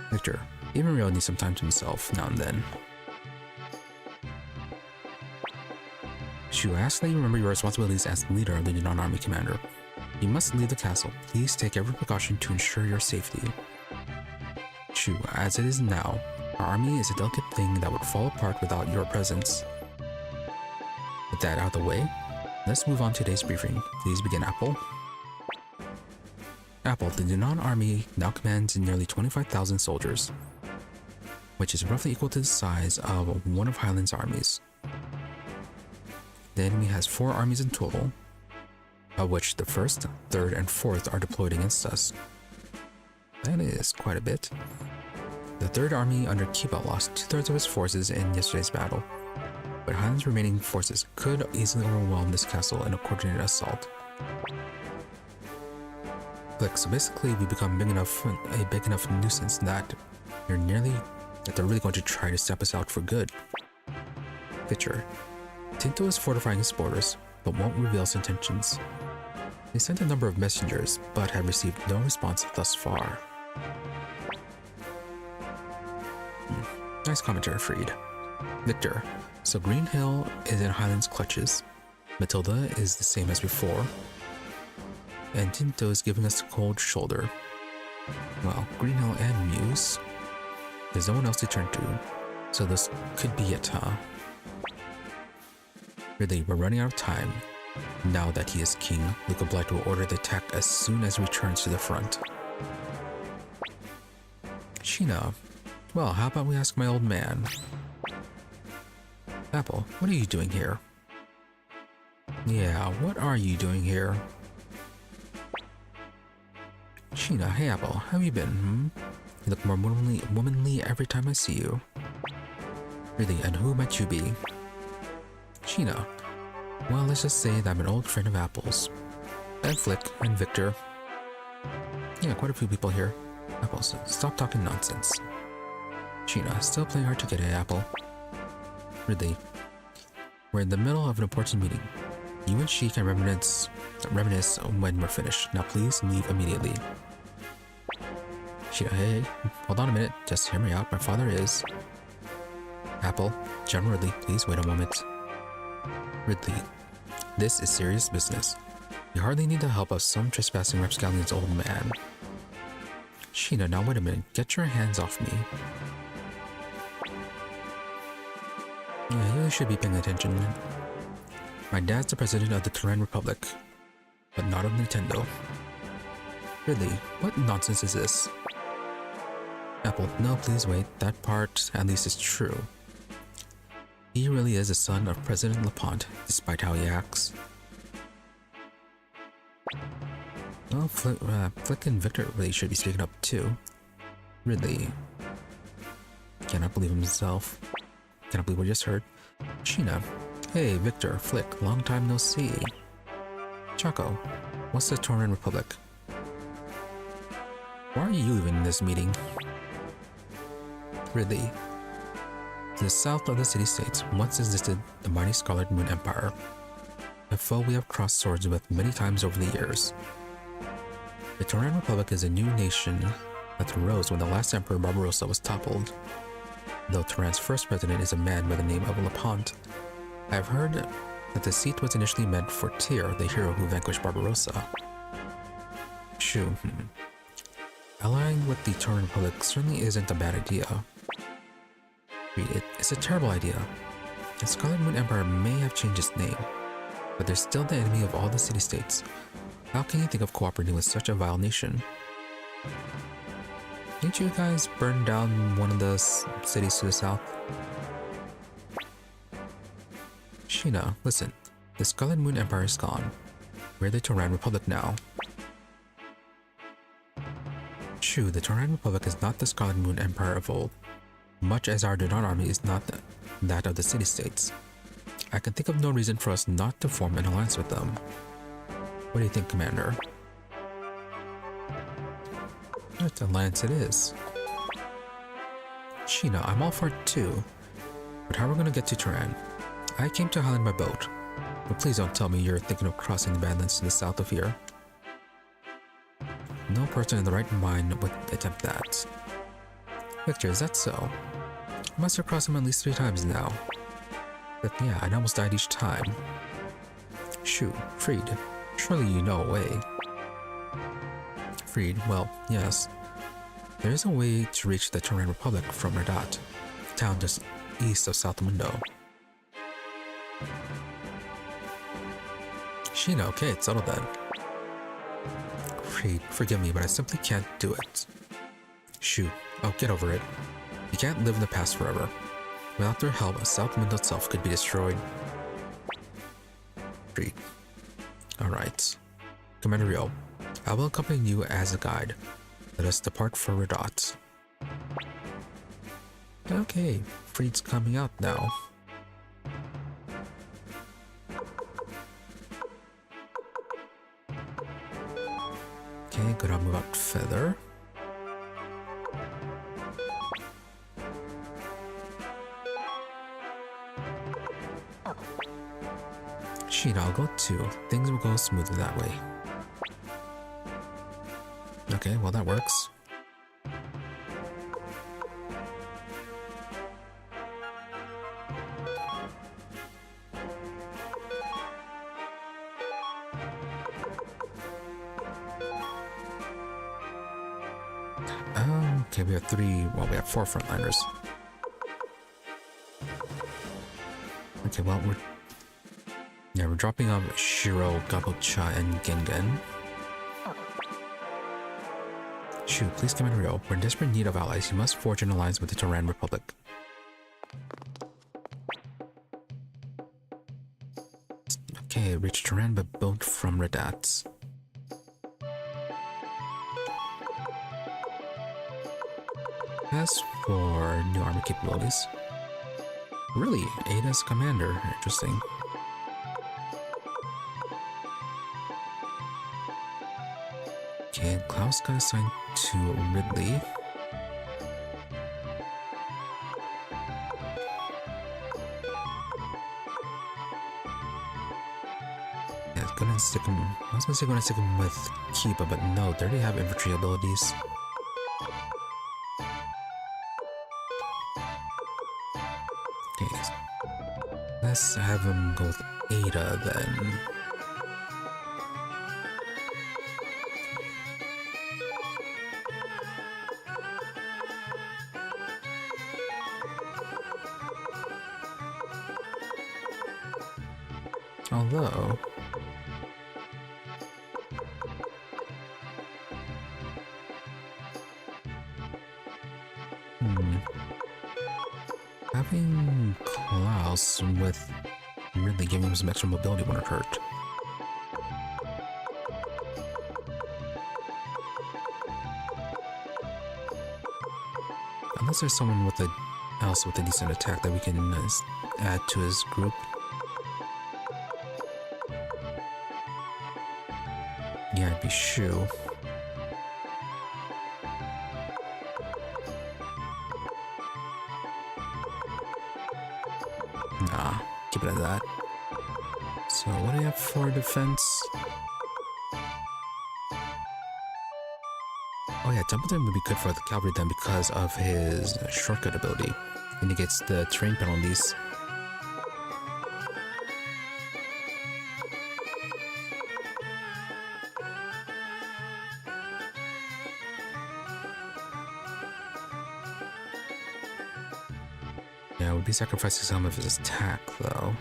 Victor, even Rio needs some time to himself now and then. Shoo, I ask that you remember your responsibilities as the leader of the Dunan Army, Commander. You must leave the castle. Please take every precaution to ensure your safety. Shoo, as it is now, our army is a delicate thing that would fall apart without your presence. With that out of the way, let's move on to today's briefing. Please begin, Apple. Apple, the Dunan army now commands nearly 25,000 soldiers, which is roughly equal to the size of one of Highland's armies. The enemy has 4 armies in total, of which the 1st, 3rd, and 4th are deployed against us. That is quite a bit. The 3rd army under Kiba lost 2/3 of its forces in yesterday's battle, but Highland's remaining forces could easily overwhelm this castle in a coordinated assault. Click, so basically we become a big enough nuisance that they're really going to try to step us out for good. Picture. Tinto is fortifying his borders, but won't reveal his intentions. They sent a number of messengers, but have received no response thus far. Nice commentary, Freed. Victor. So Green Hill is in Highland's clutches, Matilda is the same as before, and Tinto is giving us a cold shoulder. Well, Green Hill and Muse. There's no one else to turn to, so this could be it, huh? Really, we're running out of time. Now that he is king, Luca Blight will order the attack as soon as he returns to the front. Sheena. Well, how about we ask my old man? Apple, what are you doing here? Yeah, what are you doing here? Sheena, hey Apple, how have you been, You look more womanly every time I see you. Really, and who might you be? Sheena. Well, let's just say that I'm an old friend of Apple's. And Flick, and Victor. Yeah, quite a few people here. Apple, so stop talking nonsense. Sheena, still playing hard to get, Apple? Really. We're in the middle of an important meeting. You and she can reminisce when we're finished. Now please leave immediately. Sheena, hey, hold on a minute. Just hear me out. My father is... Apple, General Ridley, please wait a moment. Ridley, this is serious business. You hardly need the help of some trespassing rapscallion's old man. Sheena, now wait a minute. Get your hands off me. Yeah, you should be paying attention. My dad's the president of the Terran Republic, but not of Nintendo. Really? What nonsense is this? Apple, no, please wait. That part, at least, is true. He really is the son of President LaPont, despite how he acts. Well, Flick and Victor really should be speaking up too. Really. Cannot believe himself. Cannot believe what I just heard. Sheena. Hey, Victor, Flick, long time no see. Chaco, what's the Tauran Republic? Why are you even in this meeting? Really? To the south of the city-states once existed the mighty Scarlet Moon Empire, a foe we have crossed swords with many times over the years. The Tauran Republic is a new nation that arose when the last Emperor Barbarossa was toppled. Though Tauran's first president is a man by the name of LaPont, I have heard that the seat was initially meant for Tyr, the hero who vanquished Barbarossa. Shoo. Allying with the Tauran Republic certainly isn't a bad idea. It's a terrible idea. The Scarlet Moon Empire may have changed its name, but they're still the enemy of all the city-states. How can you think of cooperating with such a vile nation? Didn't you guys burn down one of the cities to the south? Sheena, listen. The Scarlet Moon Empire is gone. We're the Tauran Republic now. True, the Tauran Republic is not the Scarlet Moon Empire of old, much as our Dunan army is not that of the city-states. I can think of no reason for us not to form an alliance with them. What do you think, Commander? What alliance it is? Sheena, I'm all for it too. But how are we going to get to Tauran? I came to Highland by boat, but please don't tell me you're thinking of crossing the Badlands to the south of here. No person in the right mind would attempt that. Victor, is that so? I must have crossed him at least 3 times now. But yeah, I almost died each time. Shoo, Freed, surely you know a way. Freed, well, yes. There is a way to reach the Tauran Republic from Radat, a town just east of South Mundo. Sheena, okay, it's settled then. Freed, forgive me, but I simply can't do it. Shoo, oh, get over it. You can't live in the past forever. Without their help, South Mundo itself could be destroyed. Freed. Alright. Commander Rio, I will accompany you as a guide. Let us depart for Radat. Okay, Freed's coming out now. Okay, gonna move out further. Sheena, I'll go too. Things will go smoother that way. Okay, well that works. Okay, we have 4 frontliners. Okay, well we're dropping off Shiro, Gabocha, and Gengen. Shoo, please come in, Rio. We're in desperate need of allies. You must forge an alliance with the Tauran Republic. Okay, reach Tauran by boat from Radat. As for new army capabilities, really, Ada's commander, interesting. Okay, Klaus got assigned to Ridley. Yeah, gonna stick him. I was gonna say gonna stick him with Kiba, but no, they already have infantry abilities. Okay, let's have him go with Ada then. Although having Klaus with really giving him some extra mobility when it hurt. Unless there's someone else with a decent attack that we can add to his group. Yeah, it'd be Shu. Nah, keep it at that. So what do you have for defense? Oh yeah, Templeton would be good for the cavalry then because of his shortcut ability. And he gets the terrain penalties. Yeah, would be sacrificing some of his attack though.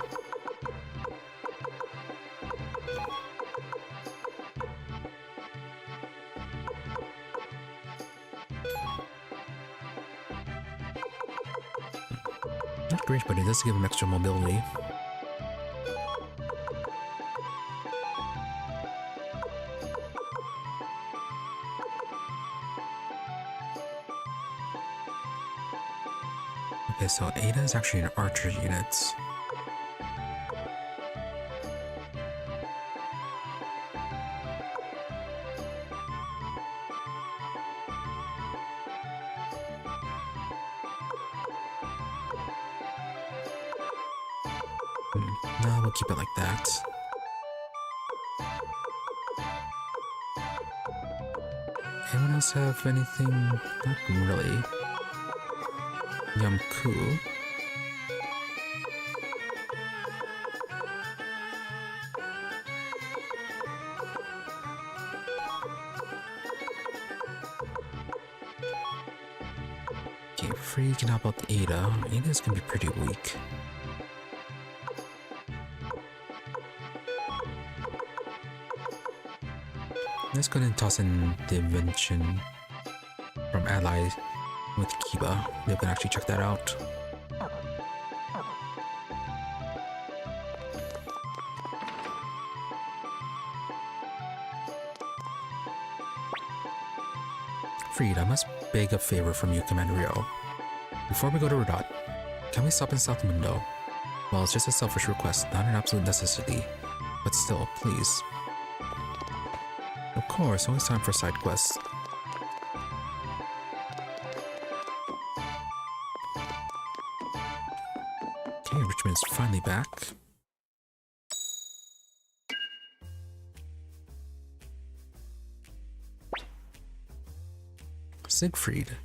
Not great, but it does give him extra mobility. Okay, so Ada is actually an archer unit. No, we'll keep it like that. Anyone else have anything? Not really. Yamku. Okay, Free can help out Ada. Ada's gonna be pretty weak. Let's go ahead and toss in the invention from Ally with Kiba. We can actually check that out. Freed, I must beg a favor from you, Commander Rio. Before we go to Rodot, can we stop in South Mundo? Well, it's just a selfish request, not an absolute necessity. But still, please. Of course, always time for side quests. Okay, Richmond's finally back. Siegfried.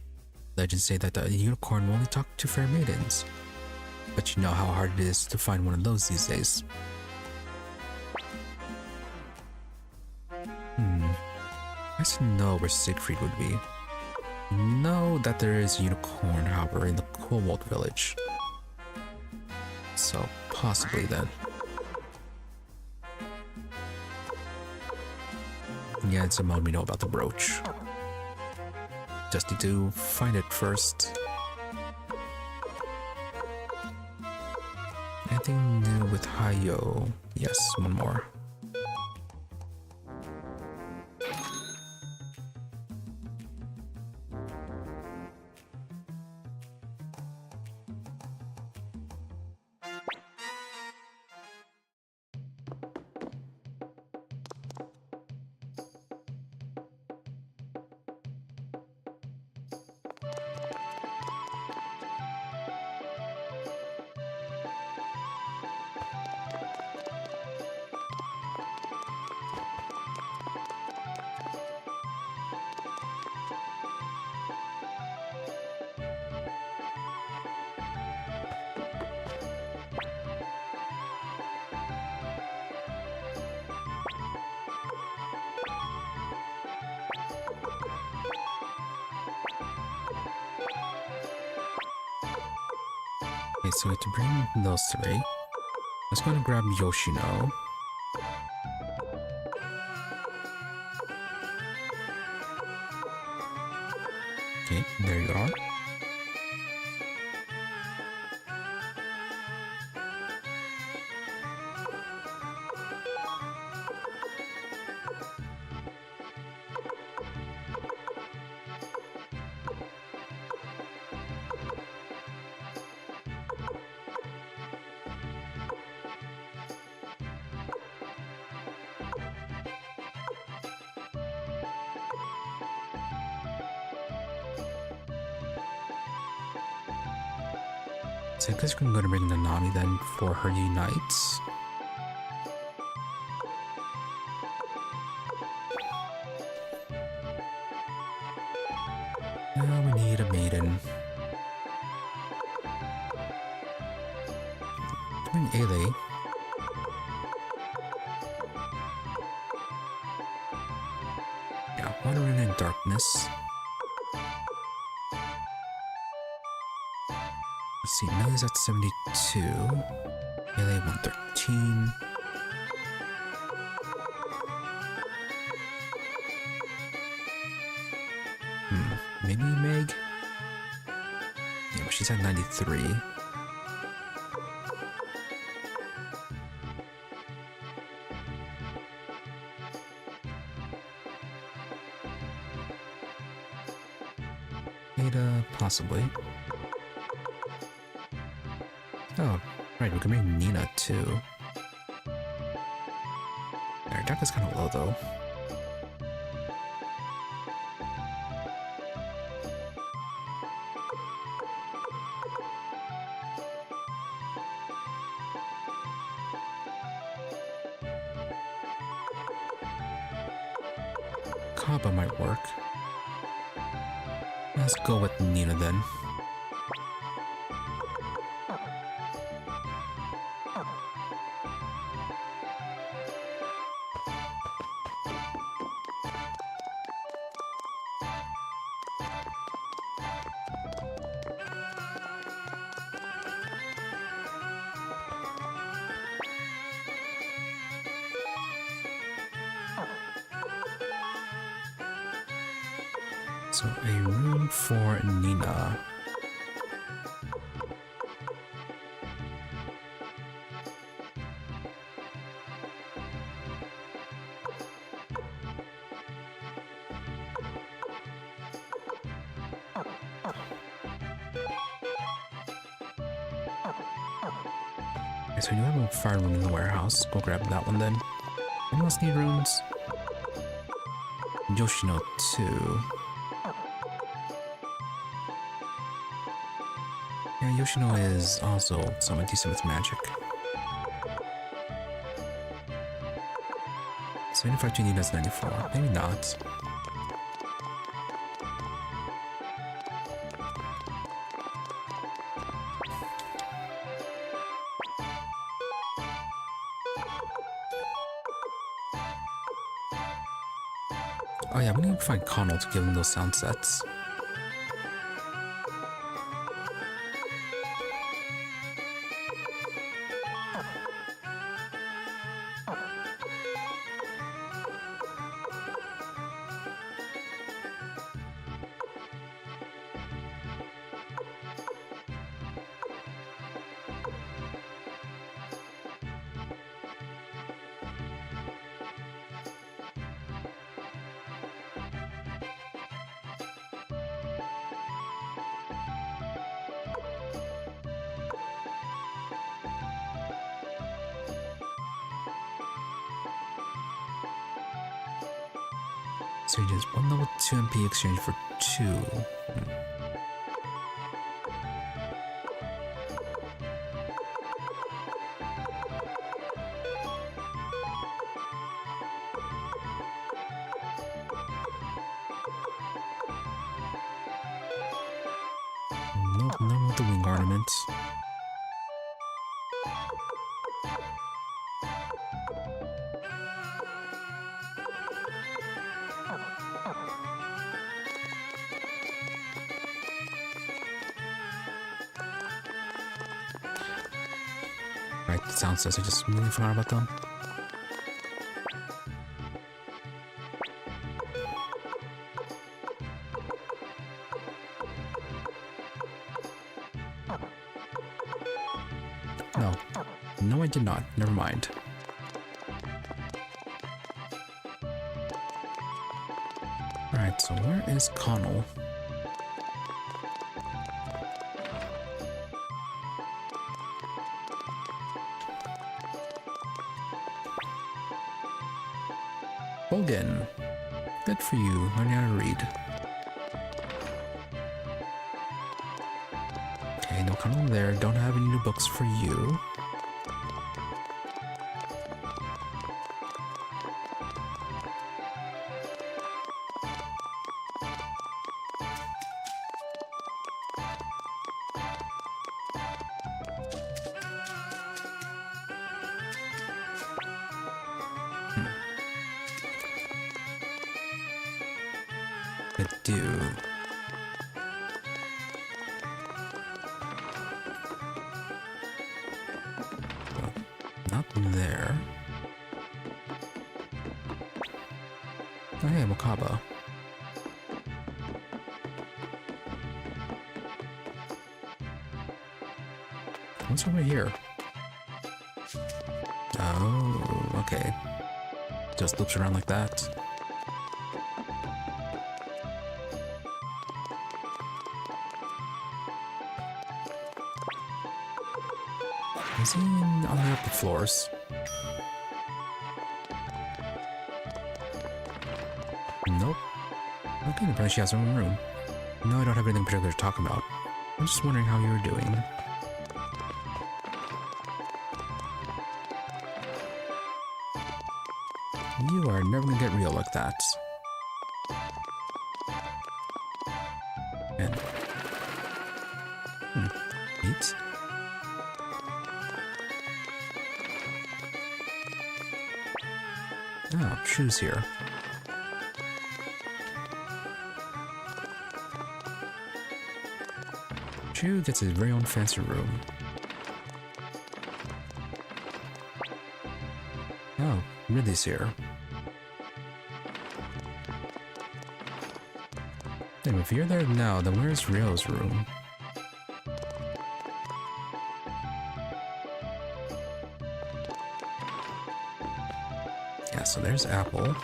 Legends say that the unicorn will only talk to fair maidens. But you know how hard it is to find one of those these days. I just know where Siegfried would be. Know that there is a unicorn, however, in the Cobalt village. So, possibly then. Yeah, it's about me know about the brooch. Just need to find it first. Anything new with Hayo? Yes, one more. Okay, so we have to bring those three. Let's go and grab Yoshino. Okay, there you are. So I guess we're going to bring KONAMI then for her unites. Now we need a maiden. Bring Ale. Yeah, Wandering in Darkness. Let's see, Millie's at 72. LA 113. Maybe Meg? Yeah, but she's at 93. Ada, possibly. Oh, right, we can bring Nina too. Our deck is kind of low though. Kaba might work. Let's go with Nina then. So a room for Nina. Okay, so you have a fire room in the warehouse. Go grab that one then. Anyone else need rooms? Yoshino too. Yeah, Yoshino is also somewhat decent with magic. 75 to Nina's 94. Maybe not. Oh yeah, we need to find Connell to give him those sound sets. So it is 1 level 2 MP exchange for 2. Nope, none with the wing ornaments. Right, the sound says I just really forgot about them. No. No, I did not. Never mind. Alright, so where is Connell? Hogan. Good for you. Learning how to read. Okay, Okay, no Connell there. Don't have any new books for you. I do. Not there. Oh, hey, Mokaba. What's over here? Oh, okay. Just loops around like that. Is he on the upper floors? Nope. Okay, apparently she has her own room. No, I don't have anything particular to talk about. I'm just wondering how you're doing. You are never gonna get real like that. And... neat. Oh, shoes here. Chu gets his very own fancy room. Oh, Ridley's here. Damn, if you're there now, then where's Ryo's room? Yeah, so there's Apple.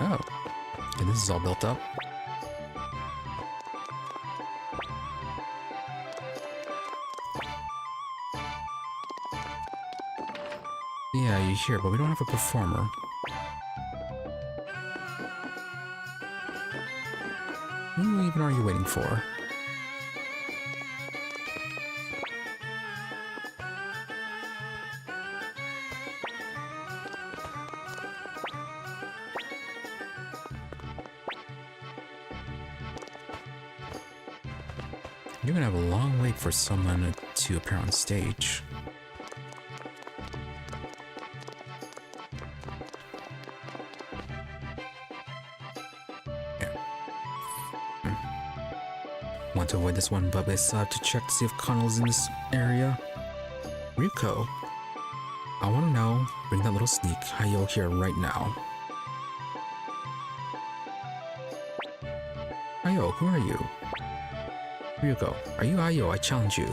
Oh, and this is all built up. Yeah, you're here, but we don't have a performer. Who even are you waiting for? You're gonna have a long wait for someone to appear on stage. Want to avoid this one, but I still have to check to see if Connell's in this area. Ryuko, I want to know, bring that little sneak Hayo here right now. Hayo, who are you? Ryuko, are you Hayo? I challenge you.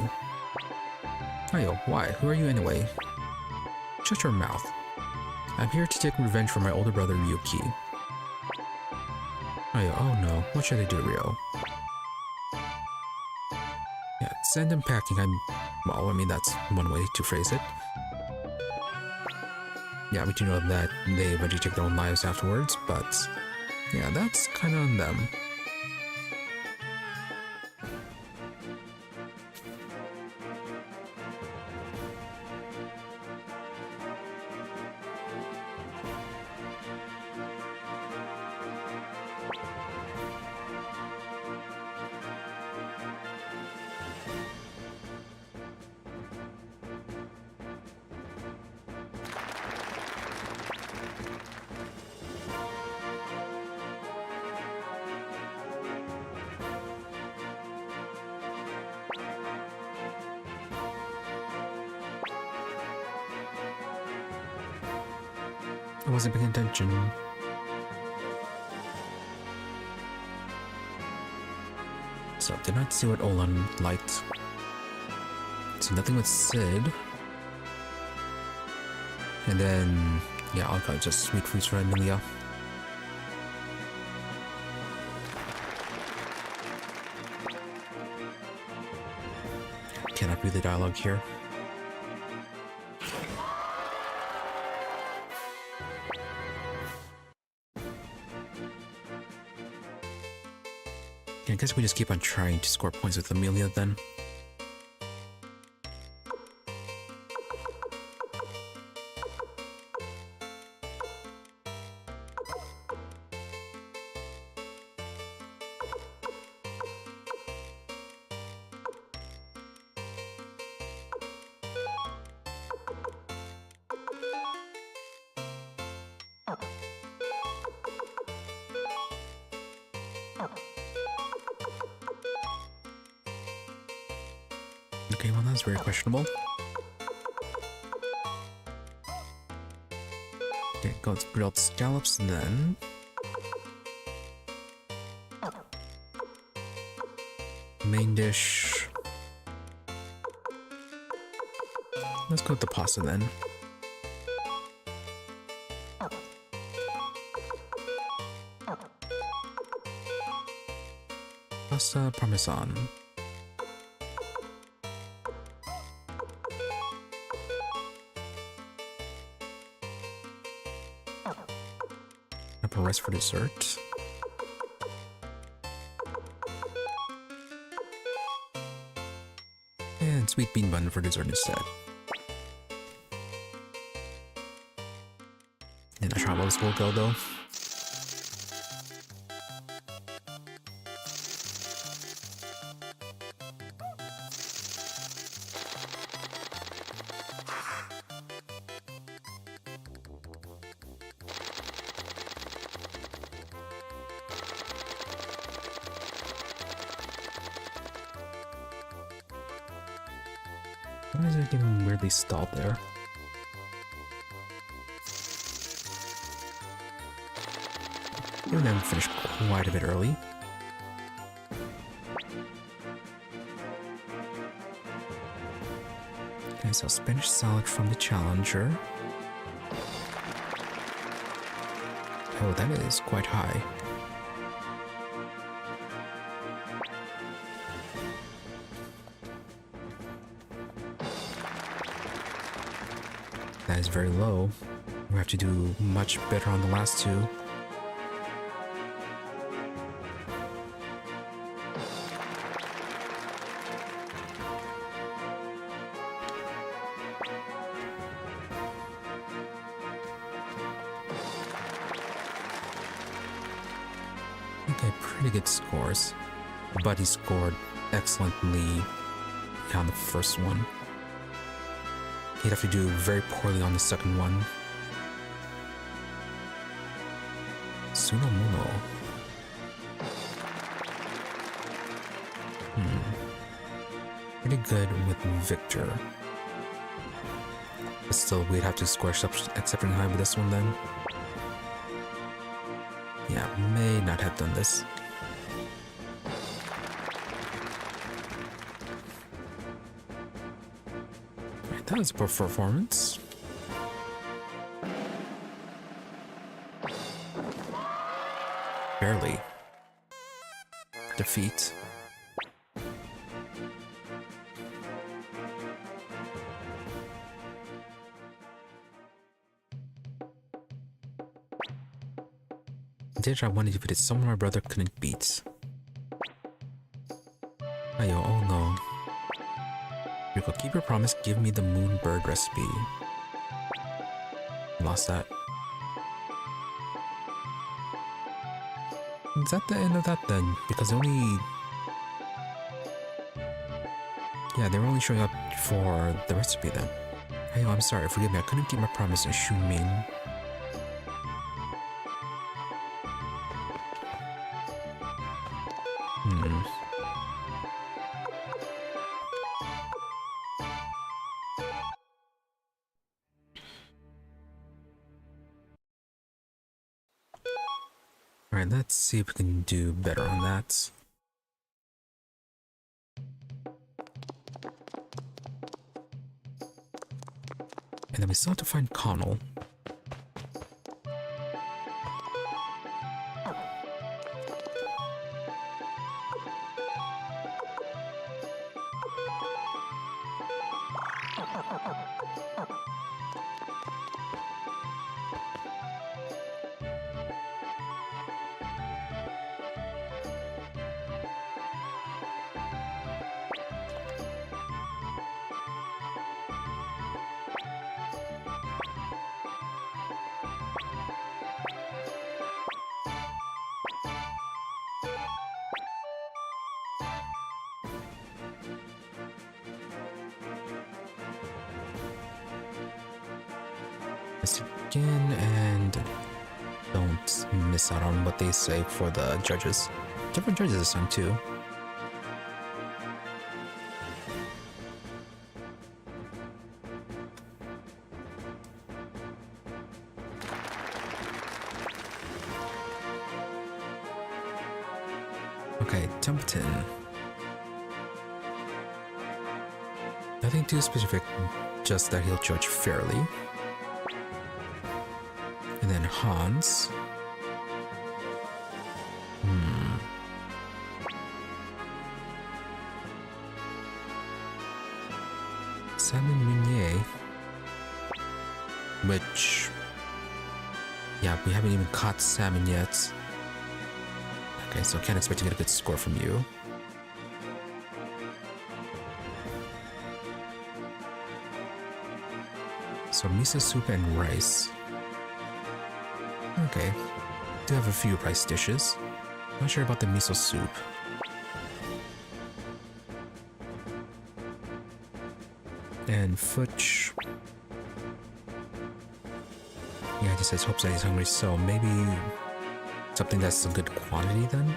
Hayo, why? Who are you anyway? Shut your mouth. I'm here to take revenge for my older brother Ryuki. Hayo, oh no, what should I do, Ryo? Yeah, send him packing. Well, I mean, that's one way to phrase it. Yeah, we do know that they eventually take their own lives afterwards, but yeah, that's kind of on them. I wasn't paying attention. So, did not see what Olan liked. So, nothing with Sid. And then, yeah, I'll got just sweet fruits for Amelia. not really dialogue here. I guess we just keep on trying to score points with Amelia then. Okay, well that's very questionable. Okay, go grilled scallops then. Main dish. Let's go with the pasta then. Pasta parmesan. Apple rice for dessert. And sweet bean bun for dessert instead. And I try how this will go though. Why is it getting weirdly stalled there? Even then, finished quite a bit early. Okay, so Spanish salad from the challenger. Oh, that is quite high. That is very low. We have to do much better on the last two. Okay, pretty good scores. But he scored excellently on the first one. He'd have to do very poorly on the second one. Sunomono. Pretty good with Victor. But still, we'd have to score exceptionally high with this one then. Yeah, may not have done this. Right, that was a poor performance. Barely. Defeat. Did I want to defeat someone my brother couldn't beat? Ayo, oh no. Yuriko, keep your promise, give me the moon bird recipe. Lost that. Is that the end of that then? Because they only... Yeah, they were only showing up for the recipe then. Ayo, I'm sorry, forgive me, I couldn't keep my promise to Shumin. Alright, let's see if we can do better on that. And then we still have to find Connell. this again, and don't miss out on what they say for the judges. Different judges this time too. Okay, Templeton. Nothing too specific, just that he'll judge fairly. And then Hans. Simon Meunier. Which... yeah, we haven't even caught Salmon yet. Okay, so can't expect to get a good score from you. So miso soup and rice. Okay, do have a few rice dishes. Not sure about the miso soup. And Futch. Yeah, he just says hopes that he's hungry, so maybe something that's a good quantity then?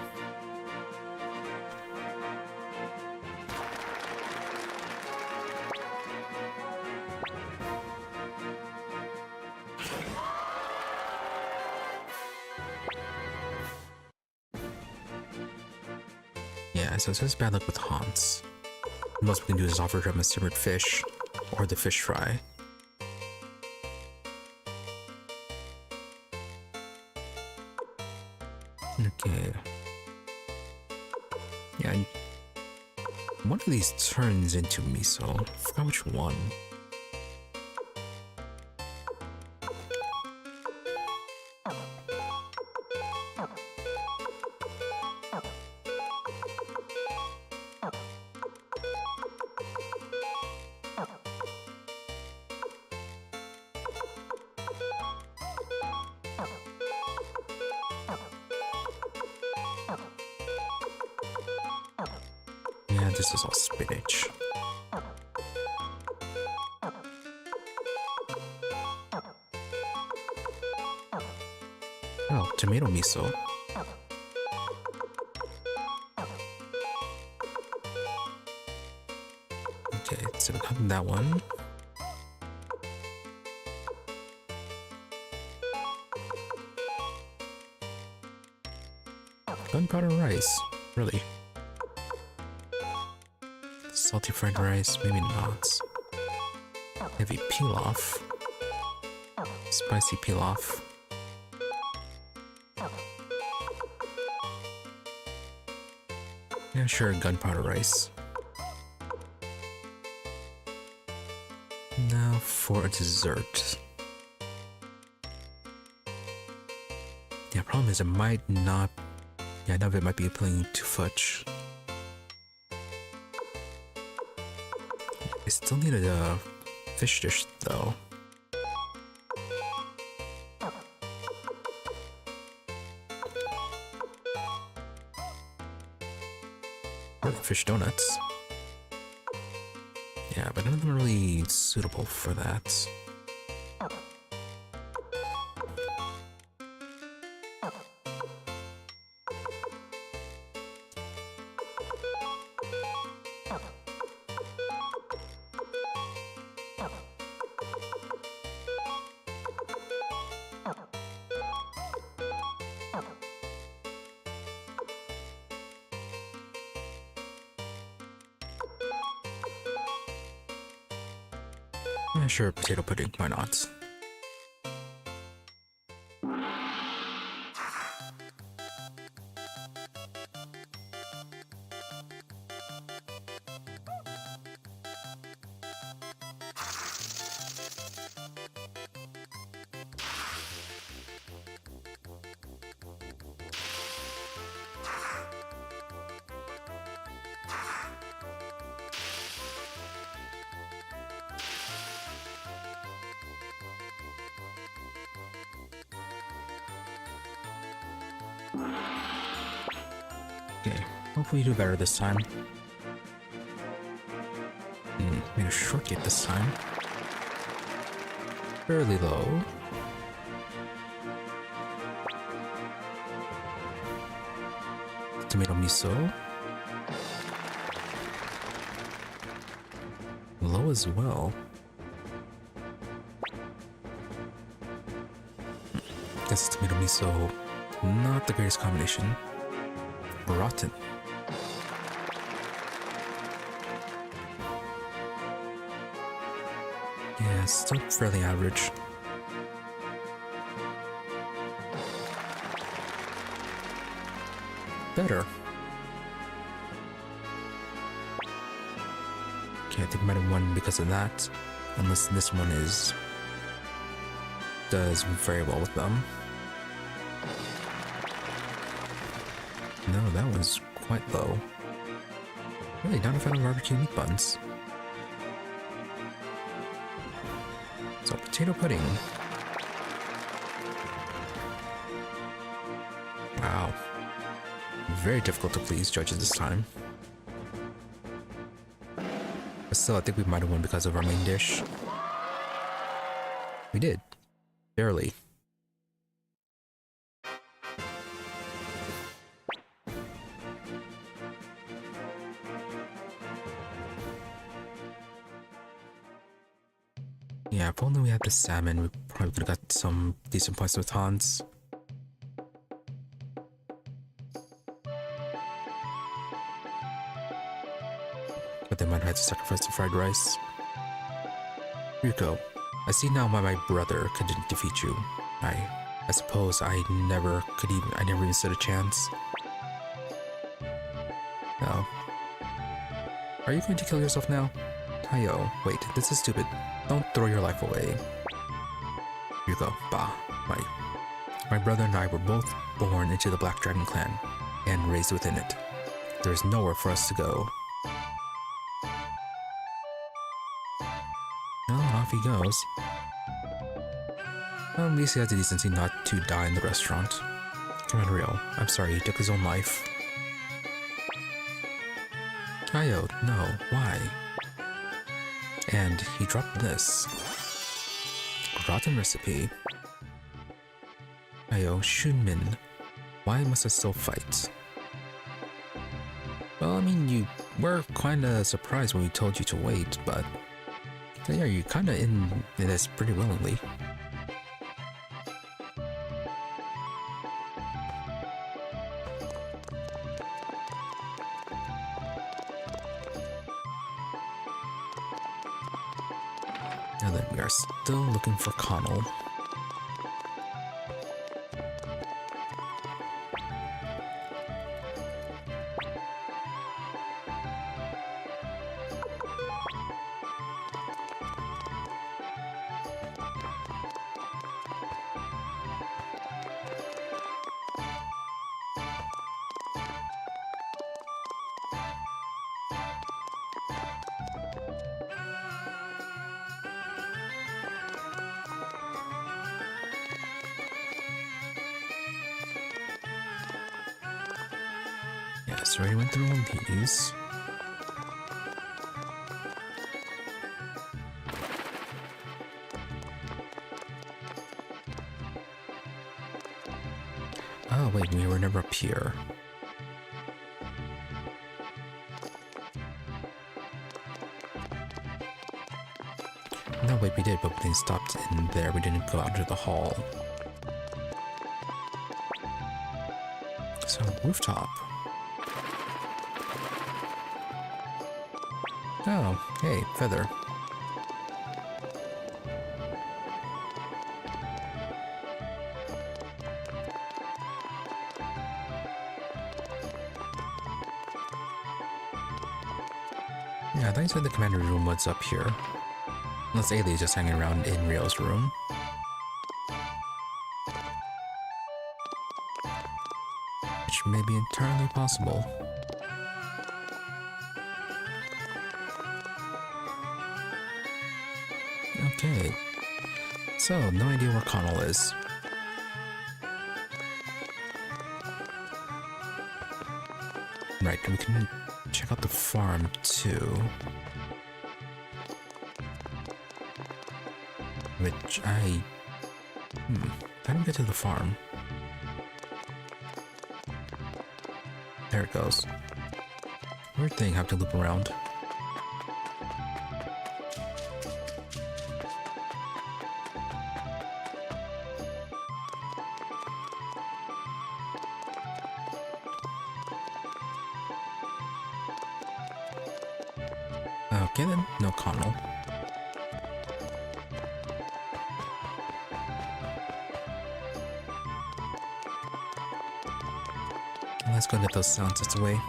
Yeah, so it says bad luck with Hans. The most we can do is offer him a simmered fish or the fish fry. Okay. Yeah, one of these turns into miso. I forgot which one. Yeah, this is all spinach. Oh, tomato miso. Okay, so having that one. Gunpowder rice, really? Salty fried rice, maybe not. Heavy pilaf. Spicy pilaf. Yeah, sure, gunpowder rice. Now for a dessert. Yeah, problem is it might not... yeah, none of it might be appealing to Futch. I still needed a fish dish though. Or fish donuts. Yeah, but none of them are really suitable for that. Yeah, sure, potato pudding, why not? Okay, hopefully you do better this time. Made a short gate this time. fairly low. Tomato miso. Low as well. Guess tomato miso, not the greatest combination. Rotten. Yeah, still fairly average. Better. Okay, I think I might have won because of that. Unless this one does very well with them. No, that one's quite low. Really not a fan of barbecue meat buns. So potato pudding. Wow. Very difficult to please judges this time. But still, I think we might have won because of our main dish. We did. Barely. Yeah, if only we had the salmon, we probably could have got some decent points with Hans. But they might have had to sacrifice the fried rice. Ryuko, I see now why my brother couldn't defeat you. I suppose I never even stood a chance. Oh. Are you going to kill yourself now? Tayo, wait, this is stupid. Don't throw your life away. Ryuko, bah. My brother and I were both born into the Black Dragon clan, and raised within it. There is nowhere for us to go. Well, off he goes. Well, at least he has the decency not to die in the restaurant. Come on, Rio. I'm sorry, he took his own life. Tayo, no, why? And he dropped this. Rotten recipe. Ayo, Shunmin, why must I still fight? Well, I mean, you were kinda surprised when we told you to wait, but yeah, you're kinda in this pretty willingly. Now then, we are still looking for Connell. Yes, already went through all these. Oh wait, we were never up here. No, wait, we did, but we stopped in there. We didn't go out to the hall. So, rooftop. Oh, hey, feather. Yeah, I thought you said the commander room was up here. Unless Ailey is just hanging around in Rio's room. Which may be entirely possible. Okay. So, no idea where Connell is. Right, we can check out the farm too. which I... how do we get to the farm? There it goes. Weird thing, have to loop around. Okay then, no Connell. Let's go get those sounds out of the way.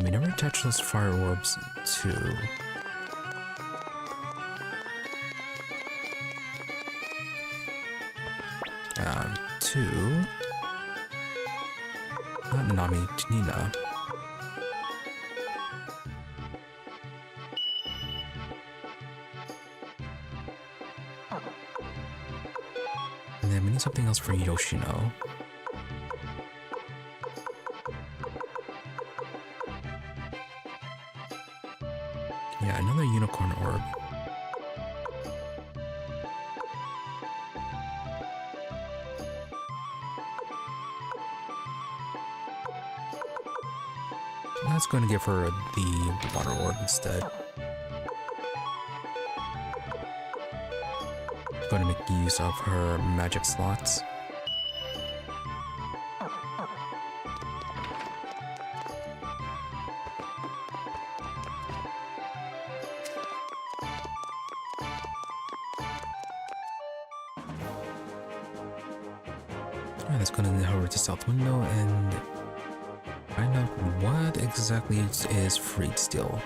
We never attach those fire orbs to... not Nanami, to Nina. And then we need something else for Yoshino. Yeah, another unicorn orb. That's going to give her the water orb instead. Going to make use of her magic slots. Alright, that's going to head over to South Window and find out what exactly is freed still.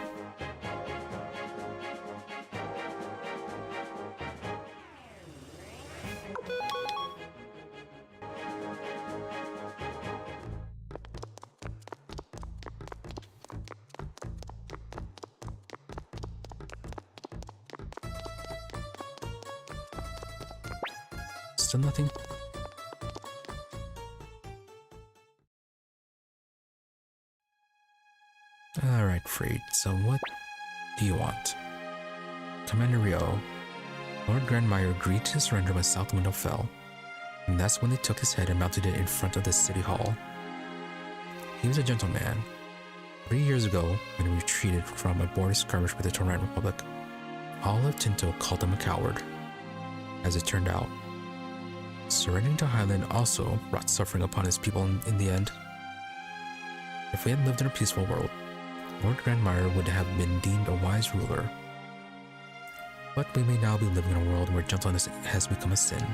Still nothing? Alright, Freed, so what do you want? Commander Ryo, Lord Grandmire agreed to surrender when South Window fell, and that's when they took his head and mounted it in front of the city hall. He was a gentleman. 3 years ago, when he retreated from a border skirmish with the Toran Republic, all of Tinto called him a coward. As it turned out, surrendering to Highland also brought suffering upon his people in the end. If we had lived in a peaceful world, Lord Grandmire would have been deemed a wise ruler. But we may now be living in a world where gentleness has become a sin.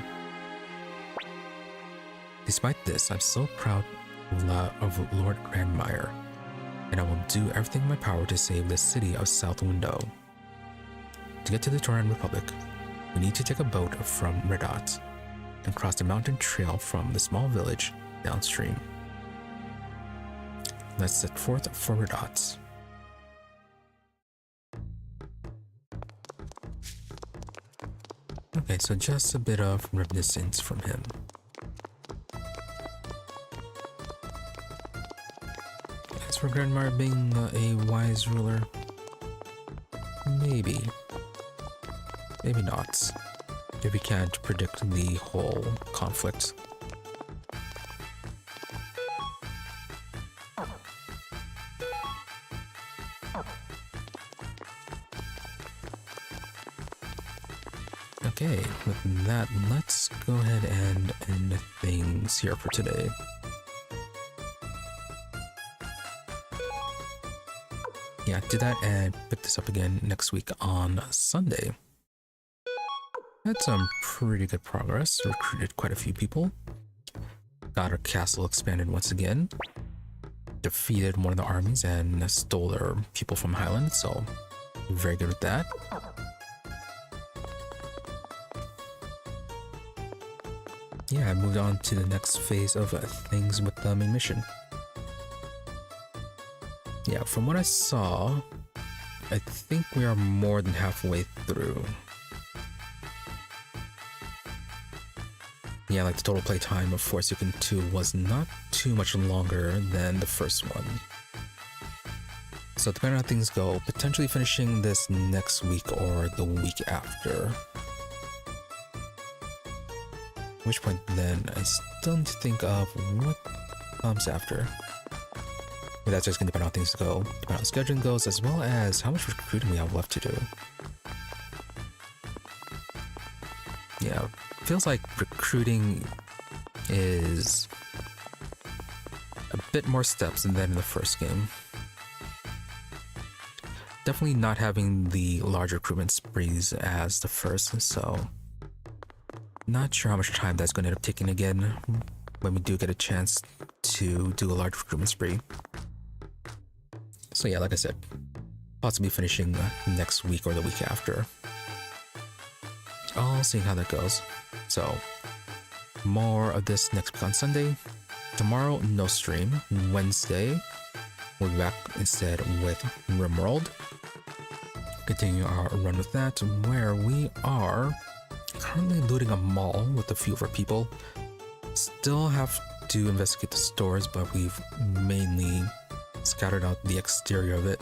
Despite this, I'm so proud of Lord Grandmire, and I will do everything in my power to save the city of South Window. To get to the Toran Republic, we need to take a boat from Redat and cross the mountain trail from the small village downstream. Let's set forth for Redat. Okay, so just a bit of reminiscence from him. As for Grandmire being a wise ruler, maybe. Maybe not. If we can't predict the whole conflict. Okay, with that, let's go ahead and end things here for today. Yeah, do that and pick this up again next week on Sunday. Had some pretty good progress, recruited quite a few people, got our castle expanded once again, defeated one of the armies and stole their people from Highland, so very good with that. Yeah, I moved on to the next phase of things with the main mission. Yeah, from what I saw, I think we are more than halfway through. Yeah, like the total playtime of Suikoden 2 was not too much longer than the first one. So depending on how things go, potentially finishing this next week or the week after. At which point then I still need to think of what comes after. But that's just going to depend on how things go, depending on how scheduling goes, as well as how much recruiting we have left to do. Yeah, feels like recruiting is a bit more steps than in the first game. Definitely not having the large recruitment sprees as the first, so not sure how much time that's going to end up taking again when we do get a chance to do a large recruitment spree. So yeah, like I said, possibly finishing next week or the week after. I'll see how that goes. So more of this next week on Sunday. Tomorrow, no stream. Wednesday, we'll be back instead with RimWorld. Continue our run with that, where we are currently looting a mall with a few of our people. Still have to investigate the stores, but we've mainly scattered out the exterior of it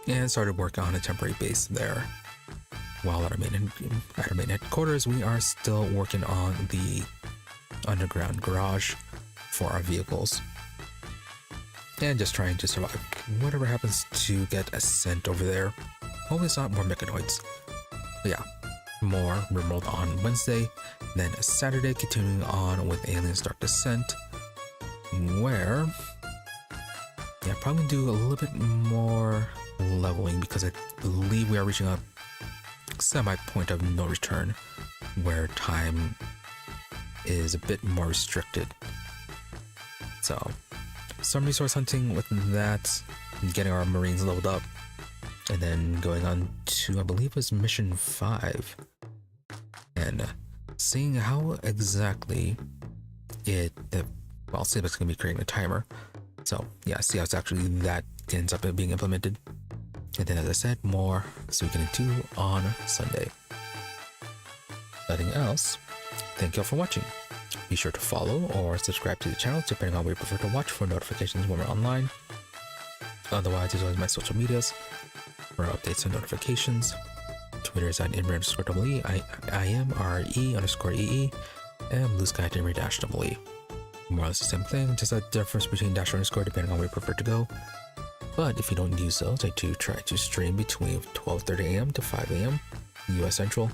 and started working on a temporary base there. While at our main headquarters, we are still working on the underground garage for our vehicles and just trying to survive whatever happens to get sent over there. Hopefully it's not more mechanoids. But yeah, more RimWorld on Wednesday, then Saturday continuing on with Aliens Dark Descent, where yeah, probably do a little bit more leveling because I believe we are reaching a semi-point of no return where time is a bit more restricted. So some resource hunting with that, getting our Marines leveled up, and then going on to, I believe it was mission 5, and seeing how exactly well, see if it's going to be creating a timer. So yeah, see how it's actually that ends up being implemented. And then as I said, more Suikoden 2 on Sunday. Nothing else, thank you all for watching. Be sure to follow or subscribe to the channel depending on where you prefer to watch for notifications when we're online. Otherwise, there's always my social medias for updates and notifications. Twitter is at IMRE_EE, IMRE_EE, and Blue Sky at IMRE-EE. More or less the same thing, just a difference between dash underscore depending on where you prefer to go. But if you don't use those, I do try to stream between 12:30 a.m. to 5 a.m. US Central.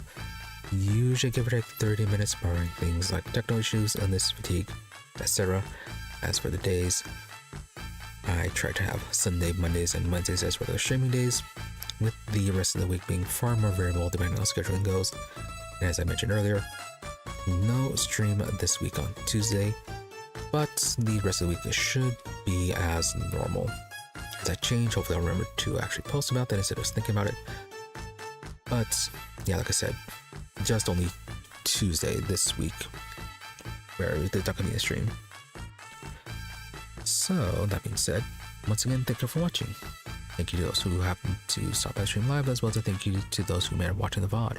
Usually give or take 30 minutes, barring things like techno issues, illness, fatigue, etc. As for the days, I try to have Sunday, Mondays, and Wednesdays as regular streaming days, with the rest of the week being far more variable depending on how scheduling goes. And as I mentioned earlier, no stream this week on Tuesday, but the rest of the week should be as normal. As I change, hopefully I'll remember to actually post about that instead of just thinking about it. But yeah, like I said, just only Tuesday this week where there's not going to be a stream. So that being said, once again, thank you for watching. Thank you to those who happened to stop by the stream live, as well as a thank you to those who may have watching the VOD.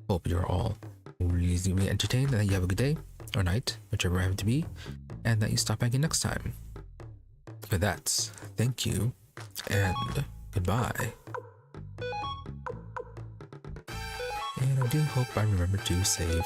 Hope you're all really entertained, and that you have a good day or night, whichever it happens to be, and that you stop by again next time. For that, thank you, and goodbye. And I do hope I remember to save